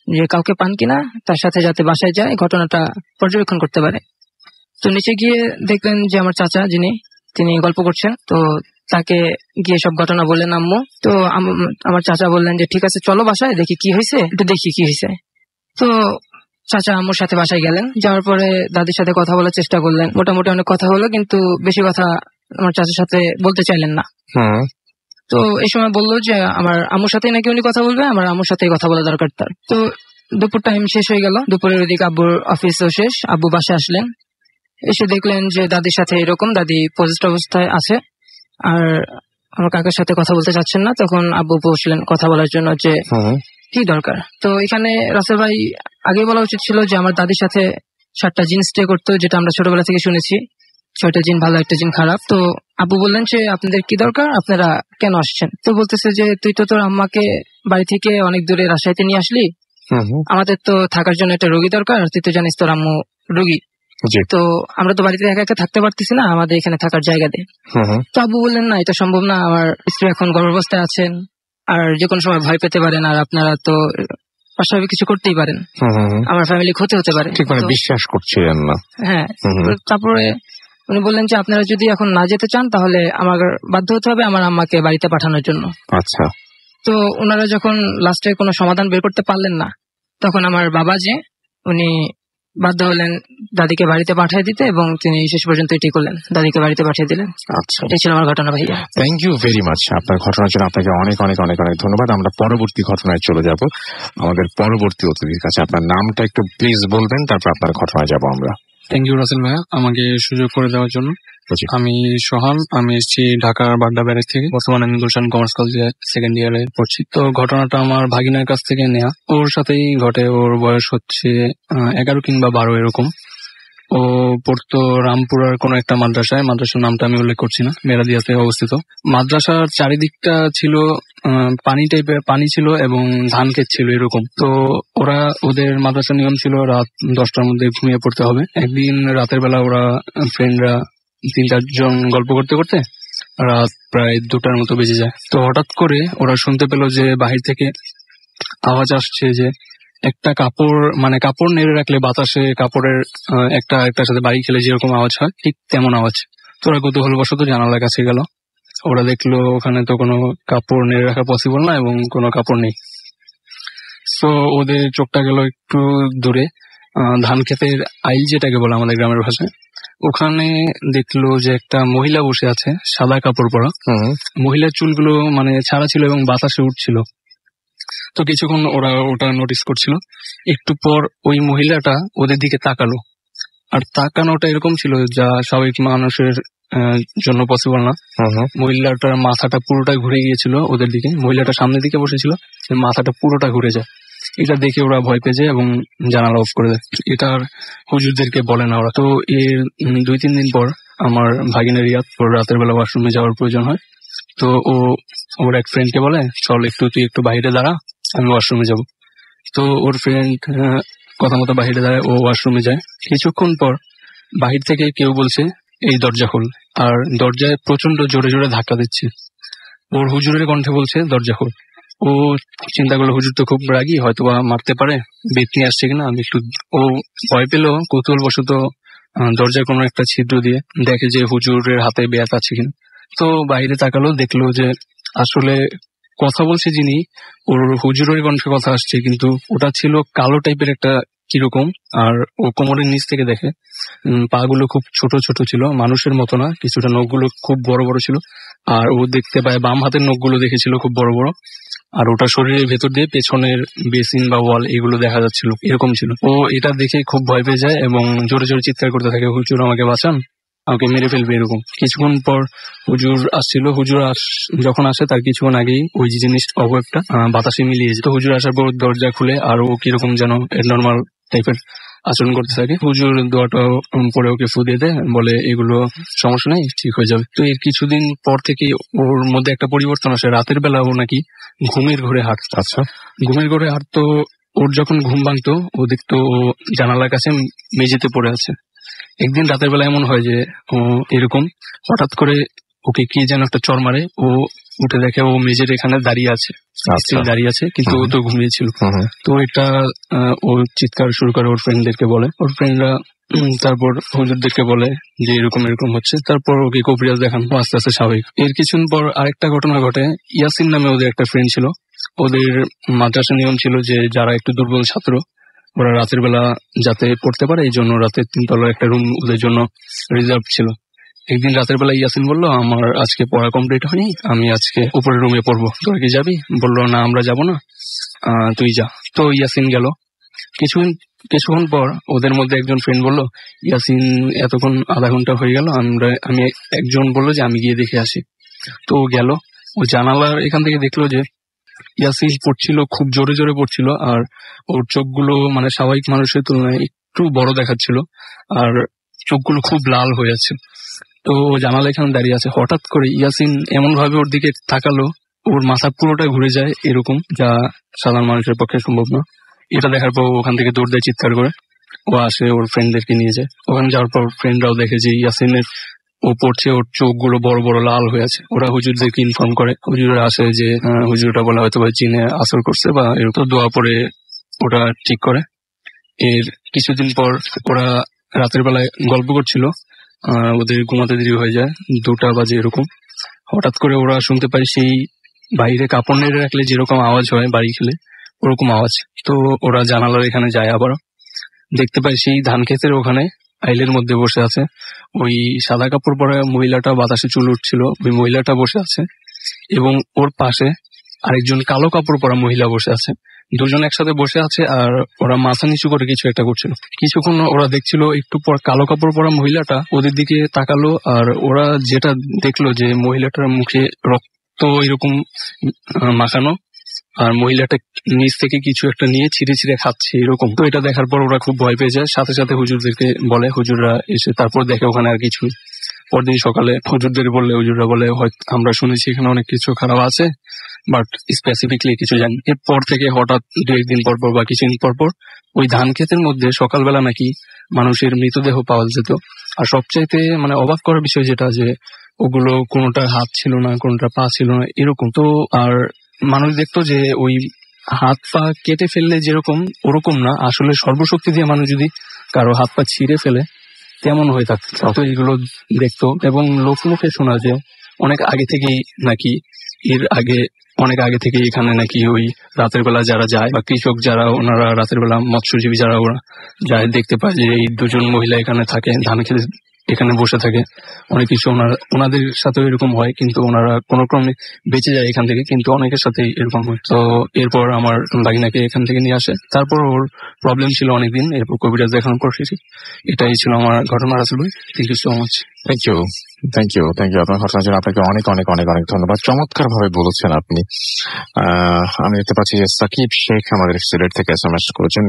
S5: যে কাউকে পান কিনা তার সাথে যাতে বাসায় যায় ঘটনাটা পর্যবেক্ষণ করতে পারে। তো নিচে গিয়ে দেখলেন যে আমার চাচা, তিনি গল্প করছেন। তো তাকে গিয়ে সব ঘটনা বললেন আম্মু। তো আমার চাচা বললেন যে ঠিক আছে, চলো বাসায় দেখি কি হয়েছে, একটু দেখি কি হয়েছে। তো চাচা আম্মুর সাথে বাসায় গেলেন। যাওয়ার পরে দাদির সাথে কথা বলার চেষ্টা করলেন। মোটামুটি অনেক কথা হলো, কিন্তু বেশি কথা আমার চাচার সাথে বলতে চাইলেন না। তো এই সময় বললো যে আমার আম্মুর সাথে নাকি উনি কথা বলবে, আমার আম্মুর সাথে কথা বলা দরকার তার। তো দুপুর টাইম শেষ হয়ে গেল, দুপুরের ওদিকে আব্বুর অফিসও শেষ। আব্বু বাসায় আসলেন, এসে দেখলেন যে দাদির সাথে এরকম, দাদি পজিটিভ অবস্থায় আছে আর আমার কাকার সাথে কথা বলতে চাচ্ছেন না। তখন আব্বু বসলেন কথা বলার জন্য, যে কি দরকার। তো এখানে রাসেল ভাই আগে বলা উচিত ছিল যে আমার দাদির সাথে 7টা জিন স্টে করতো, যেটা আমরা ছোটবেলা থেকে শুনেছি, 6টা জিন ভালো, 1টা জিন খারাপ। তো আব্বু বললেন যে আপনাদের কি দরকার, আপনারা কেন আসছেন। তো বলতেছে যে তুই তো তোর আম্মাকে বাড়ি থেকে অনেক দূরে রাজশাহীতে নিয়ে আসলি, আমাদের তো থাকার জন্য একটা রোগী দরকার, তুই তো জানিস তোর আম্মু রোগী। তো আমরা তো বাড়িতে একা একা থাকতে পারতেছি না, আমাদের এখানে থাকার জায়গা দে। তো আব্বু বললেন না, এটা সম্ভব না, আমার স্ত্রী এখন গর্ভাবস্থায় আছেন, আর যে কোনো সময় ভয় পেতে পারেন, আর আপনারা তো অস্বাভাবিক কিছু করতেই পারেন, আমার ফ্যামিলি ক্ষতি হতে পারে।
S1: ঠিক, মানে বিশ্বাস করছিলেন না।
S5: হ্যাঁ, তারপরে উনি বললেন যে আপনারা যদি এখন না যেতে চান তাহলে আমার বাধ্য হতে হবে আমার আম্মাকে বাড়িতে পাঠানোর জন্য।
S1: আচ্ছা।
S5: তো ওনারা যখন লাস্টে কোনো সমাধান বের করতে পারলেন না, তখন আমার বাবা যে উনি বাধ্য হলেন দাদিকে বাড়িতে পাঠিয়ে দিতে, এবং তিনি শেষ পর্যন্ত এটি করলেন, দাদিকে বাড়িতে পাঠিয়ে দিলেন।
S1: আচ্ছা,
S5: এটাই ছিল আমার ঘটনা ভাইয়া।
S1: থ্যাংক ইউ ভেরি মাচ আপনার ঘটনার জন্য। আপনাকে অনেক অনেক অনেক অনেক ধন্যবাদ। আমরা পরবর্তী ঘটনায় চলে যাব আমাদের পরবর্তী অতিথির কাছে। আপনার নামটা একটু প্লিজ বলবেন, তারপর আপনার ঘটনায় যাব আমরা।
S6: থ্যাংক ইউ রাসেল ভাইয়া আমাকে সুযোগ করে দেওয়ার জন্য। আমি সোহান, আমি এসেছি ঢাকার বাড্ডা ব্যারেজ থেকে। বর্তমানে আমি গুলশান কমার্স কলেজে সেকেন্ড ইয়ারে পড়ছি। তো ঘটনাটা আমার ভাগিনার কাছ থেকে নেয়া, ওর সাথেই ঘটে। ওর বয়স হচ্ছে 11 কিংবা 12 এরকম। ও পড়তো রামপুরার কোন একটা মাদ্রাসায়, মাদ্রাসার নামটা আমি উল্লেখ করছি না, মেরাদিয়াতে অবস্থিত। মাদ্রাসার চারিদিকটা ছিল পানি টাইপের, পানি ছিল এবং ধান ক্ষেত ছিল এরকম। তো ওরা, ওদের মাদ্রাসার নিয়ম ছিল রাত 10টার মধ্যে ঘুমিয়ে পড়তে হবে। একদিন রাতের বেলা ওরা ফ্রেন্ডরা 3-4 জন গল্প করতে করতে রাত প্রায় 2টার মতো বেজে যায়। তো হঠাৎ করে ওরা শুনতে পেল যে বাহির থেকে আওয়াজ আসছে যে একটা কাপড়, মানে কাপড় নেড়ে রাখলে বাতাসে কাপড়ের একটার সাথে বাড়ি খেলে যেরকম আওয়াজ হয় ঠিক তেমন আওয়াজ। তো ওরা কৌতূহলবশত জানালার কাছে গেল। ওরা দেখলো ওখানে তো কোনো কাপড় নেড়ে রাখা পসিবল না এবং কোনো কাপড় নেই। সো ওদের চোখটা গেল একটু দূরে, ধান ক্ষেতের আইল যেটাকে বলে আমাদের গ্রামের ভাষায়। ওখানে দেখলো যে একটা মহিলা বসে আছে, সাদা কাপড় পরা। মহিলার চুলগুলো মানে ছাড়া ছিল এবং বাতাসে উঠছিল। তো কিছুক্ষণ ওরা ওটা নোটিস করছিল। একটু পর ওই মহিলাটা ওদের দিকে তাকালো, আর তাকানোটা এরকম ছিল যা স্বাভাবিক মানুষের জন্য পসিবল না। মহিলাটার মাথাটা পুরোটা ঘুরে গিয়েছিল ওদের দিকে। মহিলাটা সামনের দিকে বসেছিল, মাথাটা পুরোটা ঘুরে যায়। এটা দেখে ওরা ভয় পেয়ে যায় এবং জানালা অফ করে দেয়। এটা আর হুজুরদেরকে বলে না ওরা। তো এর 2-3 দিন পর আমার ভাগিনের রিয়াদ, ওর রাতের বেলা ওয়াশরুমে যাওয়ার প্রয়োজন হয়। তো ও ওর এক ফ্রেন্ডকে বলে, চল তুই একটু বাইরে দাঁড়া, আমি ওয়াশরুমে যাব। তো ওর ফ্রেন্ড কথা মতো বাইরে দাঁড়ায়, ও ওয়াশরুমে যায়। কিছুক্ষণ পর বাহির থেকে কেউ বলছে, এই দরজা খোল। আর দরজায় প্রচন্ড জোরে জোরে ধাক্কা দিচ্ছে। ওর হুজুরের কণ্ঠে বলছে, দরজা খোল। ও চিন্তা করলো হুজুর তো খুব রাগী, হয়তো বা মারতে পারে, বেত নিয়ে আসছে কিনা। আমি একটু, ও ভয় পেল, কৌতূহল বশত দরজার কোনো একটা ছিদ্র দিয়ে দেখে যে হুজুরের হাতে বেত আছে কিনা। তো বাইরে তাকালো, দেখলো যে আসলে কথা বলছে যিনি, ওর হুজুরের কণ্ঠে কথা আসছে, কিন্তু ওটা ছিল কালো টাইপের একটা কিরকম। আর ও কোমরের নিচ থেকে দেখে পা গুলো খুব ছোট ছোট ছিল, মানুষের মতো না, কিছুটা নখগুলো খুব বড় বড় ছিল। আর ও দেখতে পায় বাম হাতের নখগুলো দেখেছিল খুব বড় বড়। আর ওটা শরীরের ভেতর দিয়ে পেছনের বেসিন বা ওয়াল এগুলো দেখা যাচ্ছিল, এরকম ছিল। ও এটা দেখে খুব ভয় পেয়ে যায় এবং জোরে জোরে চিৎকার করতে থাকে, হুজুর আমাকে বাঁচান, আমাকে মেরে ফেলবে এরকম। কিছুক্ষণ পর হুজুর আসছিল। হুজুর যখন আসে তার কিছুক্ষণ আগেই ওই জিনিস অবয়বটা বাতাসে মিলিয়ে যেত। হুজুর আসার পর দরজা খুলে আর ও কিরকম যেন নর্মাল টাইপের আচরণ করতে থাকে। হুজুর দোয়াটা পরে ওকে ফু দিয়ে দেয়, বলে এগুলো সমস্যা নেই, ঠিক হয়ে যাবে। তো এর কিছুদিন পর থেকে ওর মধ্যে একটা পরিবর্তন আসে। রাতের বেলা ও নাকি ঘুমের ঘরে হাঁটতো। আচ্ছা, ঘুমের ঘরে হাঁটতো। ওর যখন ঘুম ভাঙতো ও দেখতো ও জানালার কাছে মেঝেতে পড়ে আছে। একদিন রাতের বেলা এমন হয় যে ও এরকম হঠাৎ করে ওকে কি যেন একটা চড় মারে। ও উঠে দেখে ও মেঝের এখানে দাঁড়িয়ে আছে, দাঁড়িয়ে আছে, কিন্তু ও তো ঘুমিয়েছিল। তো এটা ও চিৎকার শুরু করে ওর ফ্রেন্ডদেরকে বলে। ওর ফ্রেন্ডরা তারপর হুজুরদেরকে বলে যে এরকম এরকম হচ্ছে। তারপর ওকে কবিরাজ দেখান, আস্তে আস্তে স্বাভাবিক। এর কিছুদিন পর আরেকটা ঘটনা ঘটে। ইয়াসিন নামে ওদের একটা ফ্রেন্ড ছিল। ওদের মাদ্রাসার নিয়ম ছিল যে যারা একটু দুর্বল ছাত্র ওরা রাতের বেলা যাতে পড়তে পারে, এই জন্য রাতের 3 তলার একটা রুম ওদের জন্য রিজার্ভ ছিল। একদিন রাতের বেলা ইয়াসিন বললো, আমার আজকে পড়া কমপ্লিট হয়নি, আমি আজকে উপরের রুমে পড়বো, তোরা কি যাবি? বললো, না আমরা যাবো না, তুই যা। তো ইয়াসিন গেল। কিছুক্ষণ পর ওদের মধ্যে একজন ফ্রেন্ড বললো, ইয়াসিন এতক্ষণ আধা ঘন্টা হয়ে গেল, আমি একজন বললো যে আমি গিয়ে দেখে আসি। তো ও গেল। ও জানালার এখান থেকে দেখলো যে ইয়াসিন পড়ছিল, খুব জোরে জোরে পড়ছিল। আর ওর চোখগুলো মানে স্বাভাবিক মানুষের তুলনায় একটু বড় দেখাচ্ছিল, আর চোখগুলো খুব লাল হয়ে আছে। তো ও জানালা এখানে দাঁড়িয়ে আছে। হঠাৎ করে ইয়াসিন এমন ভাবে ওর দিকে তাকালো, ওর মাথা পুরোটা ঘুরে যায় এরকম, যা সাধারণ মানুষের পক্ষে সম্ভব না। এটা দেখার পর ওখান থেকে দৌড় দেয় চিৎকার করে। ও আসে, ওর ফ্রেন্ডদেরকে নিয়ে যায়। ওখানে যাওয়ার পর ফ্রেন্ডরাও দেখে যে ইয়াসিনের ও পড়ছে, ওর চোখগুলো বড় বড় লাল হয়ে আছে। ওরা হুজুরদেরকে ইনফর্ম করে। হুজুরা আসে যে হুজুরটা বলা হয়তো চিনে আসর করছে বা এরকম। দোয়া পরে ওটা ঠিক করে। এর কিছুদিন পর ওরা রাতের বেলায় গল্প করছিল, ওদের ঘুমাতে দেরি হয়ে যায়, 2টা বাজে এরকম। হঠাৎ করে ওরা শুনতে পায় সেই বাইরে কাপড় নেড়ে রাখলে যেরকম আওয়াজ হয় বাড়ি খেলে ওরকম আওয়াজ। তো ওরা জানালার এখানে যায়, আবার দেখতে পায় সেই ধান ক্ষেতের ওখানে আইলের মধ্যে বসে আছে ওই সাদা কাপড় পরা মহিলাটা, বাতাসে চুল উঠছিল, ওই মহিলাটা বসে আছে এবং ওর পাশে আরেকজন কালো কাপড় পরা মহিলা বসে আছে। 2জন একসাথে বসে আছে আর ওরা মাথা নিচু করে কিছু একটা করছিল। কিছুক্ষণ ওরা দেখছিল, একটু পর কালো কাপড় পরা মহিলাটা ওদের দিকে তাকালো আর ওরা যেটা দেখলো যে মহিলাটার মুখে রক্ত এরকম মাখানো, আর মহিলাটা নিচ থেকে কিছু একটা নিয়ে ছিঁড়ে ছিঁড়ে খাচ্ছে এরকম। তো এটা দেখার পর ওরা খুব ভয় পেয়ে যায়, সাথে সাথে হুজুরদেরকে বলে, হুজুররা এসে তারপর দেখে ওখানে আর কিছু। পরদিন সকালে হুজুরদের বললে হুজুররা বলে, হয়তো আমরা শুনেছি এখানে অনেক কিছু খারাপ আছে, বাট স্পেসিফিকলি কিছু জানি। এরপর থেকে হঠাৎ 2-1 দিন পর পর বা কিছুদিন পর পর ওই ধান ক্ষেতের মধ্যে সকালবেলা নাকি মানুষের মৃতদেহ পাওয়া যেত। আর সবচাইতে মানে অবাক করার বিষয় যেটা, যে ওগুলো কোনোটা হাত ছিল না, কোনোটা পা ছিল না এরকম। তো আর মানুষ দেখতো যে ওই হাত পা কেটে ফেললে যেরকম ওরকম না, আসলে সর্বশক্তি দিয়ে মানুষ যদি কারো হাত পা ছিঁড়ে ফেলে তেমন হয়ে থাকতো। তো এগুলো দেখতো এবং লোকমুখে শোনা যে অনেক আগে থেকেই নাকি অনেক আগে থেকে এখানে নাকি ওই রাতের বেলা যারা যায় বা কৃষক যারা, ওনারা রাতের বেলা মৎস্যজীবী যারা ওরা যায়, দেখতে পায় যে এই 2জন মহিলা এখানে থাকে, ধান খেতে এখানে বসে থাকে। অনেক কিছু ওনাদের সাথেও এরকম হয়, কিন্তু ওনারা কোনো ক্রমে বেঁচে যায় এখান থেকে, কিন্তু অনেকের সাথে এরকম হয়। তো এরপর আমার ভাগিনাকে এখান থেকে নিয়ে আসে, তারপর ওর প্রবলেম ছিল অনেকদিন, এরপর কবিরাজ দেখানো করতেছি। এটাই ছিল আমার ঘটনা। রাসেল ভাই, thank you so much.
S1: Thank you আপনার ঘটনার জন্য আপনাকে অনেক অনেক অনেক অনেক ধন্যবাদ। চমৎকার ভাবে বলেছেন আপনি। আমি দেখতে পাচ্ছি যে সাকিব শেখ আমাদের সিলেট থেকে SMS করেছেন।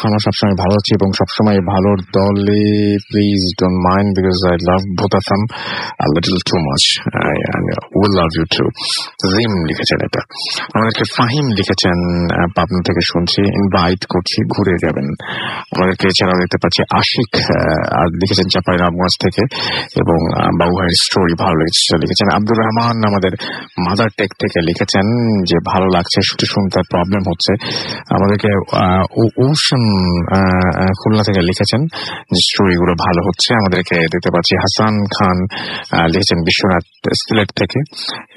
S1: আমরা সবসময় ভালো আছি এবং সবসময় ভালোর দলে, please don't mind because I love both of them a little too much, will love you too. Jim লিখেছেন এটা। আমাদেরকে ফাহিম লিখেছেন, পাবনা থেকে শুনছি, ইনভাইট করছি, ঘুরে যাবেন। আমাদেরকে এছাড়াও দেখতে পাচ্ছি আশিক লিখেছেন চাঁপাইনবাবগঞ্জ থেকে, এবং বাবু ভাইয়ের স্টোরি ভালো লেগেছে লিখেছেন। আব্দুর রহমান আমাদের মাদার টেক থেকে লিখেছেন যে ভালো লাগছে, শুধু শুনতে প্রবলেম হচ্ছে। আমাদেরকে ওশন খুলনা থেকে লিখেছেন যে স্টোরিগুলো ভালো হচ্ছে। আমাদেরকে দেখতে পাচ্ছি হাসান খান লিখেছেন বিশ্বনাথ সিলেট থেকে,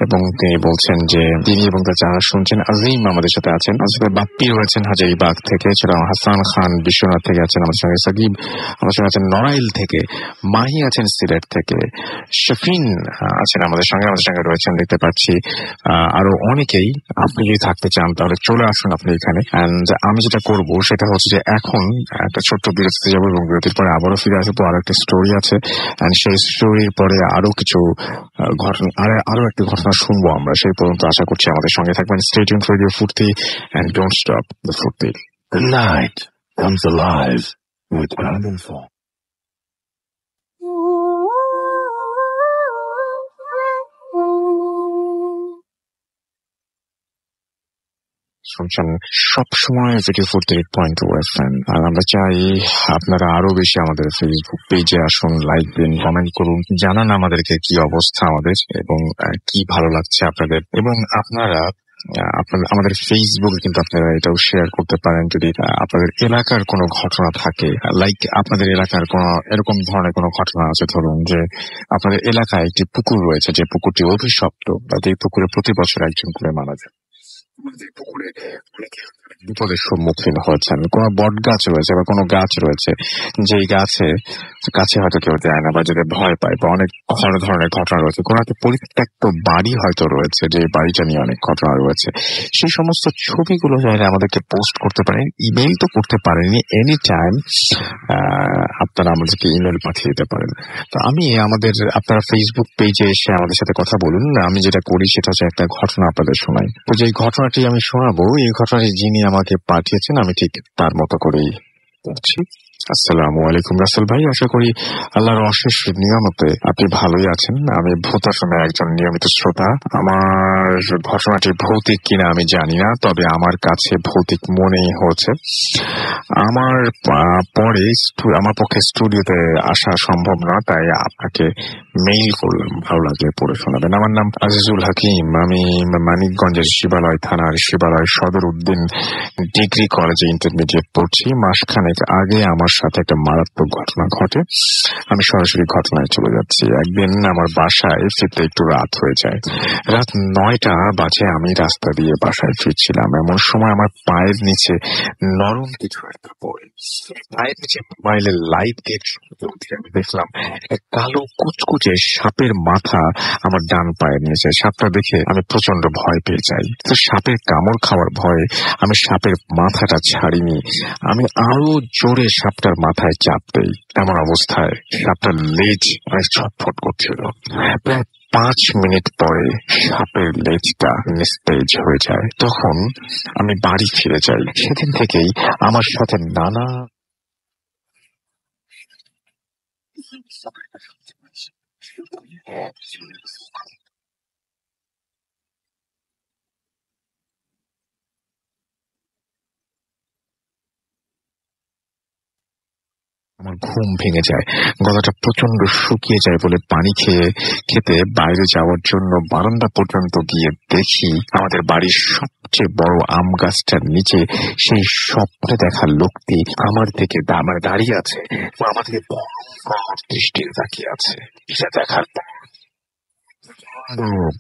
S1: এবং তিনি বলছেন যে তিনি এবং তার যারা শুনছেন। আজিম আমাদের সাথে আছেন, বাপ্পি রয়েছেন হাজারিবাগ থেকে, এছাড়াও হাসান খান বিশ্বনাথ থেকে আছেন আমাদের সঙ্গে, সাকিব আমাদের সঙ্গে আছেন নড়াইল থেকে, মাহি আছেন সিলেট থেকে, শফিন আছেন আমাদের সঙ্গে রয়েছেন দেখতে পাচ্ছি আরো অনেকেই। আপনি যদি থাকতে চান তাহলে চলে আসুন আপনি এখানে। এন্ড আমি যেটা করব সেটা হচ্ছে যে এখন একটা ছোট্ট বিরতিতে যাবো এবং বিরতির পরে আবারও ফিরে আসবো। আরো একটা স্টোরি আছে, এন্ড সেই স্টোরির পরে আরো কিছু ঘটনা, আরো একটা ঘটনা শুনবো আমরা। সেই পর্যন্ত আশা করছি আমাদের সঙ্গে থাকবেন। স্টে টিউনড ফর রেডিও ফুর্তি এন্ড ডোন্ট স্টপ দ্য ফুর্তি।
S3: The night comes alive with Wonderful.
S1: শুনছেন সবসময় রেডিও 48.2 FM। আর আমরা চাই আপনারা আরো বেশি আমাদের ফেসবুক পেজে আসুন, লাইক দিন, কমেন্ট করুন, জানান আমাদেরকে কি অবস্থা আমাদের এবং কি ভালো লাগছে আপনাদের। এবং আপনারা আমাদের ফেসবুকে কিন্তু আপনারা এটাও শেয়ার করতে পারেন যদি আপনাদের এলাকার কোনো ঘটনা থাকে, লাইক আপনাদের এলাকার কোনো এরকম ধরনের কোনো ঘটনা আছে। ধরুন যে আপনাদের এলাকায় একটি পুকুর রয়েছে, যে পুকুরটি অভিশপ্ত, বা যে পুকুরে প্রতি বছর একজন করে মারা যায়। পুকুরে অনেকে বিপদের সম্মুখীন হয়েছেন। কোনো বট গাছ রয়েছে বা কোনো গাছ রয়েছে, যেই কাছে হয়তো কেউ যায় না বা যদি ভয় পায়, বা অনেক ধরনের ঘটনা রয়েছে। কোনো একটা পরিত্যক্ত বাড়ি হয়তো রয়েছে, যে বাড়িটা নিয়ে অনেক ঘটনা রয়েছে। সেই সমস্ত ছবিগুলো চাইলে আমাদেরকে পোস্ট করতে পারেন। ইমেইল তো করতে পারেনি, এনি টাইম আপনারা আমাদেরকে ইমেল পাঠিয়ে দিতে পারেন। তো আপনারা ফেসবুক পেজে এসে আমাদের সাথে কথা বলুন। আমি যেটা করি সেটা হচ্ছে একটা ঘটনা আপনাদের শোনাই। তো যে ঘটনাটি আমি শোনাবো, এই ঘটনাটি যিনি আমাকে পাঠিয়েছেন আমি ঠিক তার মতো করেই বলছি। আসসালামু আলাইকুম রাসেল ভাই, আশা করি আল্লাহর অশেষ নিয়ামতে আপনি ভালোই আছেন। আমি ভূতাশ্রমের একজন নিয়মিত শ্রোতা। আমার ঘটনাটি ভৌতিক কিনা আমি জানি না, তবে আমার কাছে ভৌতিক মনেই হচ্ছে। আমার পক্ষে স্টুডিওতে আসা সম্ভব না, তাই আপনাকে মেইল করলাম, ভালো লাগলে পড়ে শোনাবেন। আমার নাম আজিজুল হাকিম, আমি মানিকগঞ্জের শিবালয় থানার শিবালয় সদর উদ্দিন ডিগ্রি কলেজে ইন্টারমিডিয়েট পড়ছি। মাসখানেক আগে আমার সাথে একটা মারাত্মক ঘটনা ঘটে। আমি সরাসরি ঘটনায় চলে যাচ্ছি। একদিন আমার বাসায় ফিরতে একটু রাত হয়ে যায়। রাত 9টা বাজে। আমি রাস্তা দিয়ে বাসায় ফিরছিলাম, এমন সময় আমার পায়ের নিচে নরম কিছু একটা পড়ে। পায়ের নিচে মোবাইলের লাইট দিয়ে আমি দেখলাম এক কালো কুচকুচে সাপের মাথা আমার ডান পায়ের নিচে। সাপটা দেখে আমি প্রচন্ড ভয় পেয়ে যাই। তো সাপের কামড় খাওয়ার ভয়ে আমি সাপের মাথাটা ছাড়িনি, আমি আরো জোরে সাপটার মাথায় চাপ দেই। এমন অবস্থায় সাপটার লেজ অনেক ছটফট করছিল। প্রায় 5 মিনিট পরে সাপের লেজটা নিস্তেজ হয়ে যায়। তখন আমি বাড়ি ফিরে যাই। সেদিন থেকেই আমার সাথে নানা আমার ঘুম ভেঙে যায়, গলাটা প্রচন্ড শুকিয়ে যায় বলে পানি খেতে বাইরে যাওয়ার জন্য বারান্দা পর্যন্ত গিয়ে দেখি আমাদের বাড়ির সবচেয়ে বড় আম গাছটার নিচে সেই স্বপ্নে দেখা লোকটি আমার থেকে দাঁড়িয়ে আছে, আমার থেকে দৃষ্টির তাকিয়ে আছে। এটা দেখার পর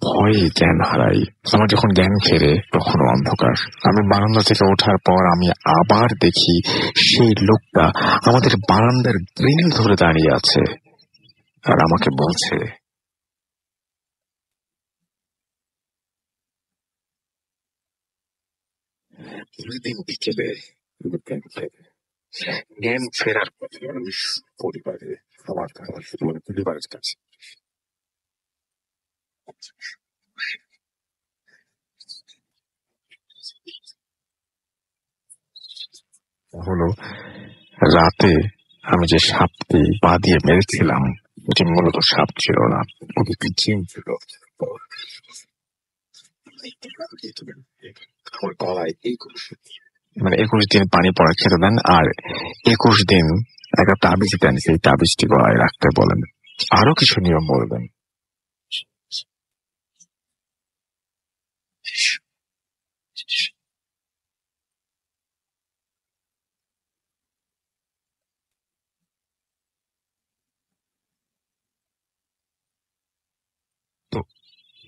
S1: ভয়ে জ্ঞান হারাই। আমার যখন জ্ঞান ফেরে তখনও অন্ধকার। আমি বারান্দা থেকে ওঠার পর আমি আবার দেখি সেই লোকটা আমাদের বারান্দার গ্রিল ধরে দাঁড়িয়ে আছে আর আমাকে বলছে, প্রতিদিন বিকেলে জ্ঞান ফেরার পথে আমি পরিবারের কাছে হলো রাতে আমি যে সাপটি পা দিয়ে মেরেছিলাম ওটি মূলত সাপ ছিল না, ওটি একটি জিন ছিল। আমার গলায় 21 দিন পানি পড়া খেতে দেন আর 21 দিন একটা তাবিজ দেন, সেই তাবিজটি গলায় রাখতে বলেন। আরো কিছু নিয়ম বলবেন।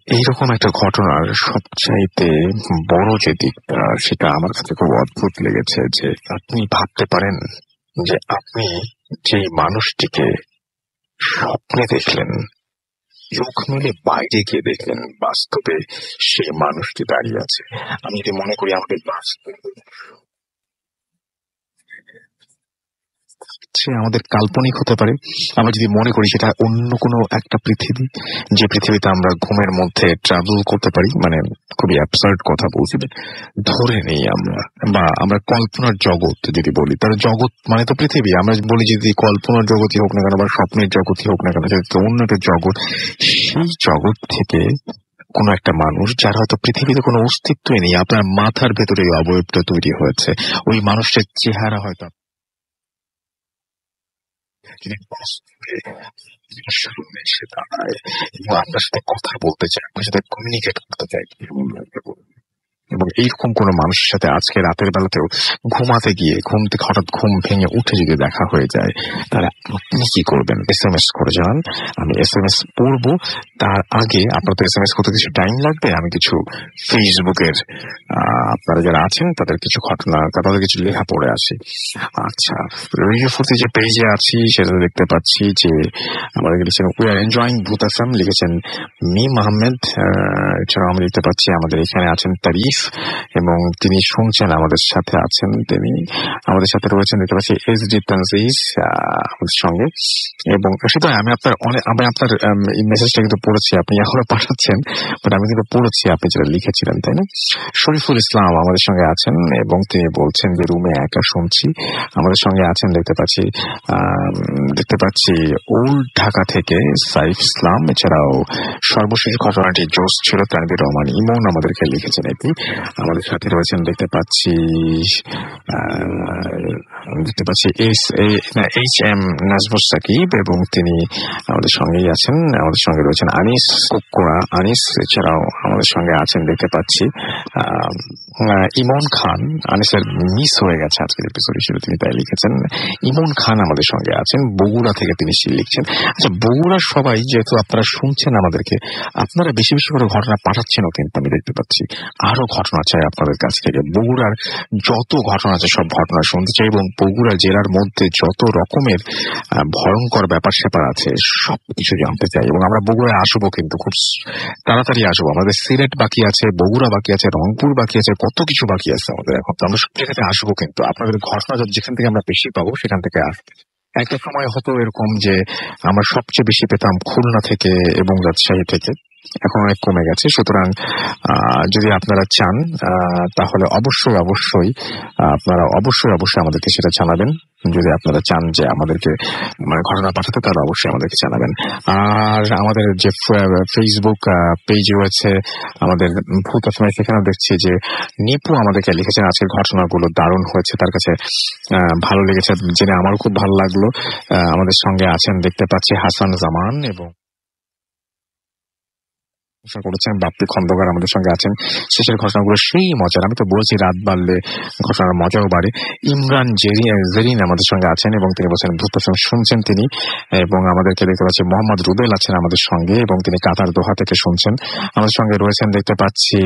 S1: এইরকম একটা ঘটনার সবচাইতে বড় যে দিকটা সেটা আমার কাছে খুব অদ্ভুত লেগেছে, যে আপনি ভাবতে পারেন যে আপনি যে মানুষটিকে স্বপ্নে দেখলেন, চোখ মেলে বাইরে গিয়ে দেখলেন বাস্তবে সেই মানুষটি দাঁড়িয়ে আছে। আমি যদি মনে করি আমাদের আমাদের কাল্পনিক হতে পারে, আমরা যদি মনে করি সেটা অন্য কোনো একটা পৃথিবী, যে পৃথিবীতে আমরা ঘুমের মধ্যে ট্রাভেল করতে পারি, মানে খুবই অ্যাবসার্ড কথা বলছি, ধরে নেই আমরা, বা আমরা কল্পনার জগৎ যদি বলি, তার জগৎ মানে তো পৃথিবী। আমরা বলি যদি কল্পনার জগৎই হোক না কেন বা স্বপ্নের জগৎই হোক না কেন, সেটা অন্য একটা জগৎ। সেই জগৎ থেকে কোনো একটা মানুষ যার হয়তো পৃথিবীতে কোনো অস্তিত্বই নেই, আপনার মাথার ভেতরে এই অবয়বটা তৈরি হয়েছে, ওই মানুষটার চেহারা হয়তো সামনে এসে দাঁড়ায় এবং আপনার সাথে কথা বলতে চায়, আপনার সাথে কমিউনিকেট করতে চায়, এবং এইরকম কোন মানুষের সাথে আজকে রাতের বেলাতেও ঘুমাতে গিয়ে ঘুম থেকে হঠাৎ ঘুম ভেঙে উঠে যদি দেখা হয়ে যায়, তাহলে আপনি কি করবেন? SMS করে জানান, আমি SMS পড়বো। তার আগে আপনার তো SMS করতে কিছু টাইম লাগবে, আমি কিছু ফেসবুকের আপনারা যারা আছেন তাদের কিছু ঘটনা, তাদের কিছু লেখা পড়ে আসি। আচ্ছা, রেডিও ফুর্তি যে পেজে আছি সেটা দেখতে পাচ্ছি যে আমাদের লিখেছেন উই আর এনজয়িং ভূত আসাম, লিখেছেন মিম আহমেদ। এছাড়াও আমি দেখতে পাচ্ছি আমাদের এখানে আছেন তারিফ এবং তিনি শুনছেন, আমাদের সাথে আছেন, তিনি আমাদের সাথে রয়েছেন। দেখতে পাচ্ছি SD তানজিজ আমাদের সঙ্গে। এবং সেটা আমি আপনার এই মেসেজটা কিন্তু পড়েছি, আপনি এখনো পাঠাচ্ছেন, বাট আমি কিন্তু পড়েছি আপনি যেটা লিখেছিলেন, তাই না? শরীফুল ইসলাম আমাদের সঙ্গে আছেন এবং তিনি বলছেন যে রুমে একা শুনছি। আমাদের সঙ্গে আছেন দেখতে পাচ্ছি ওল্ড ঢাকা থেকে সাইফ ইসলাম। এছাড়াও সর্বশেষ ঘটনাটি জোস ছিল তানভীর রহমান ইমন আমাদেরকে লিখেছেন এটি। আমাদের সাথে রয়েছেন দেখতে পাচ্ছি HM নাজমুস সাকিব, এবং তিনি আমাদের সঙ্গেই আছেন। আমাদের সঙ্গে রয়েছেন আনিস কুকুরা আনিস, এছাড়াও আমাদের সঙ্গে আছেন দেখতে পাচ্ছি ইমন খান। আনিসের মিস হয়ে গেছে আজকের এপিসোড হিসেবে, তিনি তাই লিখেছেন। ইমন খান আমাদের সঙ্গে আছেন, বগুড়া থেকে তিনি লিখছেন। আচ্ছা, বগুড়ার সবাই যেহেতু আপনারা শুনছেন আমাদেরকে, আপনারা বেশি বেশি করে ঘটনা পাঠাচ্ছেনও, কিন্তু আমি দেখতে পাচ্ছি আরো ঘটনা চাই আপনাদের কাছ থেকে। বগুড়ার যত ঘটনা আছে সব ঘটনা শুনতে চাই, এবং বগুড়া জেলার মধ্যে যত রকমের ভয়ঙ্কর ব্যাপার স্যাপার আছে সবকিছু জানতে চাই। এবং আমরা বগুড়ায় আসবো, কিন্তু খুব তাড়াতাড়ি আসবো। আমাদের সিলেট বাকি আছে, বগুড়া বাকি আছে, রংপুর বাকি আছে, কত কিছু বাকি আছে আমাদের। এখন তো আমরা সব জায়গাতে আসবো, কিন্তু আপনাদের ঘটনা যেখান থেকে আমরা বেশি পাবো সেখান থেকে আসবে। একটা সময় হতো এরকম যে আমরা সবচেয়ে বেশি পেতাম খুলনা থেকে এবং রাজশাহী থেকে, এখন অনেক কমে গেছে। সুতরাং যদি আপনারা চান তাহলে অবশ্যই আপনারা অবশ্যই আমাদেরকে সেটা জানাবেন। যদি আপনারা চান যে আমাদেরকে মানে ঘটনা পাঠাতে, তাহলে অবশ্যই আমাদেরকে জানাবেন। আর আমাদের যে ফেসবুক পেজ রয়েছে আমাদের ভূত আসময়, সেখানেও দেখছি যে নিপু আমাদেরকে লিখেছেন আজকের ঘটনাগুলো দারুণ হয়েছে, তার কাছে ভালো লেগেছে জেনে আমারও খুব ভালো লাগলো। আমাদের সঙ্গে আছেন দেখতে পাচ্ছি হাসান জামান, এবং করেছেন বাপ্পি খন্দকার আমাদের সঙ্গে আছেন। শেষের ঘটনাগুলো সেই মজার, আমি তো বলছি রাত বাড়লে ঘটনার মজাও বাড়ে। ইমরান জেরিন আমাদের সঙ্গে আছেন, এবং তিনি বলছেন ভূত শুনছেন তিনি। এবং আমাদেরকে দেখতে পাচ্ছি মোহাম্মদ রুবেল আছেন আমাদের সঙ্গে, এবং তিনি কাতার দোহা থেকে শুনছেন। আমাদের সঙ্গে রয়েছেন দেখতে পাচ্ছি